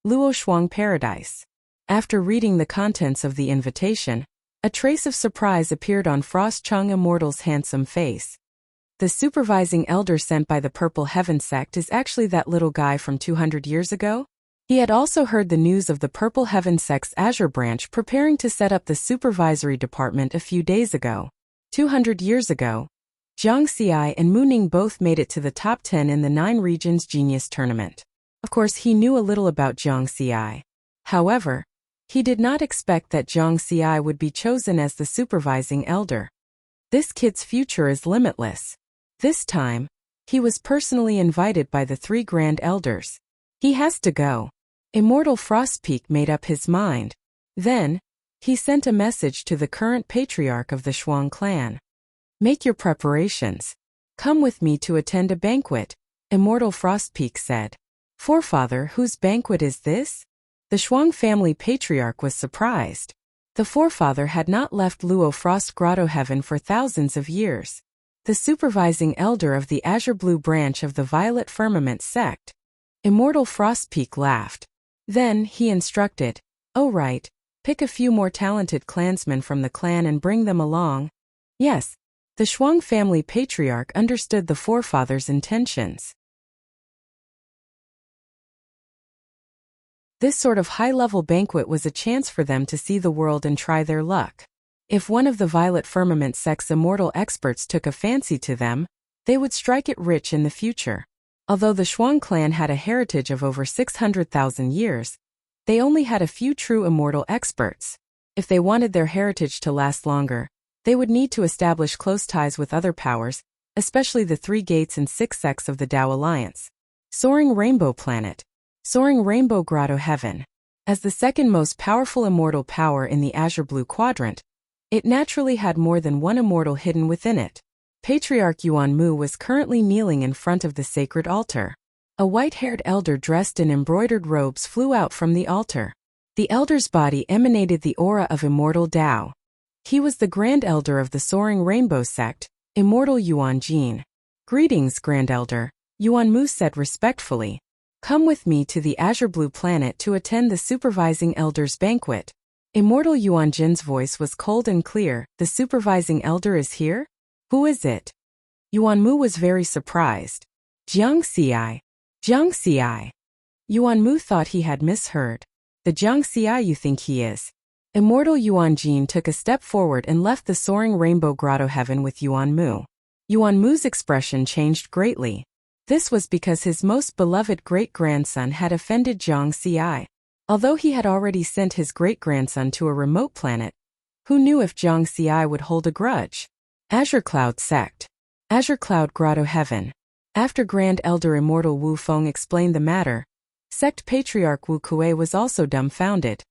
Luo Shuang Paradise. After reading the contents of the invitation, a trace of surprise appeared on Frost Chung Immortal's handsome face. The supervising elder sent by the Purple Heaven sect is actually that little guy from 200 years ago? He had also heard the news of the Purple Heaven sect's Azure branch preparing to set up the supervisory department a few days ago. 200 years ago, Jiang Xi and Mu Ning both made it to the top 10 in the 9 Regions Genius Tournament. Of course, he knew a little about Jiang Xi. However, he did not expect that Jiang Xi would be chosen as the supervising elder. This kid's future is limitless. This time, he was personally invited by the 3 Grand Elders. He has to go. Immortal Frostpeak made up his mind. Then, he sent a message to the current patriarch of the Shuang clan. "Make your preparations. Come with me to attend a banquet," Immortal Frostpeak said. "Forefather, whose banquet is this?" The Shuang family patriarch was surprised. The forefather had not left Luo Frost Grotto Heaven for thousands of years. The supervising elder of the Azure Blue branch of the Violet Firmament sect. Immortal Frostpeak laughed. Then, he instructed, "Oh right, pick a few more talented clansmen from the clan and bring them along." Yes, the Shuang family patriarch understood the forefather's intentions. This sort of high-level banquet was a chance for them to see the world and try their luck. If one of the Violet Firmament sect's immortal experts took a fancy to them, they would strike it rich in the future. Although the Shuang clan had a heritage of over 600,000 years, they only had a few true immortal experts. If they wanted their heritage to last longer, they would need to establish close ties with other powers, especially the 3 gates and 6 sects of the Tao Alliance. Soaring Rainbow Planet. Soaring Rainbow Grotto Heaven. As the second most powerful immortal power in the Azure Blue Quadrant, it naturally had more than one immortal hidden within it. Patriarch Yuan Mu was currently kneeling in front of the sacred altar. A white-haired elder dressed in embroidered robes flew out from the altar. The elder's body emanated the aura of immortal Tao. He was the Grand Elder of the Soaring Rainbow sect, Immortal Yuan Jin. "Greetings, Grand Elder," Yuan Mu said respectfully. "Come with me to the Azure Blue planet to attend the supervising elder's banquet." Immortal Yuan Jin's voice was cold and clear. "The supervising elder is here? Who is it?" Yuan Mu was very surprised. "Jiang Xi." Jiang Xi. Yuan Mu thought he had misheard. The Jiang Xi you think he is? Immortal Yuan Jin took a step forward and left the soaring rainbow grotto heaven with Yuan Mu. Yuan Mu's expression changed greatly. This was because his most beloved great-grandson had offended Jiang Xi. Although he had already sent his great-grandson to a remote planet, who knew if Jiang Xi would hold a grudge? Azure Cloud Sect. Azure Cloud Grotto Heaven. After Grand Elder Immortal Wu Feng explained the matter, Sect Patriarch Wu Kuei was also dumbfounded.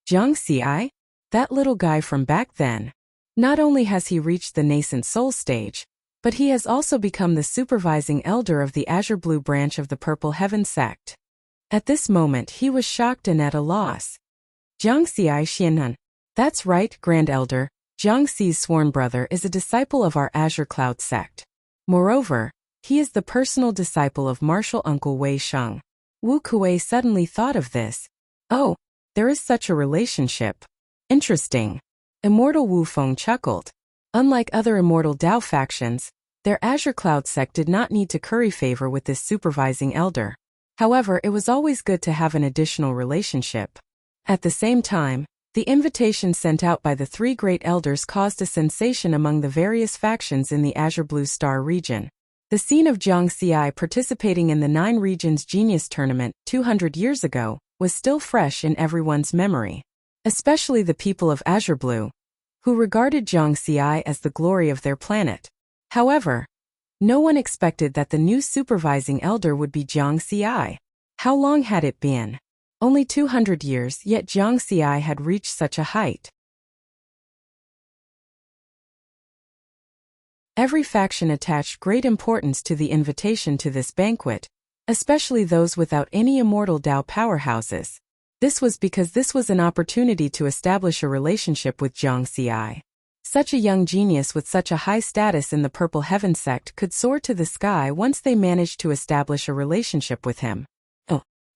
Jiang Xi? That little guy from back then. Not only has he reached the nascent soul stage, but he has also become the supervising elder of the Azure Blue branch of the Purple Heaven sect. At this moment he was shocked and at a loss. Jiang Xi Xianhan. That's right, Grand Elder. Jiang Xi's sworn brother is a disciple of our Azure Cloud sect. Moreover, he is the personal disciple of martial uncle Wei Sheng. Wu Kuei suddenly thought of this. Oh, there is such a relationship. Interesting. Immortal Wu Feng chuckled. Unlike other immortal Dao factions, their Azure Cloud sect did not need to curry favor with this supervising elder. However, it was always good to have an additional relationship. At the same time, the invitation sent out by the three great elders caused a sensation among the various factions in the Azure Blue Star region. The scene of Jiang Xi participating in the 9 Regions Genius Tournament 200 years ago was still fresh in everyone's memory. Especially the people of Azure Blue, who regarded Jiang Xi as the glory of their planet. However, no one expected that the new supervising elder would be Jiang Xi. How long had it been? Only 200 years, yet Jiang Xi had reached such a height. Every faction attached great importance to the invitation to this banquet, especially those without any immortal Dao powerhouses. This was because this was an opportunity to establish a relationship with Jiang Xi. Such a young genius with such a high status in the Purple Heaven sect could soar to the sky once they managed to establish a relationship with him.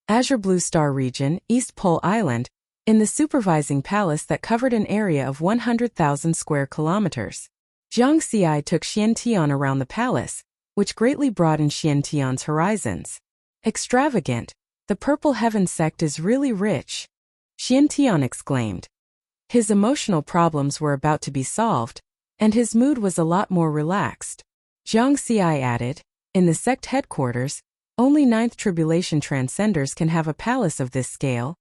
Azure Blue Star region, East Pole Island, in the supervising palace that covered an area of 100,000 square kilometers. Jiang Xi took Xiantian around the palace, which greatly broadened Xiantian's horizons. Extravagant. The Purple Heaven sect is really rich. Xiantian exclaimed. His emotional problems were about to be solved, and his mood was a lot more relaxed. Jiang Xi added, in the sect headquarters, only 9th Tribulation Transcenders can have a palace of this scale.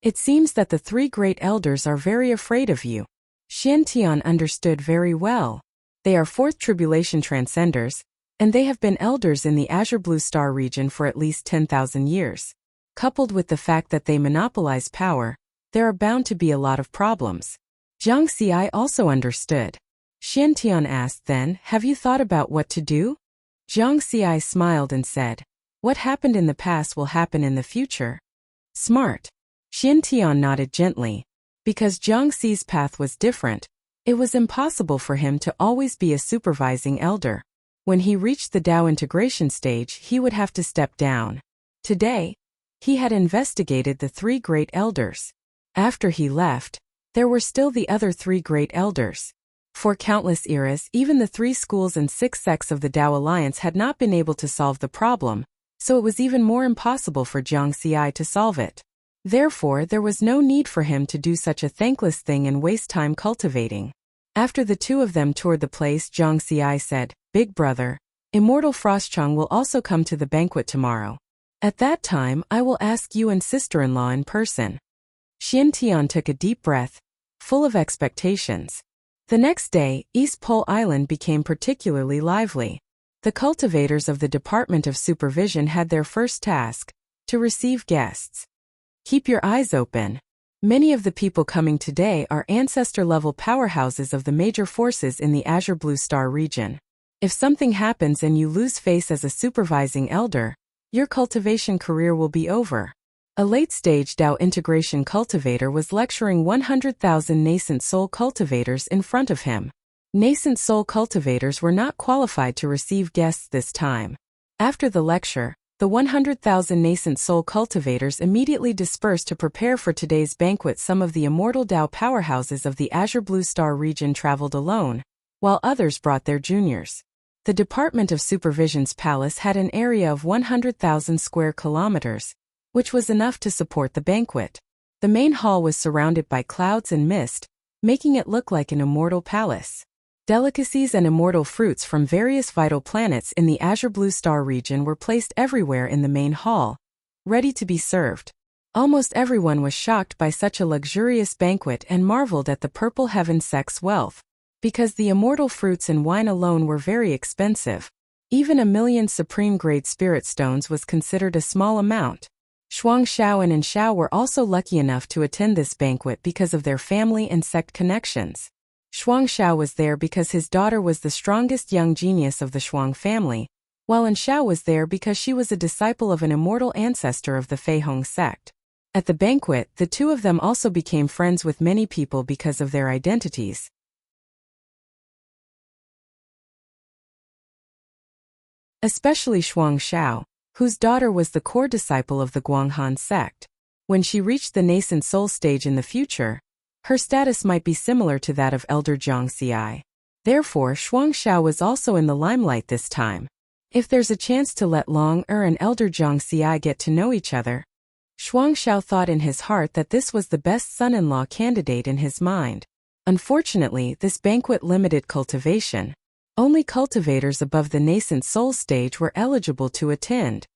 It seems that the 3 great elders are very afraid of you. Xiantian understood very well. They are 4th Tribulation Transcenders, and they have been elders in the Azure Blue Star region for at least 10,000 years. Coupled with the fact that they monopolize power, there are bound to be a lot of problems. Jiang Xi also understood. Xiantian asked then, have you thought about what to do? Jiang Xi smiled and said, what happened in the past will happen in the future. Smart. Xiantian nodded gently. Because Jiang Xi's path was different, it was impossible for him to always be a supervising elder. When he reached the Dao integration stage, he would have to step down. Today, he had investigated the 3 great elders. After he left, there were still the other 3 great elders. For countless eras, even the 3 schools and 6 sects of the Dao Alliance had not been able to solve the problem, so it was even more impossible for Jiang Xi to solve it. Therefore, there was no need for him to do such a thankless thing and waste time cultivating. After the 2 of them toured the place, Jiang Xi said, Big brother, Immortal Frostchang will also come to the banquet tomorrow. At that time, I will ask you and sister-in-law in person. Xiantian took a deep breath, full of expectations. The next day, East Pole Island became particularly lively. The cultivators of the Department of Supervision had their first task, to receive guests. Keep your eyes open. Many of the people coming today are ancestor-level powerhouses of the major forces in the Azure Blue Star region. If something happens and you lose face as a supervising elder, your cultivation career will be over. A late-stage Dao integration cultivator was lecturing 100,000 nascent soul cultivators in front of him. Nascent soul cultivators were not qualified to receive guests this time. After the lecture, the 100,000 nascent soul cultivators immediately dispersed to prepare for today's banquet. Some of the immortal Dao powerhouses of the Azure Blue Star region traveled alone, while others brought their juniors. The Department of Supervision's palace had an area of 100,000 square kilometers, which was enough to support the banquet. The main hall was surrounded by clouds and mist, making it look like an immortal palace. Delicacies and immortal fruits from various vital planets in the Azure Blue Star region were placed everywhere in the main hall, ready to be served. Almost everyone was shocked by such a luxurious banquet and marveled at the Purple Heaven sect's wealth, because the immortal fruits and wine alone were very expensive. Even 1,000,000 supreme-grade spirit stones was considered a small amount. Shuang Xiao and Xiao were also lucky enough to attend this banquet because of their family and sect connections. Shuang Xiao was there because his daughter was the strongest young genius of the Shuang family, while Xiao was there because she was a disciple of an immortal ancestor of the Fei Hong sect. At the banquet, the two of them also became friends with many people because of their identities. Especially Shuang Xiao, whose daughter was the core disciple of the Guanghan sect. When she reached the nascent soul stage in the future, her status might be similar to that of Elder Zhang Xi. Therefore, Shuang Xiao was also in the limelight this time. If there's a chance to let Long and Elder Zhang Xi get to know each other, Shuang Xiao thought in his heart that this was the best son-in-law candidate in his mind. Unfortunately, this banquet limited cultivation. Only cultivators above the nascent soul stage were eligible to attend.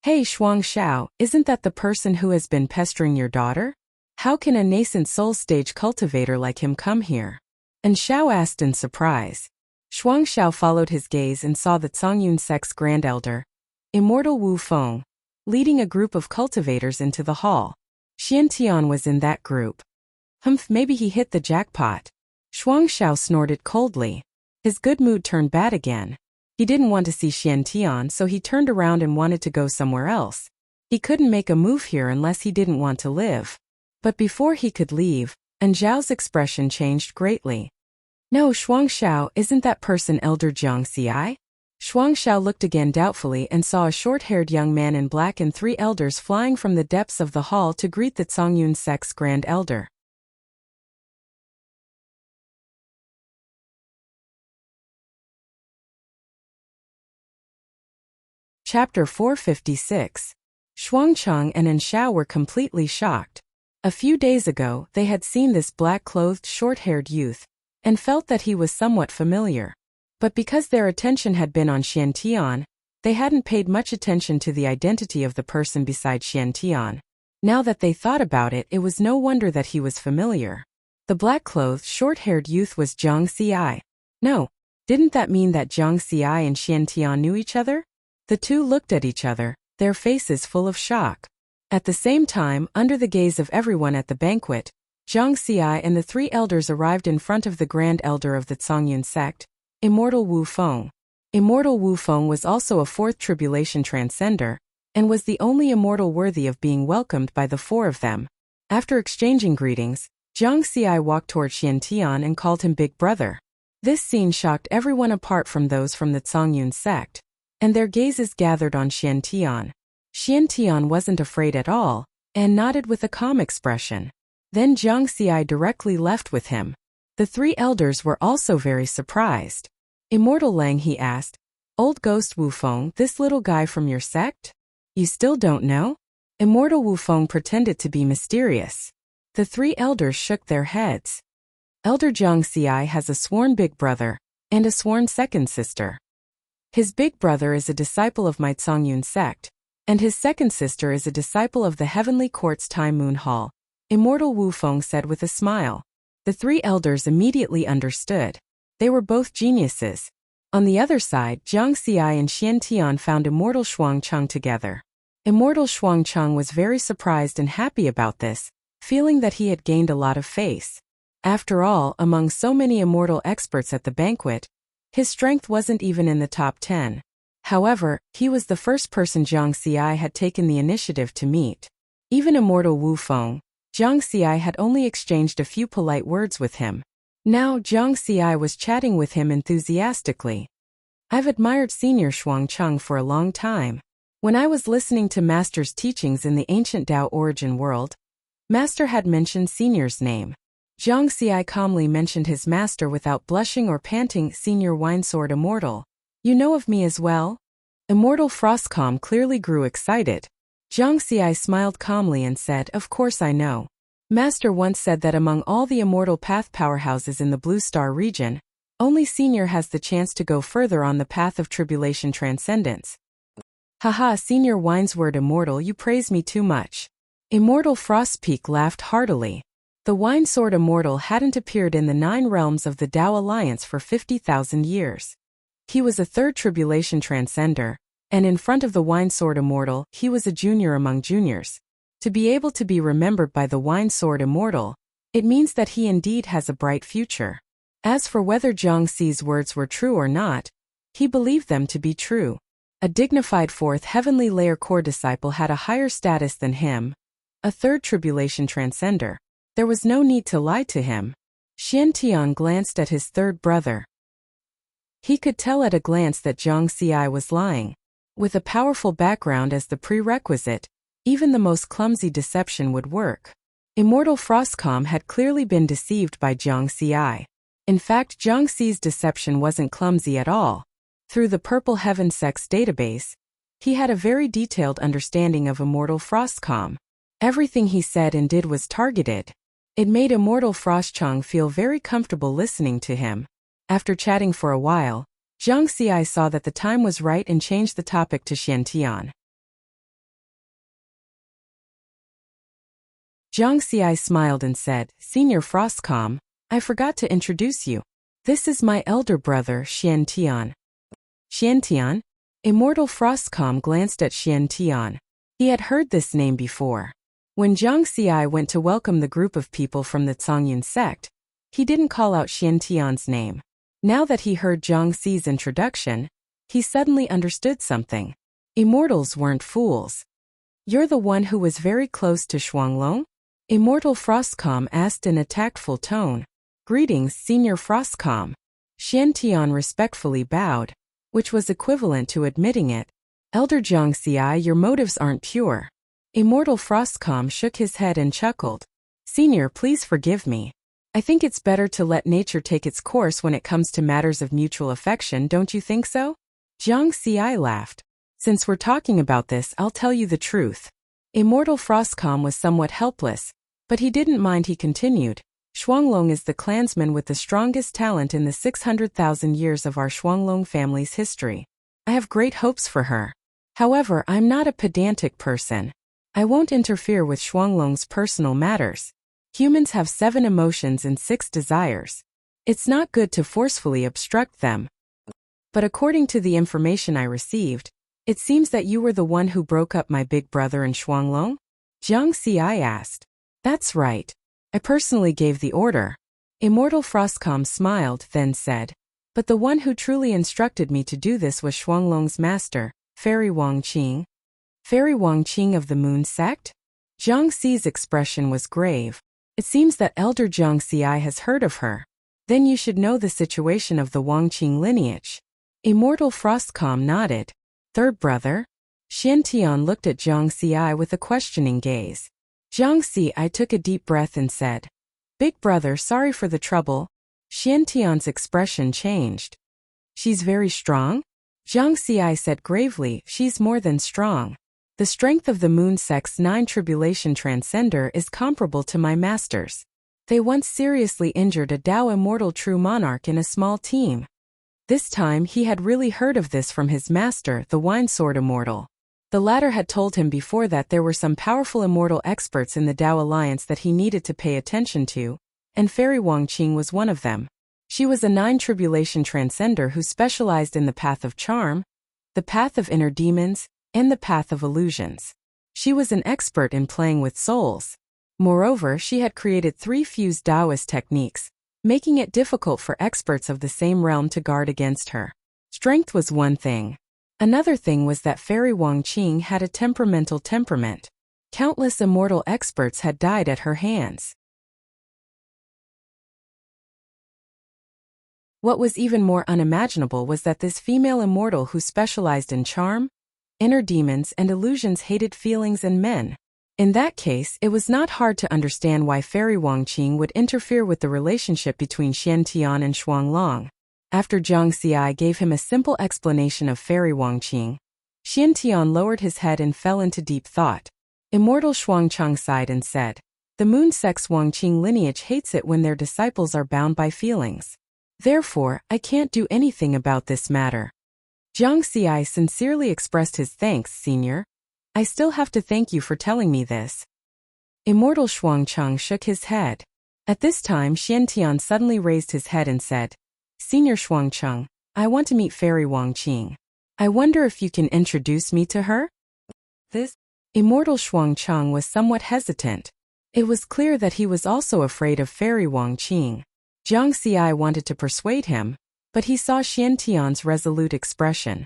Hey Shuang Xiao, isn't that the person who has been pestering your daughter? How can a nascent soul stage cultivator like him come here? And Xiao asked in surprise. Shuang Xiao followed his gaze and saw the Zongyun sect's grand elder, Immortal Wu Feng, leading a group of cultivators into the hall. Xiantian was in that group. Maybe he hit the jackpot. Shuang Xiao snorted coldly. His good mood turned bad again. He didn't want to see Xiantian, so he turned around and wanted to go somewhere else. He couldn't make a move here unless he didn't want to live. But before he could leave, Zhao's expression changed greatly. No, Shuang Xiao, isn't that person Elder Zhang Xi? Shuang Xiao looked again doubtfully and saw a short-haired young man in black and 3 elders flying from the depths of the hall to greet the Zongyun sect's grand elder. Chapter 456. Shuangcheng and Xiao were completely shocked. A few days ago, they had seen this black-clothed, short-haired youth, and felt that he was somewhat familiar. But because their attention had been on Xiantian, they hadn't paid much attention to the identity of the person beside Xiantian. Now that they thought about it, it was no wonder that he was familiar. The black-clothed, short-haired youth was Zhang Xi. No, didn't that mean that Zhang Xi and Xiantian knew each other? The two looked at each other, their faces full of shock. At the same time, under the gaze of everyone at the banquet, Zhang Xi and the 3 elders arrived in front of the grand elder of the Zongyun sect, Immortal Wu Feng. Immortal Wu Feng was also a 4th tribulation transcender, and was the only immortal worthy of being welcomed by the 4 of them. After exchanging greetings, Zhang Xi walked toward Xiantian and called him Big Brother. This scene shocked everyone apart from those from the Zongyun sect, and their gazes gathered on Xiantian. Xiantian wasn't afraid at all, and nodded with a calm expression. Then Zhang Xi directly left with him. The 3 elders were also very surprised. Immortal Lang, he asked, Old Ghost Wu Feng, this little guy from your sect? You still don't know? Immortal Wu Feng pretended to be mysterious. The 3 elders shook their heads. Elder Zhang Xi has a sworn big brother, and a sworn second sister. His big brother is a disciple of my Zongyun sect, and his second sister is a disciple of the Heavenly Court's Time Moon Hall, Immortal Wu Feng said with a smile. The 3 elders immediately understood. They were both geniuses. On the other side, Zhang Xi and Xiantian found Immortal Shuangcheng together. Immortal Shuangcheng was very surprised and happy about this, feeling that he had gained a lot of face. After all, among so many immortal experts at the banquet, his strength wasn't even in the top 10. However, he was the first person Zhang Xi had taken the initiative to meet. Even Immortal Wu Feng, Zhang Xi had only exchanged a few polite words with him. Now Zhang Xi was chatting with him enthusiastically. I've admired Senior Shuangcheng for a long time. When I was listening to Master's teachings in the ancient Tao origin world, Master had mentioned Senior's name. Zhang Xi calmly mentioned his master without blushing or panting. Senior Winesword Immortal. You know of me as well? Immortal Frostcalm clearly grew excited. Zhang Xi smiled calmly and said, Of course I know. Master once said that among all the immortal path powerhouses in the Blue Star region, only Senior has the chance to go further on the path of tribulation transcendence. Haha, Senior Winesword Immortal, you praise me too much. Immortal Frostpeak laughed heartily. The Winesword Immortal hadn't appeared in the 9 realms of the Tao Alliance for 50,000 years. He was a 3rd tribulation transcender, and in front of the Winesword Immortal, he was a junior among juniors. To be able to be remembered by the Winesword Immortal, it means that he indeed has a bright future. As for whether Zhang Xi's words were true or not, he believed them to be true. A dignified 4th heavenly layer core disciple had a higher status than him, a 3rd tribulation transcender. There was no need to lie to him. Xiantian glanced at his 3rd brother. He could tell at a glance that Zhang Xi was lying. With a powerful background as the prerequisite, even the most clumsy deception would work. Immortal Frostcalm had clearly been deceived by Zhang Xi. In fact, Zhang Xi's deception wasn't clumsy at all. Through the Purple Heaven Sex database, he had a very detailed understanding of Immortal Frostcalm. Everything he said and did was targeted. It made Immortal Frostchang feel very comfortable listening to him. After chatting for a while, Zhang Xi saw that the time was right and changed the topic to Xiantian. Zhang Xi smiled and said, Senior Frostcalm, I forgot to introduce you. This is my elder brother, Xiantian. Xiantian? Immortal Frostcalm glanced at Xiantian. He had heard this name before. When Zhang Xi went to welcome the group of people from the Zongyun sect, he didn't call out Xiantian's name. Now that he heard Zhang Xi's introduction, he suddenly understood something. Immortals weren't fools. You're the one who was very close to Shuanglong? Immortal Frostcalm asked in a tactful tone. Greetings, Senior Frostcalm. Xiantian respectfully bowed, which was equivalent to admitting it. Elder Zhang Xi, your motives aren't pure. Immortal Frostcalm shook his head and chuckled. Senior, please forgive me. I think it's better to let nature take its course when it comes to matters of mutual affection, don't you think so? Zhang Xi laughed. Since we're talking about this, I'll tell you the truth. Immortal Frostcalm was somewhat helpless, but he didn't mind. He continued. Shuanglong is the clansman with the strongest talent in the 600,000 years of our Shuanglong family's history. I have great hopes for her. However, I'm not a pedantic person. I won't interfere with Shuanglong's personal matters. Humans have 7 emotions and 6 desires. It's not good to forcefully obstruct them. But according to the information I received, it seems that you were the one who broke up my big brother in Shuanglong? Zhang Xi asked. That's right. I personally gave the order. Immortal Frostcalm smiled, then said. But the one who truly instructed me to do this was Shuanglong's master, Fairy Wangqing. Fairy Wangqing of the Moon Sect? Zhang Xi's expression was grave. It seems that Elder Zhang Xi has heard of her. Then you should know the situation of the Wangqing lineage. Immortal Frostcalm nodded. 3rd brother? Xiantian looked at Zhang Xi with a questioning gaze. Zhang Xi took a deep breath and said, Big brother, sorry for the trouble. Xiantian's expression changed. She's very strong? Zhang Xi said gravely, she's more than strong. The strength of the Moon Sect's 9 tribulation transcender is comparable to my master's. They once seriously injured a Tao immortal true monarch in a small team. This time he had really heard of this from his master, the Winesword Immortal. The latter had told him before that there were some powerful immortal experts in the Tao Alliance that he needed to pay attention to, and Fairy Wangqing was one of them. She was a 9 tribulation transcender who specialized in the path of charm, the path of inner demons, and the path of illusions. She was an expert in playing with souls. Moreover, she had created 3 fused Taoist techniques, making it difficult for experts of the same realm to guard against her. Strength was one thing. Another thing was that Fairy Wangqing had a temperamental temperament. Countless immortal experts had died at her hands. What was even more unimaginable was that this female immortal who specialized in charm, inner demons and illusions hated feelings and men. In that case, it was not hard to understand why Fairy Wangqing would interfere with the relationship between Xiantian and Shuanglong. After Jiang Xi gave him a simple explanation of Fairy Wangqing, Xiantian lowered his head and fell into deep thought. Immortal Shuangchang sighed and said, "The moon sex Wangqing lineage hates it when their disciples are bound by feelings. Therefore, I can't do anything about this matter." Jiang Xi sincerely expressed his thanks, Senior. I still have to thank you for telling me this. Immortal Shuangchang shook his head. At this time, Xiantian suddenly raised his head and said, "Senior Shuangchang, I want to meet Fairy Wangqing. I wonder if you can introduce me to her?" This Immortal Shuangchang was somewhat hesitant. It was clear that he was also afraid of Fairy Wangqing. Jiang Xi wanted to persuade him, but he saw Xiantian's resolute expression.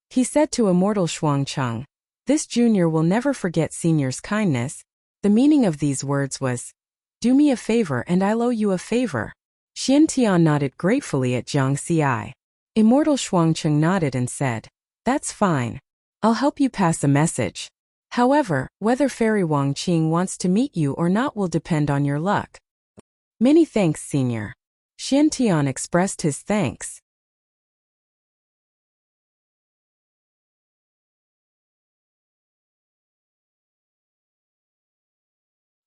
He said to Immortal Shuangchang, "This junior will never forget Senior's kindness." The meaning of these words was, "Do me a favor and I'll owe you a favor." Xiantian nodded gratefully at Jiang Xi. Immortal Shuangchang nodded and said, "That's fine. I'll help you pass a message. However, whether Fairy Wangqing wants to meet you or not will depend on your luck." "Many thanks, Senior." Xiantian expressed his thanks.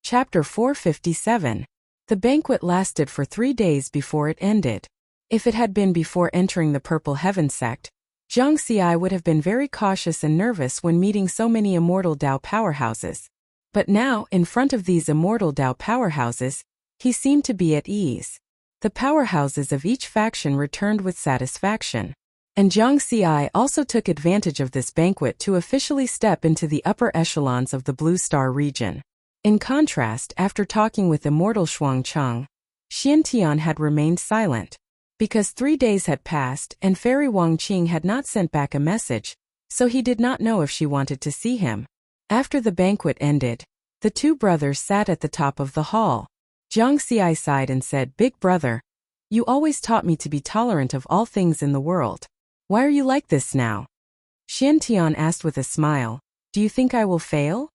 Chapter 457. The banquet lasted for 3 days before it ended. If it had been before entering the Purple Heaven sect, Jiang Xi would have been very cautious and nervous when meeting so many immortal Dao powerhouses. But now, in front of these immortal Dao powerhouses, he seemed to be at ease. The powerhouses of each faction returned with satisfaction. And Jiang Xi also took advantage of this banquet to officially step into the upper echelons of the Blue Star region. In contrast, after talking with Immortal Shuangchang, Xiantian had remained silent. Because 3 days had passed and Fairy Wangqing had not sent back a message, so he did not know if she wanted to see him. After the banquet ended, the two brothers sat at the top of the hall. Jiang Xi sighed and said, "Big brother, you always taught me to be tolerant of all things in the world. Why are you like this now?" Xiantian asked with a smile, "Do you think I will fail?"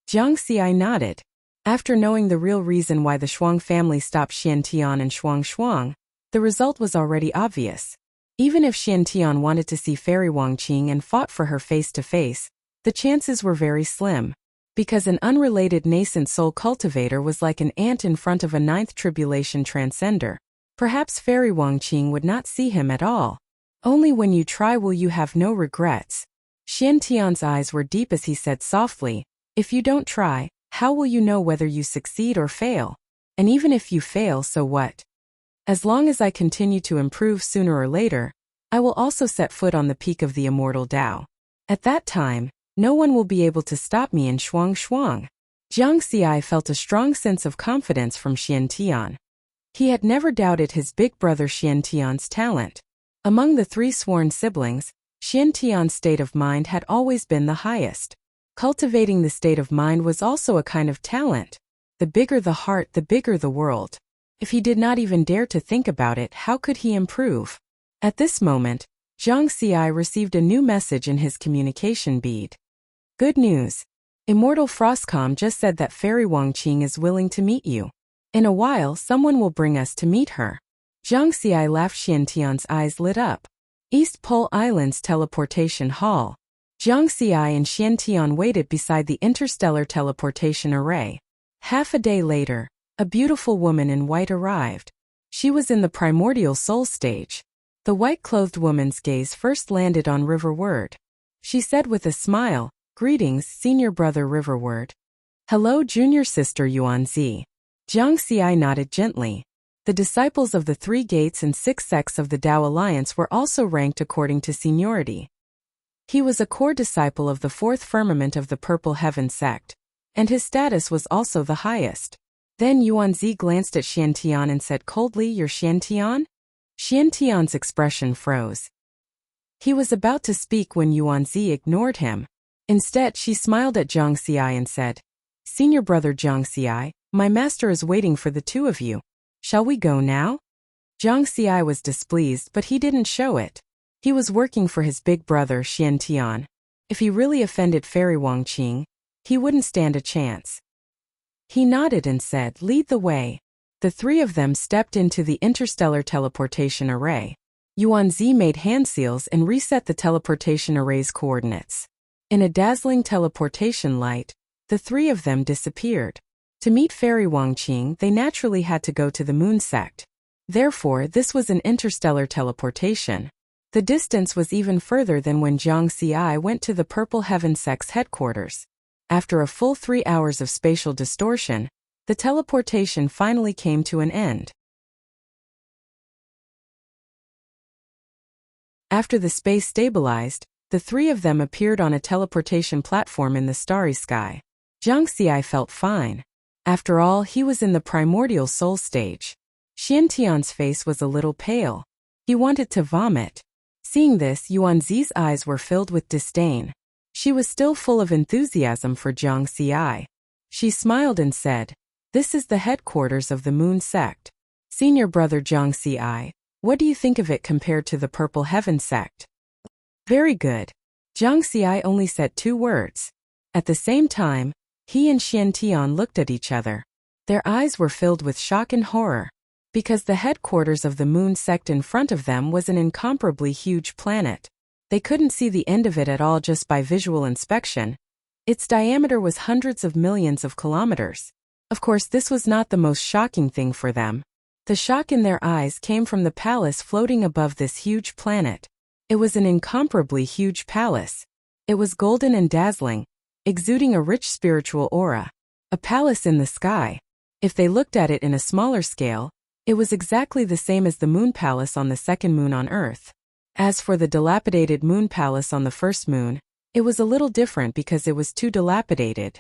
Jiang Xi nodded. After knowing the real reason why the Shuang family stopped Xiantian and Shuang, the result was already obvious. Even if Xiantian wanted to see Fairy Wangqing and fought for her face to face, the chances were very slim. Because an unrelated nascent soul cultivator was like an ant in front of a ninth tribulation transcender. Perhaps Fairy Wangqing would not see him at all. Only when you try will you have no regrets. Xiantian's eyes were deep as he said softly, "If you don't try, how will you know whether you succeed or fail? And even if you fail, so what? As long as I continue to improve sooner or later, I will also set foot on the peak of the immortal Tao. At that time, no one will be able to stop me in Shuang." Jiang Xi felt a strong sense of confidence from Xiantian. He had never doubted his big brother Xiantian's talent. Among the 3 sworn siblings, Xiantian's state of mind had always been the highest. Cultivating the state of mind was also a kind of talent. The bigger the heart, the bigger the world. If he did not even dare to think about it, how could he improve? At this moment, Jiang Xi received a new message in his communication bead. "Good news. Immortal Frostcom just said that Fairy Wangqing is willing to meet you. In a while, someone will bring us to meet her." Jiang Xi laughed. Xiantian's eyes lit up. East Pole Island's teleportation hall. Jiang Xi and Xiantian waited beside the interstellar teleportation array. Half a day later, a beautiful woman in white arrived. She was in the primordial soul stage. The white-clothed woman's gaze first landed on Riverward. She said with a smile, "Greetings, senior brother Riverward." "Hello, junior sister Yuanzi." Jiang Xi nodded gently. The disciples of the 3 gates and 6 sects of the Tao Alliance were also ranked according to seniority. He was a core disciple of the 4th firmament of the Purple Heaven sect, and his status was also the highest. Then Yuanzi glanced at Xiantian and said coldly, "You're Xiantian?" Xiantian's expression froze. He was about to speak when Yuanzi ignored him. Instead, she smiled at Jiang Xi and said, "Senior brother Jiang Xi, my master is waiting for the 2 of you. Shall we go now?" Jiang Xi was displeased, but he didn't show it. He was working for his big brother Xiantian. If he really offended Fairy Wangqing, he wouldn't stand a chance. He nodded and said, "Lead the way." The 3 of them stepped into the interstellar teleportation array. Yuanzi made hand seals and reset the teleportation array's coordinates. In a dazzling teleportation light, the three of them disappeared. To meet Fairy Wangqing, they naturally had to go to the moon sect. Therefore, this was an interstellar teleportation. The distance was even further than when Zhang Xi went to the Purple Heaven sect's headquarters. After a full 3 hours of spatial distortion, the teleportation finally came to an end. After the space stabilized, the three of them appeared on a teleportation platform in the starry sky. Zhang Xi felt fine. After all, he was in the primordial soul stage. Xiantian's face was a little pale. He wanted to vomit. Seeing this, Yuanzi's eyes were filled with disdain. She was still full of enthusiasm for Zhang Xi. She smiled and said, "This is the headquarters of the Moon Sect. Senior brother Zhang Xi, what do you think of it compared to the Purple Heaven sect?" "Very good." Zhang Xi only said 2 words. At the same time, he and Xiantian looked at each other. Their eyes were filled with shock and horror. Because the headquarters of the Moon Sect in front of them was an incomparably huge planet. They couldn't see the end of it at all just by visual inspection. Its diameter was hundreds of millions of kilometers. Of course, this was not the most shocking thing for them. The shock in their eyes came from the palace floating above this huge planet. It was an incomparably huge palace. It was golden and dazzling, exuding a rich spiritual aura. A palace in the sky. If they looked at it in a smaller scale, it was exactly the same as the moon palace on the second moon on Earth. As for the dilapidated moon palace on the first moon, it was a little different because it was too dilapidated.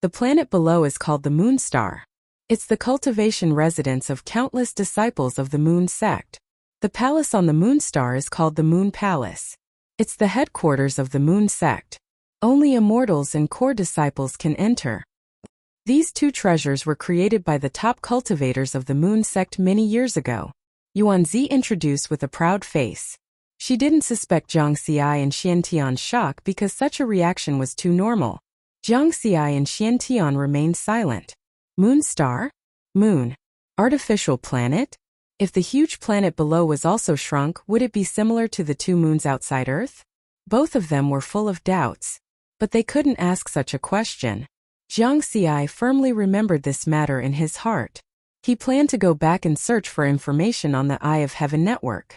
The planet below is called the Moon Star. It's the cultivation residence of countless disciples of the Moon Sect. The palace on the Moon Star is called the Moon Palace. It's the headquarters of the Moon Sect. Only immortals and core disciples can enter. These 2 treasures were created by the top cultivators of the Moon Sect many years ago. Yuanzi introduced with a proud face. She didn't suspect Zhang Xi and Xiantian's shock because such a reaction was too normal. Zhang Xi and Xiantian remained silent. Moon Star? Moon. Artificial planet? If the huge planet below was also shrunk, would it be similar to the 2 moons outside Earth? Both of them were full of doubts. But they couldn't ask such a question. Zhang Xi firmly remembered this matter in his heart. He planned to go back and search for information on the Eye of Heaven network.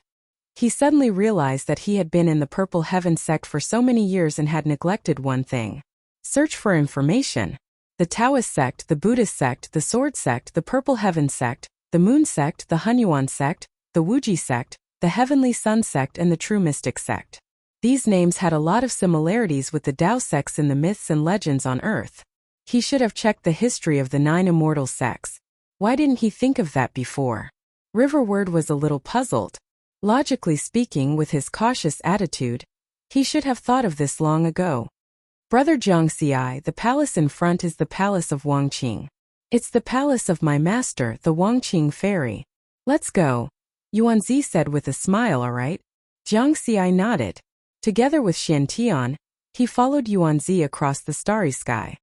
He suddenly realized that he had been in the Purple Heaven sect for so many years and had neglected one thing. Search for information. The Taoist sect, the Buddhist sect, the Sword sect, the Purple Heaven sect, the Moon sect, the Hunyuan sect, the Wuxia sect, the Heavenly Sun sect and the True Mystic sect. These names had a lot of similarities with the Tao sects in the myths and legends on Earth. He should have checked the history of the 9 immortal sects. Why didn't he think of that before? Riverward was a little puzzled. Logically speaking, with his cautious attitude, he should have thought of this long ago. Brother Zhang Xi, the palace in front is the palace of Wangqing. It's the palace of my master, the Wangqing fairy. Let's go. Yuanzi said with a smile. All right. Zhang Xi nodded. Together with Xiantian, he followed Yuanzi across the starry sky.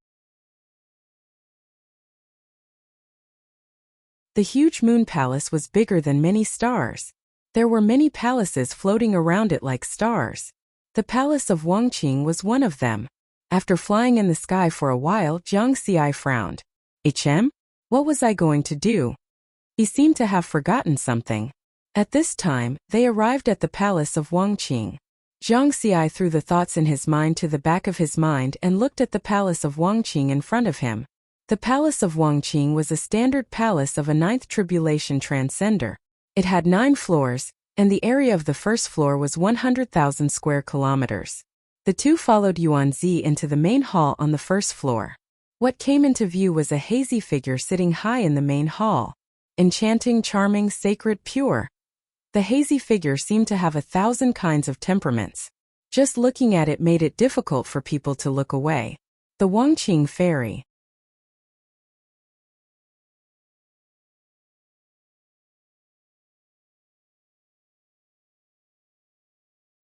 The huge moon palace was bigger than many stars. There were many palaces floating around it like stars. The palace of Wangqing was one of them. After flying in the sky for a while, Zhang Xi frowned. What was I going to do? He seemed to have forgotten something. At this time, they arrived at the palace of Wangqing. Zhang Xi threw the thoughts in his mind to the back of his mind and looked at the palace of Wangqing in front of him. The palace of Wangqing was a standard palace of a 9th tribulation transcender. It had 9 floors, and the area of the first floor was 100,000 square kilometers. The 2 followed Yuanzi into the main hall on the first floor. What came into view was a hazy figure sitting high in the main hall. Enchanting, charming, sacred, pure. The hazy figure seemed to have 1,000 kinds of temperaments. Just looking at it made it difficult for people to look away. The Wangqing fairy.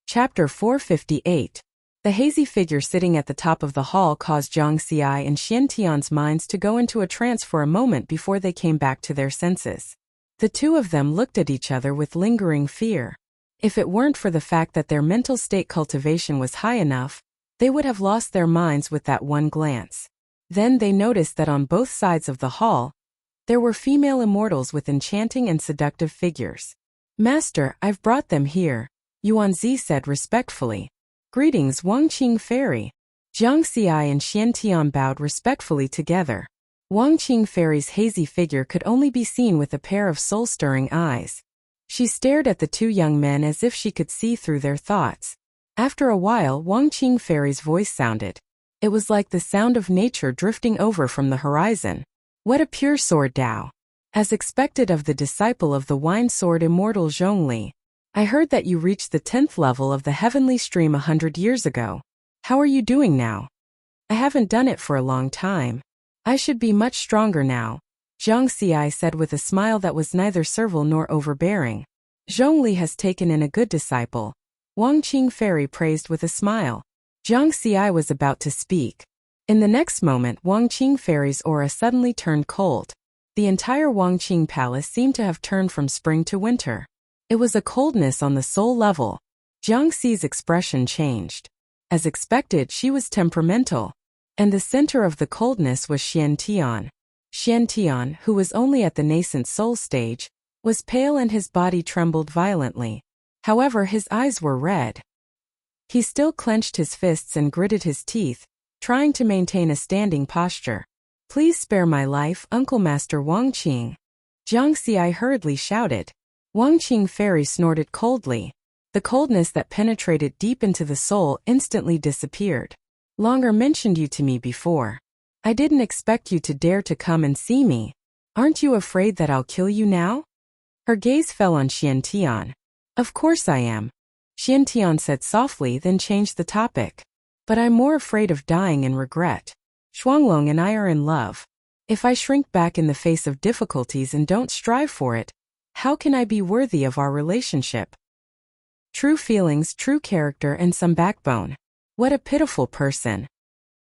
Chapter 458. The hazy figure sitting at the top of the hall caused Zhang Xi and Xiantian's minds to go into a trance for a moment before they came back to their senses. The 2 of them looked at each other with lingering fear. If it weren't for the fact that their mental state cultivation was high enough, they would have lost their minds with that one glance. Then they noticed that on both sides of the hall, there were female immortals with enchanting and seductive figures. "Master, I've brought them here," Yuanzi said respectfully. "Greetings, Wangqing Fairy." Jiang Xi and Xian Tian bowed respectfully together. Wangqing Fairy's hazy figure could only be seen with a pair of soul-stirring eyes. She stared at the two young men as if she could see through their thoughts. After a while, Wangqing Fairy's voice sounded. It was like the sound of nature drifting over from the horizon. "What a pure sword Dao. As expected of the disciple of the wine sword immortal Zhongli. I heard that you reached the 10th level of the heavenly stream 100 years ago. How are you doing now?" "I haven't done it for a long time. I should be much stronger now," Jiang Xi said with a smile that was neither servile nor overbearing. "Zhongli has taken in a good disciple," Wangqing Fairy praised with a smile. Jiang Xi was about to speak. In the next moment, Wangqing Fairy's aura suddenly turned cold. The entire Wangqing Palace seemed to have turned from spring to winter. It was a coldness on the soul level. Jiang Xi's expression changed. As expected, she was temperamental. And the center of the coldness was Xian Tian. Xian Tian, who was only at the nascent soul stage, was pale and his body trembled violently. However, his eyes were red. He still clenched his fists and gritted his teeth, trying to maintain a standing posture. "Please spare my life, Uncle Master Wangqing," Jiang Xi hurriedly shouted. Wangqing Fairy snorted coldly. The coldness that penetrated deep into the soul instantly disappeared. "Longer mentioned you to me before. I didn't expect you to dare to come and see me. Aren't you afraid that I'll kill you now?" Her gaze fell on Xian Tian. "Of course I am," Xian Tian said softly, then changed the topic. "But I'm more afraid of dying in regret. Shuanglong and I are in love. If I shrink back in the face of difficulties and don't strive for it, how can I be worthy of our relationship? True feelings, true character, and some backbone. What a pitiful person."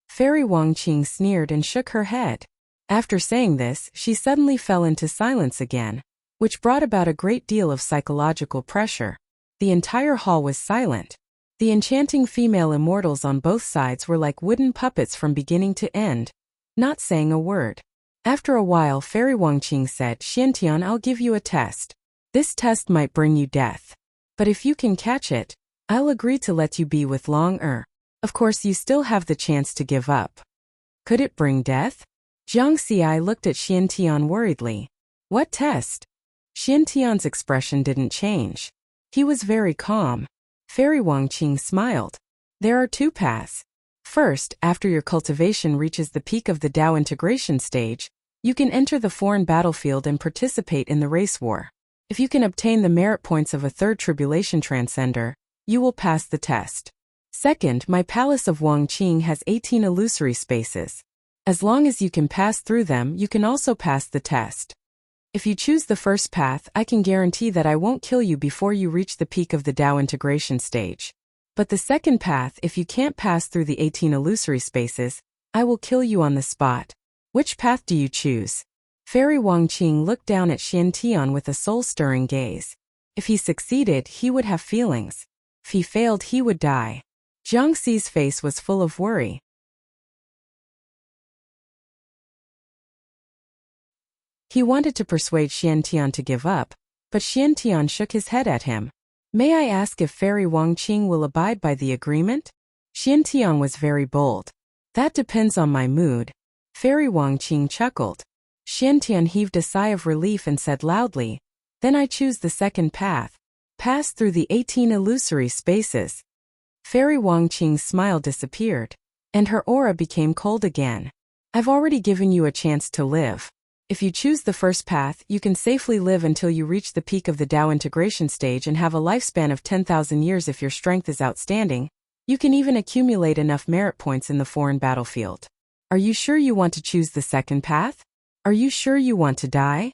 Fairy Wangqing sneered and shook her head. After saying this, she suddenly fell into silence again, which brought about a great deal of psychological pressure. The entire hall was silent. The enchanting female immortals on both sides were like wooden puppets from beginning to end, not saying a word. After a while, Fairy Wangqing said, "Xiantian, I'll give you a test. This test might bring you death. But if you can catch it, I'll agree to let you be with Long-er. Of course, you still have the chance to give up." "Could it bring death?" Jiang Xi looked at Xiantian worriedly. "What test?" Xiantian's expression didn't change. He was very calm. Fairy Wangqing smiled. "There are two paths. First, after your cultivation reaches the peak of the Dao integration stage, you can enter the foreign battlefield and participate in the race war. If you can obtain the merit points of a third tribulation transcender, you will pass the test. Second, my palace of Wangqing has 18 illusory spaces. As long as you can pass through them, you can also pass the test. If you choose the first path, I can guarantee that I won't kill you before you reach the peak of the Dao integration stage. But the second path, if you can't pass through the 18 illusory spaces, I will kill you on the spot. Which path do you choose?" Fairy Wangqing looked down at Xiantian with a soul-stirring gaze. If he succeeded, he would have feelings. If he failed, he would die. Jiang Xi's face was full of worry. He wanted to persuade Xiantian to give up, but Xiantian shook his head at him. "May I ask if Fairy Wangqing will abide by the agreement?" Xiantian was very bold. "That depends on my mood." Fairy Wangqing chuckled. Xiantian heaved a sigh of relief and said loudly, "Then I choose the second path. Pass through the 18 illusory spaces." Fairy Wangqing's smile disappeared, and her aura became cold again. "I've already given you a chance to live. If you choose the first path, you can safely live until you reach the peak of the Dao integration stage and have a lifespan of 10,000 years if your strength is outstanding. You can even accumulate enough merit points in the foreign battlefield. Are you sure you want to choose the second path? Are you sure you want to die?"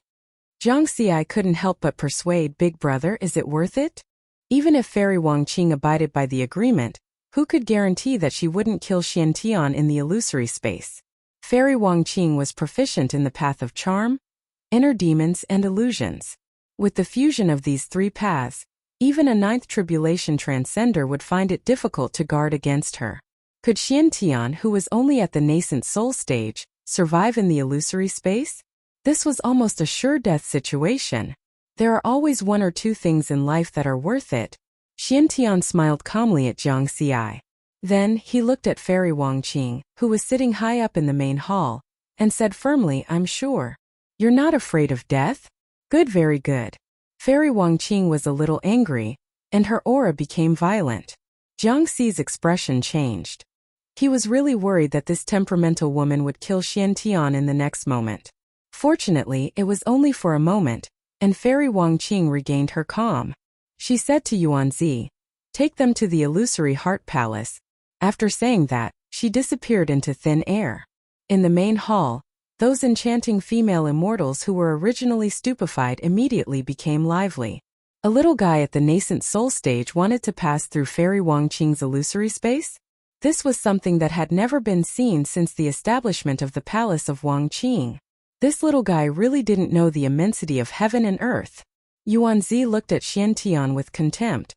Jiang Xi couldn't help but persuade, "Big brother, is it worth it?" Even if Fairy Wangqing abided by the agreement, who could guarantee that she wouldn't kill Xiantian in the illusory space? Fairy Wangqing was proficient in the path of charm, inner demons, and illusions. With the fusion of these three paths, Even a ninth tribulation transcender would find it difficult to guard against her. Could Xiantian, who was only at the nascent soul stage, survive in the illusory space? This was almost a sure death situation. There are always one or two things in life that are worth it. Xiantian smiled calmly at Jiang Xi. Then, he looked at Fairy Wangqing, who was sitting high up in the main hall, and said firmly, "I'm sure. You're not afraid of death? Good, very good." Fairy Wangqing was a little angry, and her aura became violent. Jiang Xi's expression changed. He was really worried that this temperamental woman would kill Xiantian in the next moment. Fortunately, it was only for a moment, and Fairy Wangqing regained her calm. She said to Yuanzi, "Take them to the illusory heart palace." After saying that, she disappeared into thin air. In the main hall, those enchanting female immortals who were originally stupefied immediately became lively. A little guy at the nascent soul stage wanted to pass through Fairy Wangqing's illusory space? This was something that had never been seen since the establishment of the palace of Wangqing. This little guy really didn't know the immensity of heaven and earth. Yuanzi looked at Xiantian with contempt.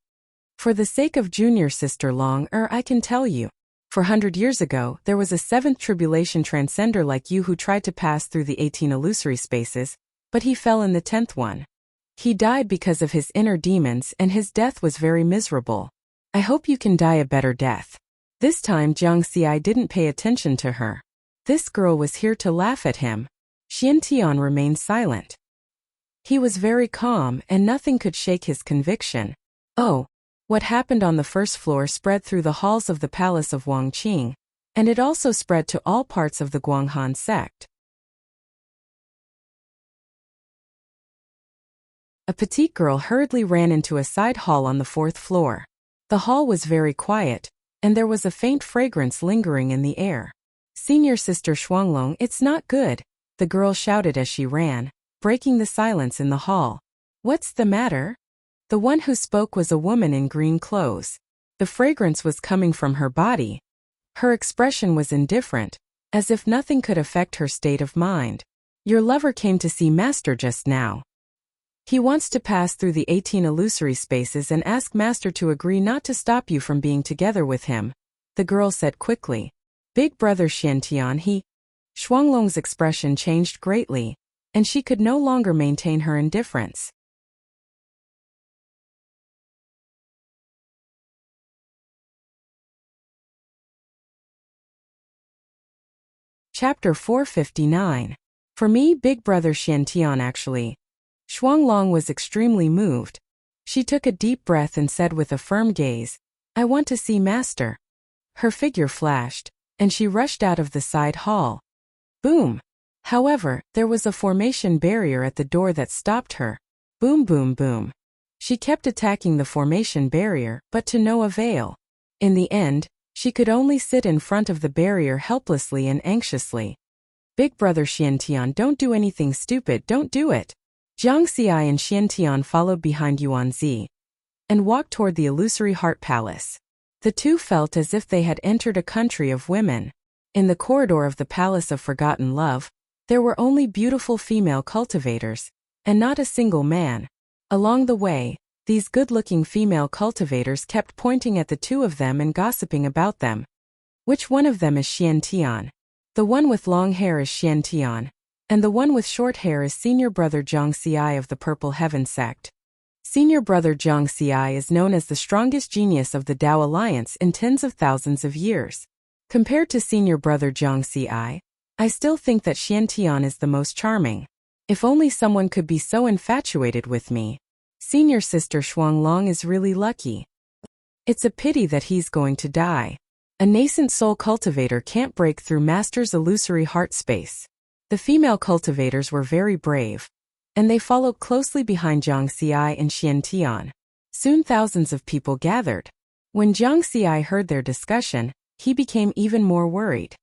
"For the sake of junior sister I can tell you. For 100 years ago, there was a 7th tribulation transcender like you who tried to pass through the 18 illusory spaces, but he fell in the 10th one. He died because of his inner demons and his death was very miserable. I hope you can die a better death." This time Jiang Xi didn't pay attention to her. This girl was here to laugh at him. Xiantian remained silent. He was very calm and nothing could shake his conviction. Oh, what happened on the first floor spread through the halls of the palace of Wangqing, and it also spread to all parts of the Guanghan sect. A petite girl hurriedly ran into a side hall on the 4th floor. The hall was very quiet, and there was a faint fragrance lingering in the air. "Senior Sister Shuanglong, it's not good," the girl shouted as she ran, breaking the silence in the hall. "What's the matter?" The one who spoke was a woman in green clothes. The fragrance was coming from her body. Her expression was indifferent, as if nothing could affect her state of mind. "Your lover came to see Master just now. He wants to pass through the 18 illusory spaces and ask Master to agree not to stop you from being together with him," the girl said quickly. "Big brother Xiantian, he..." Shuanglong's expression changed greatly, and she could no longer maintain her indifference. Chapter 459. For me, big brother Xiantian actually. Shuanglong was extremely moved. She took a deep breath and said with a firm gaze, "I want to see Master." Her figure flashed, and she rushed out of the side hall. Boom! However, there was a formation barrier at the door that stopped her. Boom, boom, boom. She kept attacking the formation barrier, but to no avail. In the end, she could only sit in front of the barrier helplessly and anxiously. "Big brother Xiantian, don't do anything stupid, don't do it." Jiang Xi and Xiantian followed behind Yuanzi and walked toward the illusory heart palace. The two felt as if they had entered a country of women. In the corridor of the Palace of Forgotten Love, there were only beautiful female cultivators, and not a single man. Along the way, these good-looking female cultivators kept pointing at the two of them and gossiping about them. "Which one of them is Xiantian? The one with long hair is Xiantian, and the one with short hair is senior brother Jiang Xi of the Purple Heaven sect. Senior brother Jiang Xi is known as the strongest genius of the Tao Alliance in tens of thousands of years. Compared to senior brother Jiang Xi, I still think that Xiantian is the most charming. If only someone could be so infatuated with me. Senior sister Shuanglong is really lucky. It's a pity that he's going to die. A nascent soul cultivator can't break through Master's illusory heart space." The female cultivators were very brave, and they followed closely behind Jiang Xi and Xiantian. Soon thousands of people gathered. When Jiang Xi heard their discussion, he became even more worried.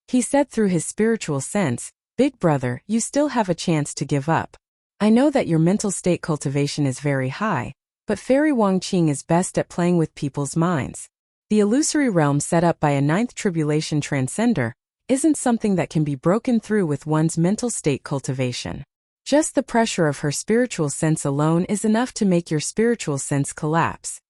He said through his spiritual sense, "Big brother, you still have a chance to give up. I know that your mental state cultivation is very high, but Fairy Wangqing is best at playing with people's minds. The illusory realm set up by a 9th tribulation transcender isn't something that can be broken through with one's mental state cultivation. Just the pressure of her spiritual sense alone is enough to make your spiritual sense collapse.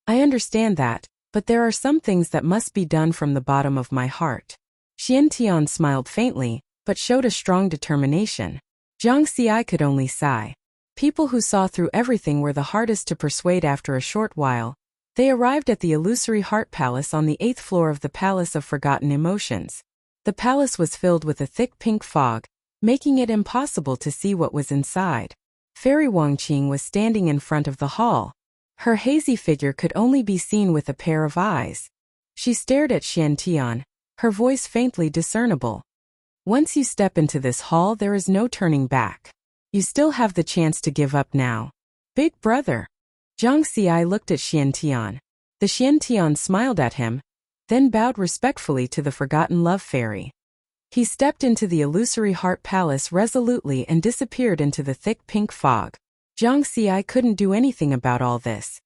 I understand that, but there are some things that must be done from the bottom of my heart. Xiantian smiled faintly, but showed a strong determination. Jiang Xi could only sigh. People who saw through everything were the hardest to persuade after a short while. They arrived at the illusory heart palace on the 8th floor of the Palace of Forgotten Emotions. The palace was filled with a thick pink fog, making it impossible to see what was inside. Fairy Wangqing was standing in front of the hall. Her hazy figure could only be seen with a pair of eyes. She stared at Xiantian, her voice faintly discernible. Once you step into this hall, there is no turning back. You still have the chance to give up now. Big brother. Jiang Xi looked at Xiantian. The Xiantian smiled at him, then bowed respectfully to the forgotten love fairy. He stepped into the illusory heart palace resolutely and disappeared into the thick pink fog. Jiang Xi couldn't do anything about all this.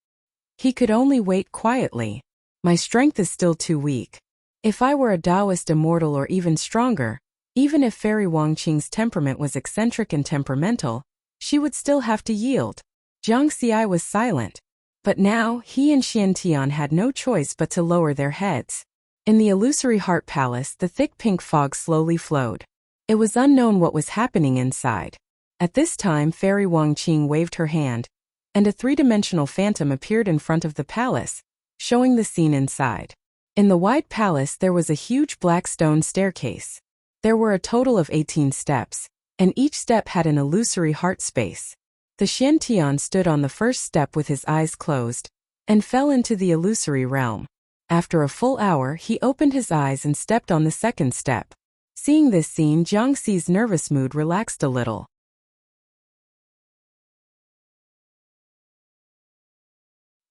He could only wait quietly. My strength is still too weak. If I were a Taoist immortal or even stronger, even if Fairy Wangqing's temperament was eccentric and temperamental, she would still have to yield. Jiang Xi was silent. But now, he and Xiantian had no choice but to lower their heads. In the illusory heart palace, the thick pink fog slowly flowed. It was unknown what was happening inside. At this time, Fairy Wangqing waved her hand, and a three-dimensional phantom appeared in front of the palace, showing the scene inside. In the wide palace there was a huge black stone staircase. There were a total of 18 steps, and each step had an illusory heart space. The Xiantian stood on the first step with his eyes closed, and fell into the illusory realm. After a full hour, he opened his eyes and stepped on the second step. Seeing this scene, Jiang Xi's nervous mood relaxed a little.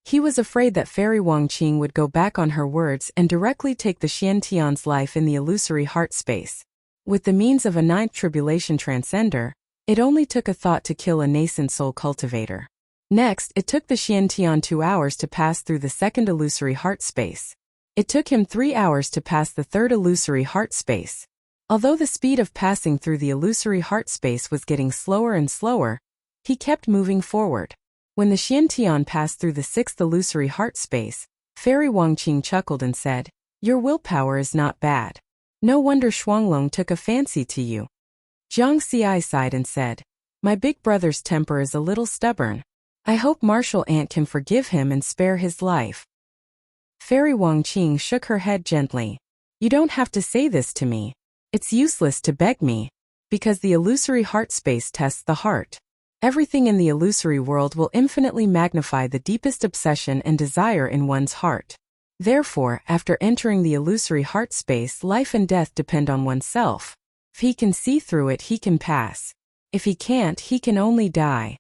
He was afraid that Fairy Wangqing would go back on her words and directly take the Xiantian's life in the illusory heart space. With the means of a 9th tribulation transcender, it only took a thought to kill a nascent soul cultivator. Next, it took the Xiantian 2 hours to pass through the second illusory heart space. It took him 3 hours to pass the third illusory heart space. Although the speed of passing through the illusory heart space was getting slower and slower, he kept moving forward. When the Xiantian passed through the 6th illusory heart space, Fairy Wangqing chuckled and said, "Your willpower is not bad. No wonder Shuanglong took a fancy to you." Jiang Xi sighed and said, "My big brother's temper is a little stubborn. I hope Martial Ant can forgive him and spare his life." Fairy Wangqing shook her head gently. "You don't have to say this to me. It's useless to beg me, because the illusory heart space tests the heart. Everything in the illusory world will infinitely magnify the deepest obsession and desire in one's heart. Therefore, after entering the illusory heart space, life and death depend on oneself. If he can see through it, he can pass. If he can't, he can only die."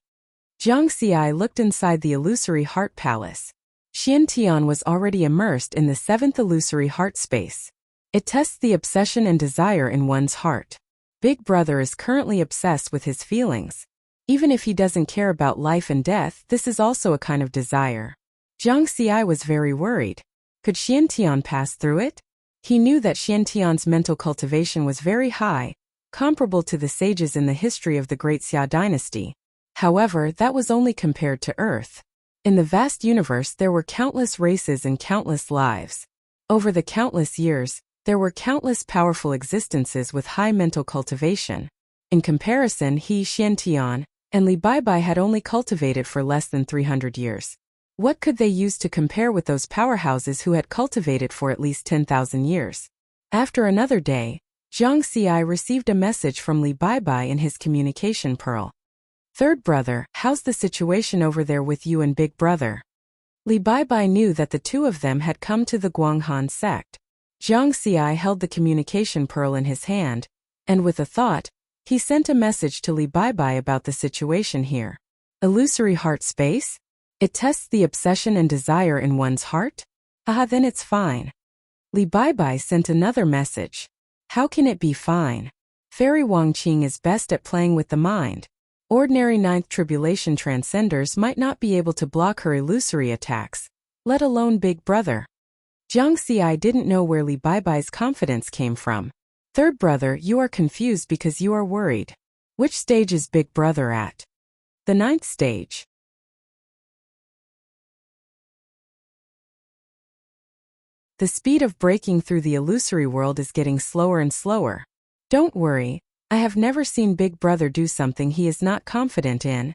Jiang Xi looked inside the illusory heart palace. Xiantian was already immersed in the 7th illusory heart space. It tests the obsession and desire in one's heart. Big brother is currently obsessed with his feelings. Even if he doesn't care about life and death, this is also a kind of desire. Jiang Xi was very worried. Could Xiantian pass through it? He knew that Xiantian's mental cultivation was very high, comparable to the sages in the history of the Great Xia dynasty. However, that was only compared to Earth. In the vast universe there were countless races and countless lives. Over the countless years, there were countless powerful existences with high mental cultivation. In comparison, he, Xiantian, and Li Baibai had only cultivated for less than 300 years. What could they use to compare with those powerhouses who had cultivated for at least 10,000 years? After another day, Jiang Xi received a message from Li Baibai in his communication pearl. "Third brother, how's the situation over there with you and big brother?" Li Baibai knew that the two of them had come to the Guanghan sect. Jiang Xi held the communication pearl in his hand, and with a thought, he sent a message to Li Baibai about the situation here. Illusory heart space? It tests the obsession and desire in one's heart? Then it's fine. Li Baibai sent another message. How can it be fine? Fairy Wangqing is best at playing with the mind. Ordinary 9th tribulation transcenders might not be able to block her illusory attacks, let alone big brother. Jiang Xi didn't know where Li Baibai's confidence came from. "Third brother, you are confused because you are worried. Which stage is Big Brother at? The 9th stage. The speed of breaking through the illusory world is getting slower and slower. Don't worry, I have never seen Big Brother do something he is not confident in.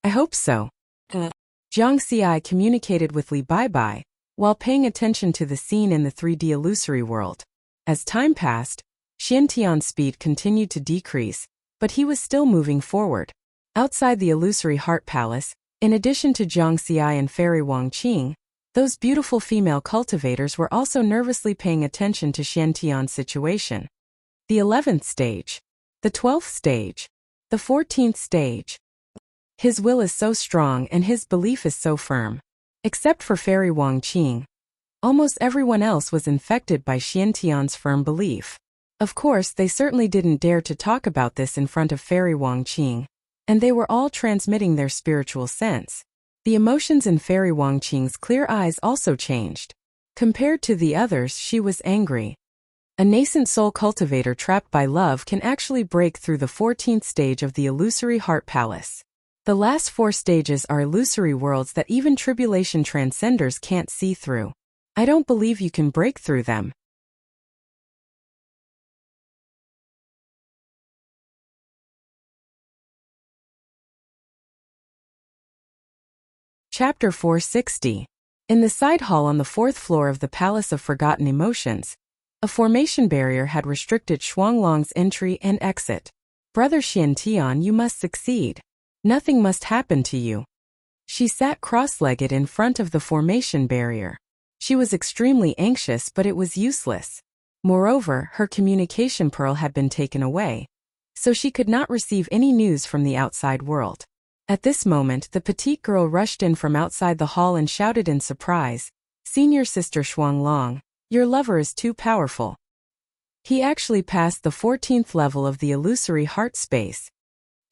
I hope so. Jiang Xi communicated with Li Baibai, while paying attention to the scene in the 3D illusory world. As time passed, Xiantian's speed continued to decrease, but he was still moving forward. Outside the illusory heart palace, in addition to Jiang Xi and Fairy Wang Qing, those beautiful female cultivators were also nervously paying attention to Xiantian's situation. The 11th stage. The 12th stage. The 14th stage. His will is so strong and his belief is so firm. Except for Fairy Wang Qing. Almost everyone else was infected by Xiantian's firm belief. Of course, they certainly didn't dare to talk about this in front of Fairy Wang Qing, and they were all transmitting their spiritual sense. The emotions in Fairy Wang Qing's clear eyes also changed. Compared to the others, she was angry. A nascent soul cultivator trapped by love can actually break through the 14th stage of the illusory heart palace. The last 4 stages are illusory worlds that even tribulation transcenders can't see through. I don't believe you can break through them. Chapter 460. In the side hall on the 4th floor of the Palace of Forgotten Emotions, a formation barrier had restricted Shuanglong's entry and exit. Brother Xiantian, you must succeed. Nothing must happen to you. She sat cross-legged in front of the formation barrier. She was extremely anxious, but it was useless. Moreover, her communication pearl had been taken away, so she could not receive any news from the outside world. At this moment, the petite girl rushed in from outside the hall and shouted in surprise, "Senior Sister Shuanglong, your lover is too powerful." He actually passed the 14th level of the illusory heart space.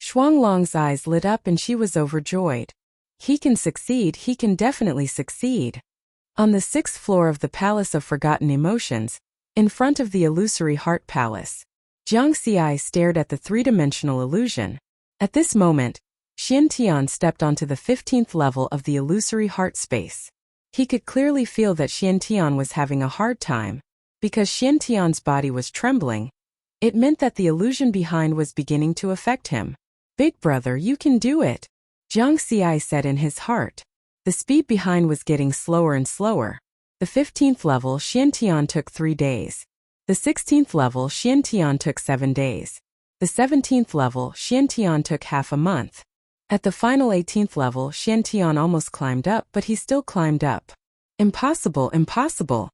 Shuanglong's eyes lit up and she was overjoyed. He can succeed, he can definitely succeed. On the 6th floor of the Palace of Forgotten Emotions, in front of the illusory heart palace, Jiang Xi stared at the 3-dimensional illusion. At this moment, Xiantian stepped onto the 15th level of the illusory heart space. He could clearly feel that Xiantian was having a hard time. Because Xiantian's body was trembling, it meant that the illusion behind was beginning to affect him. "Big brother, you can do it," Jiang Xi said in his heart. The speed behind was getting slower and slower. The 15th level Xiantian took 3 days. The 16th level Xiantian took 7 days. The 17th level Xiantian took half a month. At the final 18th level, Xiantian almost climbed up, but he still climbed up. Impossible, impossible.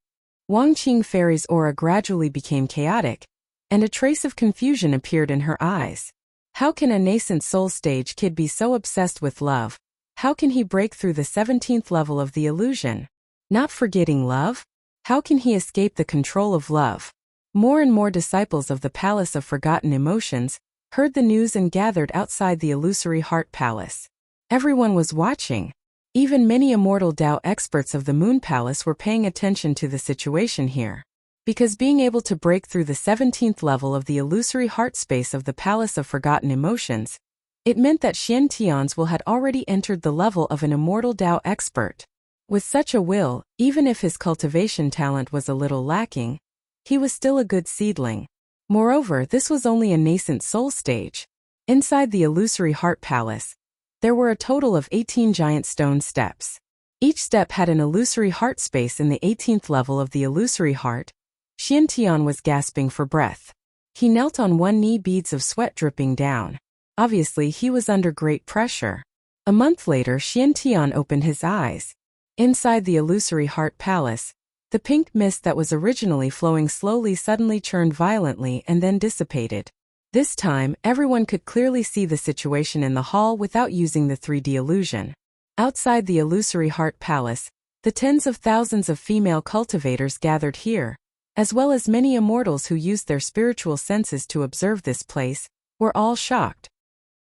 Wang Qing Fairy's aura gradually became chaotic, and a trace of confusion appeared in her eyes. How can a nascent soul stage kid be so obsessed with love? How can he break through the 17th level of the illusion? Not forgetting love? How can he escape the control of love? More and more disciples of the Palace of Forgotten Emotions heard the news and gathered outside the illusory heart palace. Everyone was watching. Even many immortal Tao experts of the Moon Palace were paying attention to the situation here. Because being able to break through the 17th level of the illusory heart space of the Palace of Forgotten Emotions, it meant that Xiantian's will had already entered the level of an immortal Tao expert. With such a will, even if his cultivation talent was a little lacking, he was still a good seedling. Moreover, this was only a nascent soul stage. Inside the illusory heart palace, there were a total of 18 giant stone steps. Each step had an illusory heart space in the 18th level of the illusory heart. Xiantian was gasping for breath. He knelt on one knee, beads of sweat dripping down. Obviously, he was under great pressure. A month later, Xiantian opened his eyes. Inside the illusory heart palace, the pink mist that was originally flowing slowly suddenly churned violently and then dissipated. This time, everyone could clearly see the situation in the hall without using the 3D illusion. Outside the illusory heart palace, the tens of thousands of female cultivators gathered here, as well as many immortals who used their spiritual senses to observe this place, were all shocked.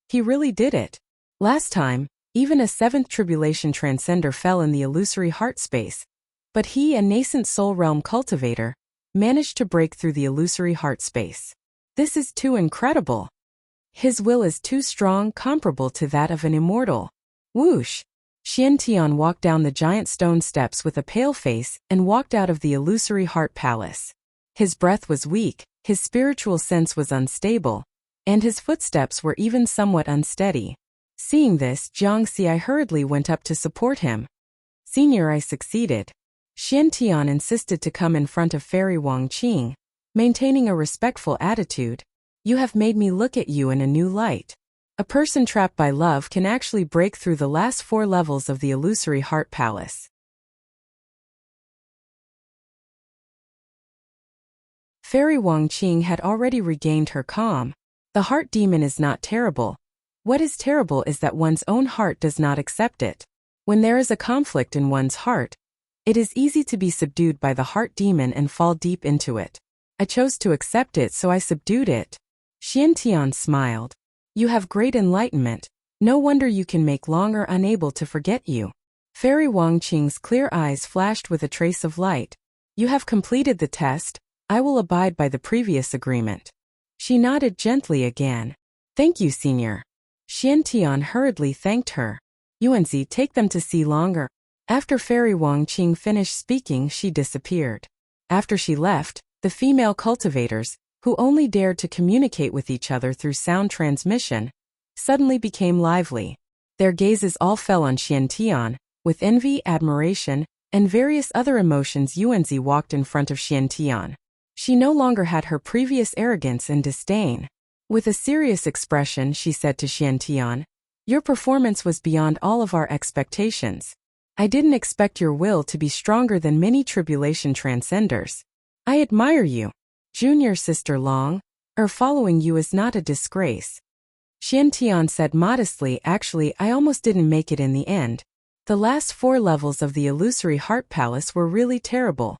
He really did it. Last time, even a 7th tribulation transcender fell in the illusory heart space. But he, a nascent soul realm cultivator, managed to break through the illusory heart space. This is too incredible. His will is too strong, comparable to that of an immortal. Whoosh! Xiantian walked down the giant stone steps with a pale face and walked out of the illusory heart palace. His breath was weak, his spiritual sense was unstable, and his footsteps were even somewhat unsteady. Seeing this, Jiangxi hurriedly went up to support him. Senior, I succeeded. Xiantian insisted to come in front of Fairy Wangqing, maintaining a respectful attitude. You have made me look at you in a new light. A person trapped by love can actually break through the last 4 levels of the illusory heart palace. Fairy Wangqing had already regained her calm. The heart demon is not terrible. What is terrible is that one's own heart does not accept it. When there is a conflict in one's heart, it is easy to be subdued by the heart demon and fall deep into it. I chose to accept it, so I subdued it. Xiantian smiled. You have great enlightenment. No wonder you can make longer unable to forget you. Fairy Wangqing's clear eyes flashed with a trace of light. You have completed the test. I will abide by the previous agreement. She nodded gently again. Thank you, Senior. Xiantian hurriedly thanked her. Yuanzi, take them to see longer. After Fairy Wangqing finished speaking, she disappeared. After she left, the female cultivators, who only dared to communicate with each other through sound transmission, suddenly became lively. Their gazes all fell on Xiantian. With envy, admiration, and various other emotions, Yuanzi walked in front of Xiantian. She no longer had her previous arrogance and disdain. With a serious expression, she said to Xiantian, your performance was beyond all of our expectations. I didn't expect your will to be stronger than many tribulation transcenders. I admire you. Junior Sister Long, following you is not a disgrace. Xiantian said modestly, actually, I almost didn't make it in the end. The last 4 levels of the illusory heart palace were really terrible.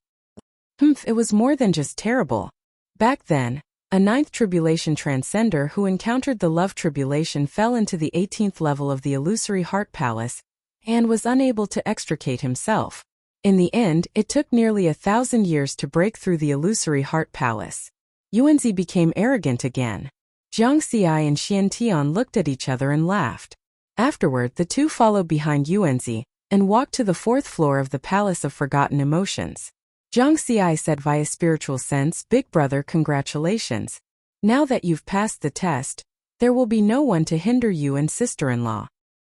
It was more than just terrible. Back then, a 9th tribulation transcender who encountered the love tribulation fell into the 18th level of the illusory heart palace and was unable to extricate himself. In the end, it took nearly 1,000 years to break through the illusory heart palace. Yuanzi became arrogant again. Jiangxi and Xiantian looked at each other and laughed. Afterward, the two followed behind Yuanzi and walked to the 4th floor of the Palace of Forgotten Emotions. Jiangxi said via spiritual sense, Big Brother, congratulations. Now that you've passed the test, there will be no one to hinder you and sister-in-law.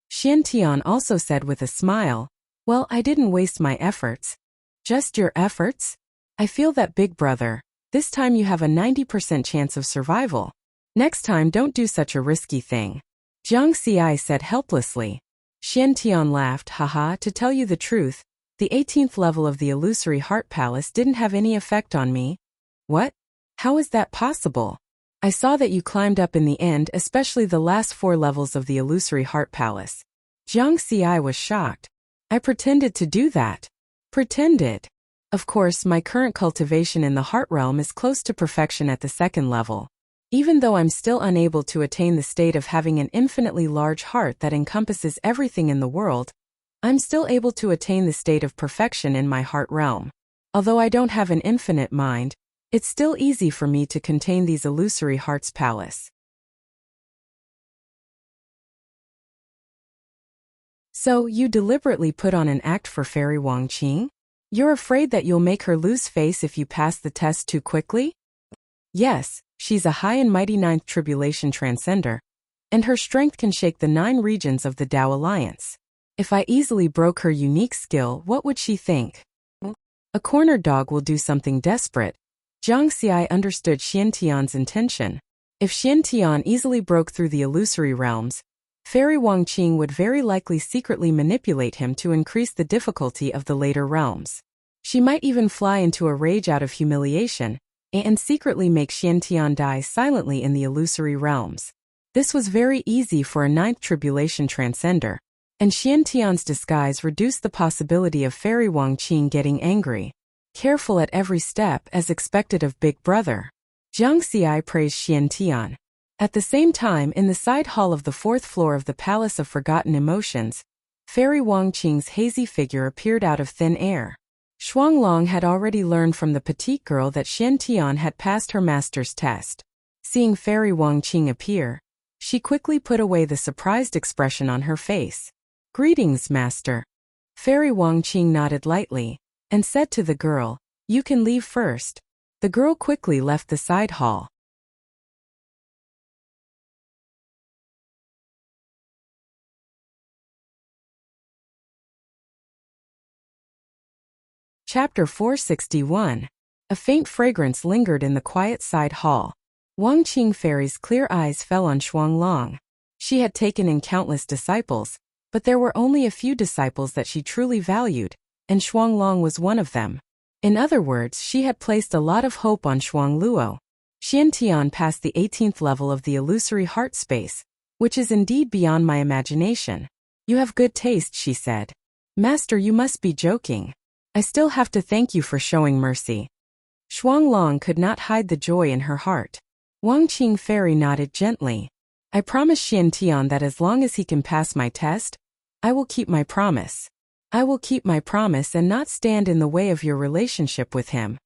Xiantian also said with a smile, well, I didn't waste my efforts. Just your efforts? I feel that, Big Brother, this time you have a 90% chance of survival. Next time, don't do such a risky thing. Jiangxi said helplessly. Xiantian laughed, haha, to tell you the truth, the 18th level of the illusory heart palace didn't have any effect on me. What? How is that possible? I saw that you climbed up in the end, especially the last 4 levels of the illusory heart palace. Jiangxi was shocked. I pretended to do that. Pretended. Of course, my current cultivation in the heart realm is close to perfection at the 2nd level. Even though I'm still unable to attain the state of having an infinitely large heart that encompasses everything in the world, I'm still able to attain the state of perfection in my heart realm. Although I don't have an infinite mind, it's still easy for me to contain these illusory hearts palace. So, you deliberately put on an act for Fairy Wangqing? You're afraid that you'll make her lose face if you pass the test too quickly? Yes, she's a high and mighty 9th tribulation transcender, and her strength can shake the 9 regions of the Tao Alliance. If I easily broke her unique skill, what would she think? A cornered dog will do something desperate. Jiangxi understood Xiantian's intention. If Xiantian easily broke through the illusory realms, Fairy Wangqing would very likely secretly manipulate him to increase the difficulty of the later realms. She might even fly into a rage out of humiliation, and secretly make Xiantian die silently in the illusory realms. This was very easy for a 9th tribulation transcender, and Xiantian's disguise reduced the possibility of Fairy Wangqing getting angry. Careful at every step, as expected of Big Brother. Jiangxi praised Xiantian. At the same time, in the side hall of the 4th floor of the Palace of Forgotten Emotions, Fairy Wangqing's hazy figure appeared out of thin air. Shuanglong had already learned from the petite girl that Xiantian had passed her master's test. Seeing Fairy Wangqing appear, She quickly put away the surprised expression on her face. "Greetings, Master." Fairy Wangqing nodded lightly and said to the girl, "You can leave first." The girl quickly left the side hall. Chapter 461. A faint fragrance lingered in the quiet side hall. Wangqing Fairy's clear eyes fell on Shuanglong. She had taken in countless disciples, but there were only a few disciples that she truly valued, and Shuanglong was one of them. In other words, she had placed a lot of hope on Shuangluo. Xiantian passed the 18th level of the illusory heart space, which is indeed beyond my imagination. "You have good taste," she said. "Master, you must be joking. I still have to thank you for showing mercy." Shuanglong could not hide the joy in her heart. Wangqing Fairy nodded gently. "I promise Xiantian that as long as he can pass my test, I will keep my promise. I will keep my promise and not stand in the way of your relationship with him."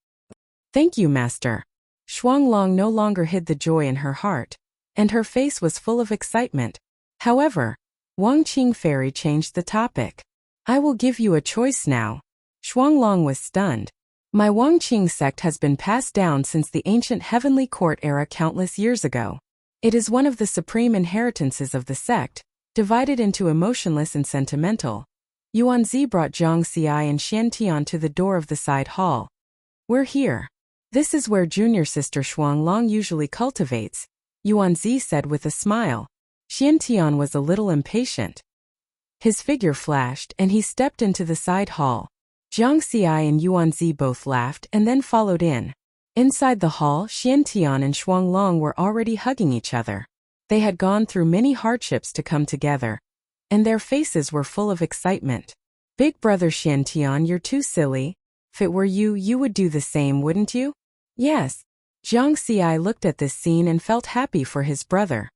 "Thank you, Master." Shuanglong no longer hid the joy in her heart, and her face was full of excitement. However, Wangqing Fairy changed the topic. "I will give you a choice now." Shuanglong was stunned. "My Wangqing sect has been passed down since the ancient heavenly court era countless years ago. It is one of the supreme inheritances of the sect, divided into emotionless and sentimental." Yuanzi brought Zhang Xiai and Xiantian to the door of the side hall. "We're here. This is where junior sister Shuanglong usually cultivates," Yuanzi said with a smile. Xiantian was a little impatient. His figure flashed and he stepped into the side hall. Zhang Xiai and Yuanzi both laughed and then followed in. Inside the hall, Xiantian and Shuanglong were already hugging each other. They had gone through many hardships to come together, and their faces were full of excitement. "Big brother Xiantian, you're too silly. If it were you, you would do the same, wouldn't you?" "Yes." Zhang Xiai looked at this scene and felt happy for his brother.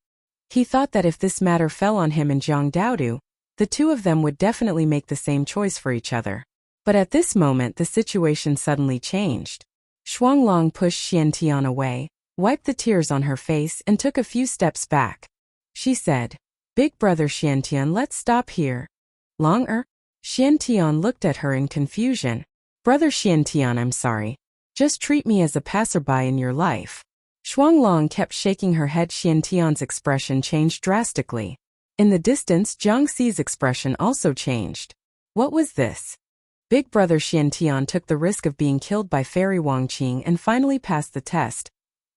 He thought that if this matter fell on him and Zhang Daodu, the two of them would definitely make the same choice for each other. But at this moment the situation suddenly changed. Shuanglong pushed Xiantian away, wiped the tears on her face and took a few steps back. She said, "Big brother Xiantian, let's stop here." "Longer?" Xiantian looked at her in confusion. "Brother Xiantian, I'm sorry. Just treat me as a passerby in your life." Shuanglong kept shaking her head. Xiantian's expression changed drastically. In the distance, Zhang Xi's expression also changed. What was this? Big brother Xiantian took the risk of being killed by Fairy Wangqing and finally passed the test,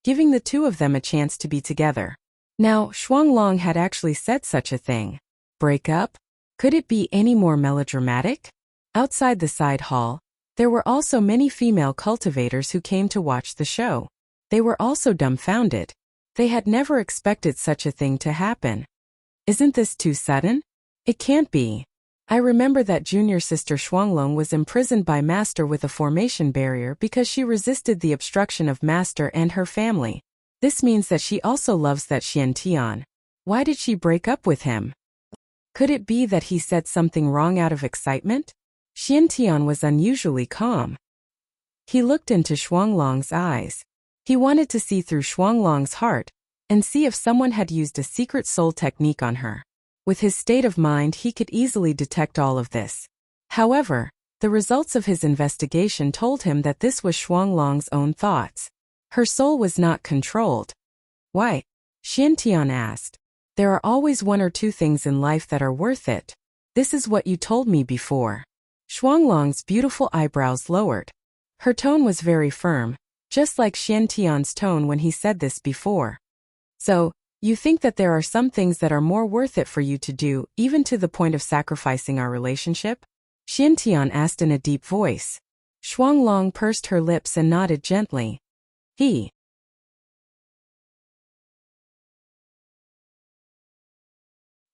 giving the two of them a chance to be together. Now, Shuanglong had actually said such a thing. Break up? Could it be any more melodramatic? Outside the side hall, there were also many female cultivators who came to watch the show. They were also dumbfounded. They had never expected such a thing to happen. Isn't this too sudden? It can't be. I remember that junior sister Shuanglong was imprisoned by Master with a formation barrier because she resisted the obstruction of Master and her family. This means that she also loves that Xiantian. Why did she break up with him? Could it be that he said something wrong out of excitement? Xiantian was unusually calm. He looked into Shuanglong's eyes. He wanted to see through Shuanglong's heart and see if someone had used a secret soul technique on her. With his state of mind, he could easily detect all of this. However, the results of his investigation told him that this was Shuanglong's own thoughts. Her soul was not controlled. Why? Xiantian asked. There are always one or two things in life that are worth it. This is what you told me before. Shuanglong's beautiful eyebrows lowered. Her tone was very firm, just like Xiantian's tone when he said this before. So, you think that there are some things that are more worth it for you to do, even to the point of sacrificing our relationship? Xiantian asked in a deep voice. Shuanglong pursed her lips and nodded gently.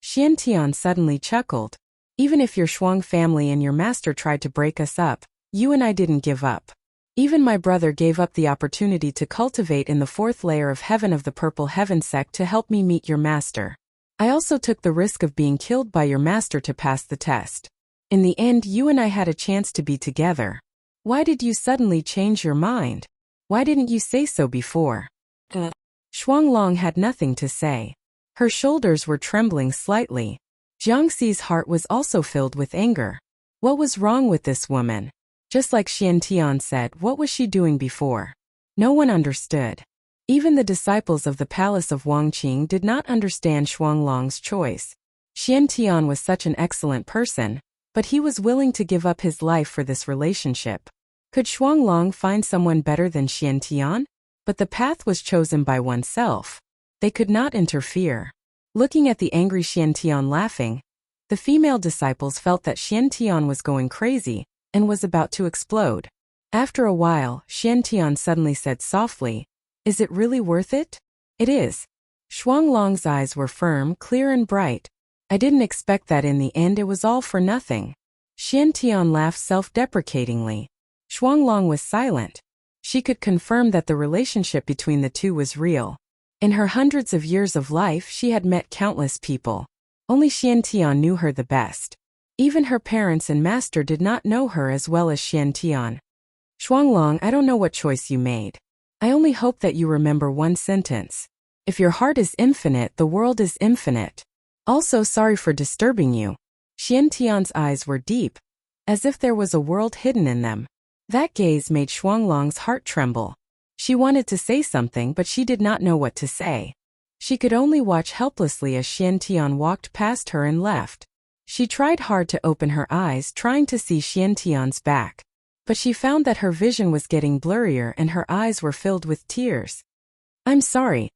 Xiantian suddenly chuckled. Even if your Shuang family and your master tried to break us up, you and I didn't give up. Even my brother gave up the opportunity to cultivate in the fourth layer of heaven of the Purple Heaven sect to help me meet your master. I also took the risk of being killed by your master to pass the test. In the end, you and I had a chance to be together. Why did you suddenly change your mind? Why didn't you say so before? Shuanglong had nothing to say. Her shoulders were trembling slightly. Jiangxi's heart was also filled with anger. What was wrong with this woman? Just like Xiantian said, what was she doing before? No one understood. Even the disciples of the palace of Wangqing did not understand Shuanglong's choice. Xiantian was such an excellent person, but he was willing to give up his life for this relationship. Could Shuanglong find someone better than Xiantian? But the path was chosen by oneself. They could not interfere. Looking at the angry Xiantian laughing, the female disciples felt that Xiantian was going crazy and was about to explode. After a while, Xiantian suddenly said softly, "Is it really worth it?" "It is." Shuanglong's eyes were firm, clear and bright. "I didn't expect that in the end it was all for nothing." Xiantian laughed self-deprecatingly. Shuanglong was silent. She could confirm that the relationship between the two was real. In her hundreds of years of life she had met countless people. Only Xiantian knew her the best. Even her parents and master did not know her as well as Xiantian. "Shuanglong, I don't know what choice you made. I only hope that you remember one sentence. If your heart is infinite, the world is infinite. Also, sorry for disturbing you." Xiantian's eyes were deep, as if there was a world hidden in them. That gaze made Shuanglong's heart tremble. She wanted to say something, but she did not know what to say. She could only watch helplessly as Xiantian walked past her and left. She tried hard to open her eyes, trying to see Xiantian's back. But she found that her vision was getting blurrier and her eyes were filled with tears. "I'm sorry,"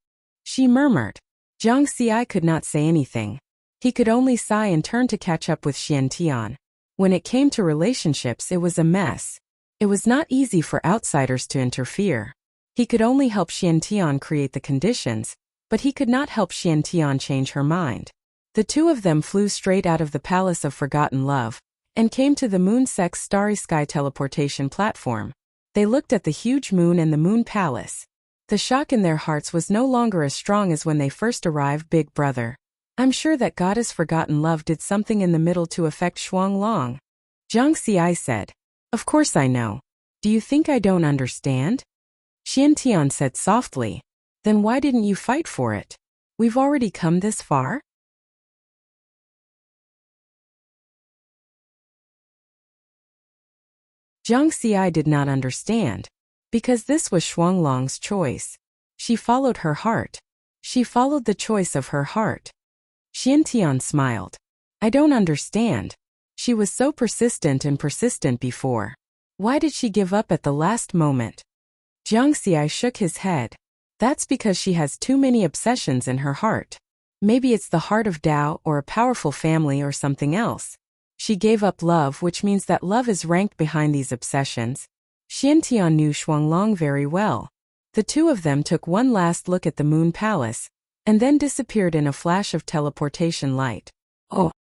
she murmured. Jiang Xi could not say anything. He could only sigh and turn to catch up with Xiantian. When it came to relationships, it was a mess. It was not easy for outsiders to interfere. He could only help Xiantian create the conditions, but he could not help Xiantian change her mind. The two of them flew straight out of the Palace of Forgotten Love and came to the Moon Sect's Starry Sky teleportation platform. They looked at the huge moon and the Moon Palace. The shock in their hearts was no longer as strong as when they first arrived. "Big brother, I'm sure that Goddess Forgotten Love did something in the middle to affect Shuanglong," Jiang Xi said. "Of course I know. Do you think I don't understand?" Xiantian said softly. "Then why didn't you fight for it? We've already come this far." Jiang Xi did not understand, because this was Shuanglong's choice. She followed her heart. She followed the choice of her heart. Xiantian smiled. "I don't understand. She was so persistent and persistent before. Why did she give up at the last moment?" Jiang Xi shook his head. "That's because she has too many obsessions in her heart. Maybe it's the heart of Tao or a powerful family or something else. She gave up love, which means that love is ranked behind these obsessions." Xiantian knew Shuanglong very well. The two of them took one last look at the Moon Palace, and then disappeared in a flash of teleportation light. Oh!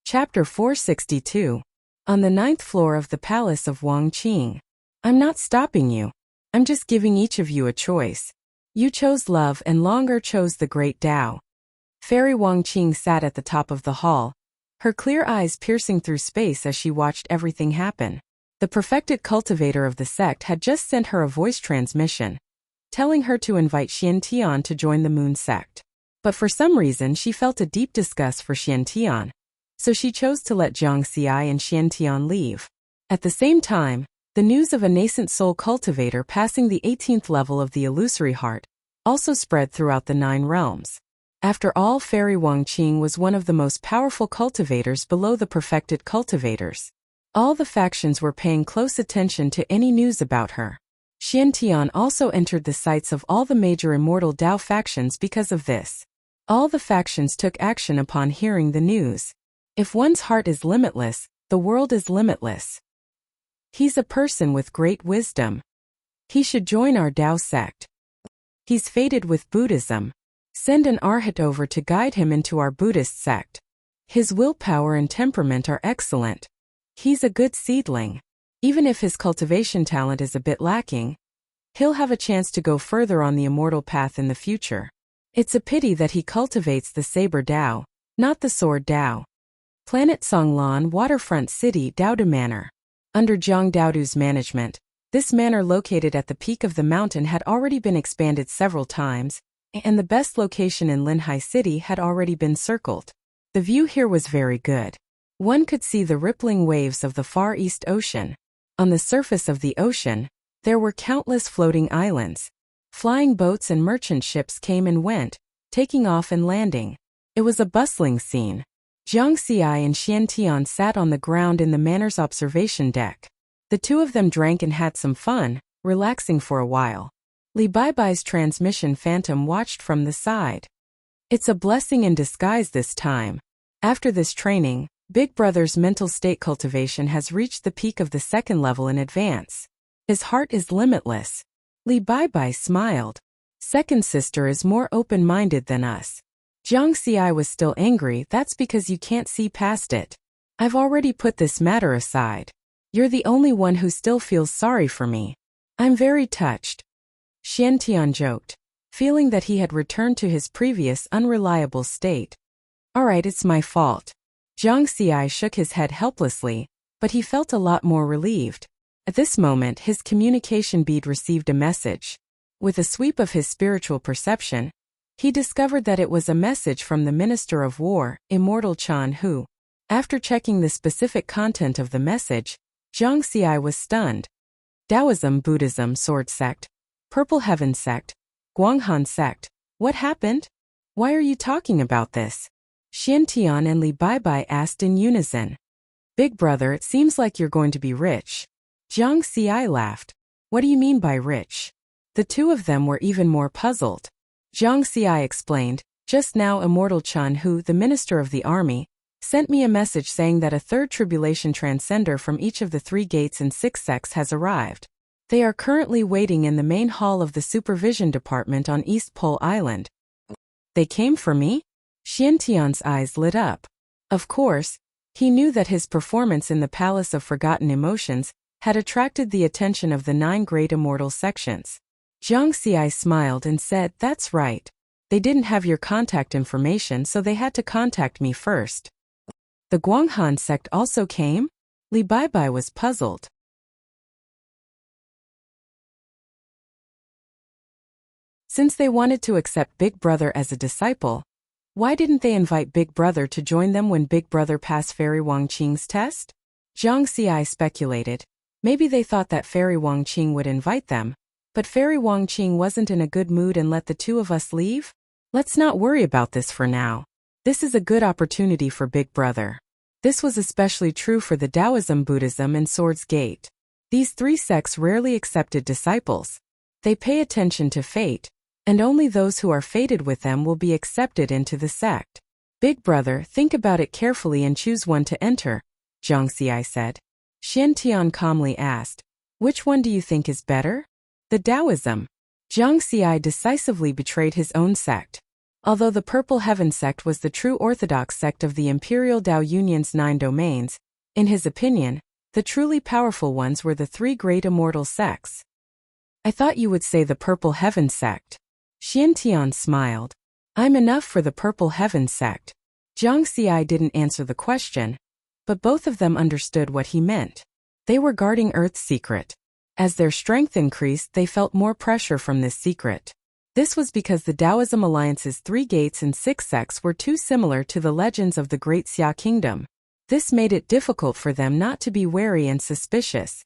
Chapter 462. On the 9th floor of the Palace of Wangqing. "I'm not stopping you. I'm just giving each of you a choice. You chose love and longer chose the great Tao." Fairy Wangqing sat at the top of the hall, her clear eyes piercing through space as she watched everything happen. The perfected cultivator of the sect had just sent her a voice transmission, telling her to invite Xiantian to join the Moon Sect. But for some reason she felt a deep disgust for Xiantian, so she chose to let Jiang Xi and Xiantian leave. At the same time, the news of a nascent soul cultivator passing the 18th level of the illusory heart also spread throughout the 9 realms. After all, Fairy Wangqing was one of the most powerful cultivators below the perfected cultivators. All the factions were paying close attention to any news about her. Xiantian also entered the sights of all the major immortal Tao factions because of this. All the factions took action upon hearing the news. If one's heart is limitless, the world is limitless. He's a person with great wisdom. He should join our Tao sect. He's fated with Buddhism. Send an arhat over to guide him into our Buddhist sect. His willpower and temperament are excellent. He's a good seedling. Even if his cultivation talent is a bit lacking, he'll have a chance to go further on the immortal path in the future. It's a pity that he cultivates the saber Tao, not the sword Tao. Planet Songlan Waterfront City Daodu Manor. Under Zhang Daodu's management, this manor located at the peak of the mountain had already been expanded several times, and the best location in Linhai City had already been circled. The view here was very good. One could see the rippling waves of the Far East Ocean. On the surface of the ocean, there were countless floating islands. Flying boats and merchant ships came and went, taking off and landing. It was a bustling scene. Jiang Xi and Xian Tian sat on the ground in the manor's observation deck. The two of them drank and had some fun, relaxing for a while. Li Baibai's transmission phantom watched from the side. It's a blessing in disguise this time. After this training, Big Brother's mental state cultivation has reached the peak of the second level in advance. His heart is limitless. Li Baibai smiled. Second sister is more open-minded than us. Jiang Xi was still angry. That's because you can't see past it. I've already put this matter aside. You're the only one who still feels sorry for me. I'm very touched. Xian Tian joked, feeling that he had returned to his previous unreliable state. Alright, it's my fault. Jiang Xi shook his head helplessly, but he felt a lot more relieved. At this moment, his communication bead received a message. With a sweep of his spiritual perception, he discovered that it was a message from the Minister of War, Immortal Chan Hu. After checking the specific content of the message, Jiang Xi was stunned. Taoism, Buddhism, Sword Sect, Purple Heaven Sect, Guanghan Sect. What happened? Why are you talking about this? Xian Tian and Li Baibai asked in unison. Big Brother, it seems like you're going to be rich. Jiang Xi laughed. What do you mean by rich? The two of them were even more puzzled. Jiang Xi explained, just now Immortal Chan Hu, the Minister of the Army, sent me a message saying that a third tribulation transcender from each of the 3 gates and 6 sects has arrived. They are currently waiting in the main hall of the Supervision Department on East Pole Island. They came for me? Xian Tian's eyes lit up. Of course, he knew that his performance in the Palace of Forgotten Emotions had attracted the attention of the 9 great immortal sections. Jiang Xi smiled and said, that's right. They didn't have your contact information, so they had to contact me first. The Guanghan sect also came? Li Baibai was puzzled. Since they wanted to accept Big Brother as a disciple, why didn't they invite Big Brother to join them when Big Brother passed Fairy Wangqing's test? Jiang Xi speculated. Maybe they thought that Fairy Wangqing would invite them, but Fairy Wangqing wasn't in a good mood and let the two of us leave? Let's not worry about this for now. This is a good opportunity for Big Brother. This was especially true for the Taoism, Buddhism, and Swords Gate. These 3 sects rarely accepted disciples. They pay attention to fate, and only those who are fated with them will be accepted into the sect. Big Brother, think about it carefully and choose one to enter, Jiang Xi said. Xian Tian calmly asked, which one do you think is better? The Taoism. Jiang Xi decisively betrayed his own sect. Although the Purple Heaven sect was the true orthodox sect of the Imperial Tao Union's 9 domains, in his opinion, the truly powerful ones were the 3 great immortal sects. I thought you would say the Purple Heaven sect. Xian Tian smiled. I'm enough for the Purple Heaven sect. Jiang Xi didn't answer the question, but both of them understood what he meant. They were guarding Earth's secret. As their strength increased, they felt more pressure from this secret. This was because the Taoism Alliance's 3 gates and 6 sects were too similar to the legends of the Great Xia Kingdom. This made it difficult for them not to be wary and suspicious.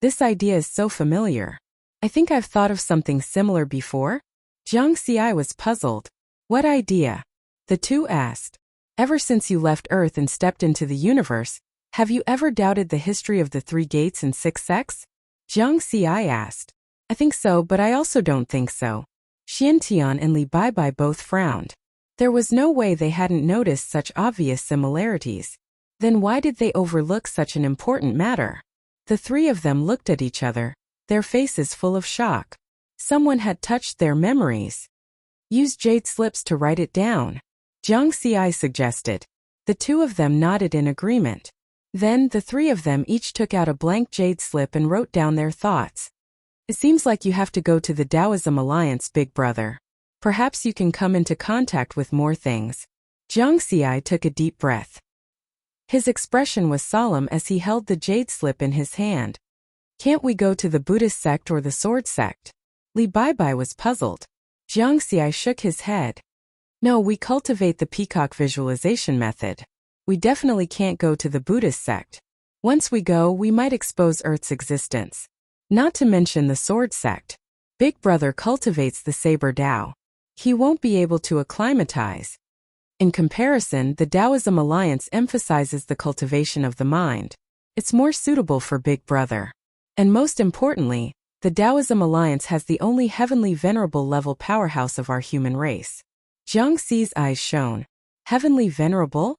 This idea is so familiar. I think I've thought of something similar before. Jiang Xi was puzzled. What idea? The two asked. Ever since you left Earth and stepped into the universe, have you ever doubted the history of the 3 gates and 6 sects? Jiang Xi asked. I think so, but I also don't think so. Xian Tian and Li Baibai both frowned. There was no way they hadn't noticed such obvious similarities. Then why did they overlook such an important matter? The 3 of them looked at each other, their faces full of shock. Someone had touched their memories. Use jade slips to write it down, Jiang Xi suggested. The 2 of them nodded in agreement. Then the 3 of them each took out a blank jade slip and wrote down their thoughts. It seems like you have to go to the Taoism Alliance, Big Brother. Perhaps you can come into contact with more things. Jiang Xi took a deep breath. His expression was solemn as he held the jade slip in his hand. Can't we go to the Buddhist sect or the sword sect? Li Baibai was puzzled. Jiang Xi shook his head. No, we cultivate the peacock visualization method. We definitely can't go to the Buddhist sect. Once we go, we might expose Earth's existence. Not to mention the sword sect. Big Brother cultivates the saber Tao. He won't be able to acclimatize. In comparison, the Taoism alliance emphasizes the cultivation of the mind. It's more suitable for Big Brother. And most importantly, the Taoism alliance has the only heavenly venerable level powerhouse of our human race. Jiang Xi's eyes shone. Heavenly venerable?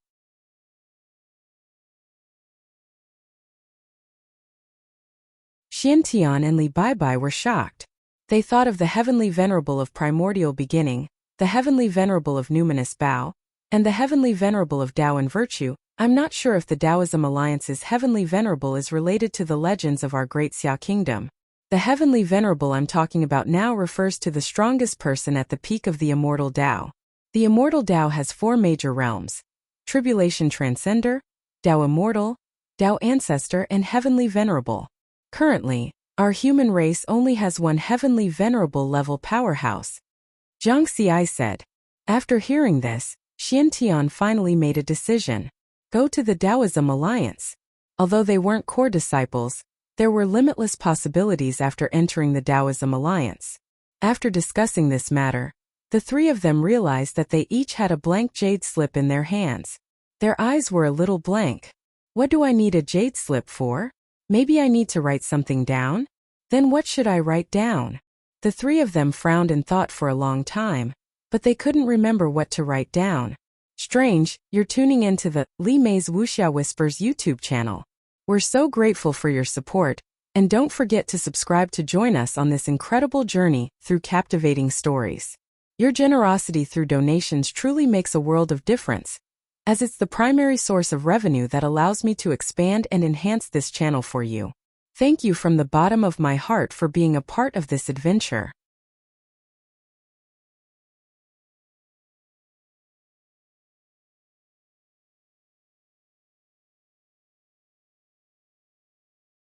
Xiantian and Li Baibai were shocked. They thought of the heavenly venerable of primordial beginning, the heavenly venerable of numinous Bao, and the heavenly venerable of Tao and virtue. I'm not sure if the Taoism alliance's heavenly venerable is related to the legends of our great Xia kingdom. The heavenly venerable I'm talking about now refers to the strongest person at the peak of the immortal Tao. The immortal Tao has 4 major realms: Tribulation Transcender, Tao Immortal, Tao Ancestor, and Heavenly Venerable. Currently, our human race only has one heavenly venerable level powerhouse. Jiang Xi said. After hearing this, Xiantian finally made a decision. Go to the Taoism alliance. Although they weren't core disciples, there were limitless possibilities after entering the Taoism alliance. After discussing this matter, the 3 of them realized that they each had a blank jade slip in their hands. Their eyes were a little blank. What do I need a jade slip for? Maybe I need to write something down? Then what should I write down? The 3 of them frowned and thought for a long time, but they couldn't remember what to write down. Strange, you're tuning into the Li Mei's Wuxia Whispers YouTube channel. We're so grateful for your support, and don't forget to subscribe to join us on this incredible journey through captivating stories. Your generosity through donations truly makes a world of difference, as it's the primary source of revenue that allows me to expand and enhance this channel for you. Thank you from the bottom of my heart for being a part of this adventure.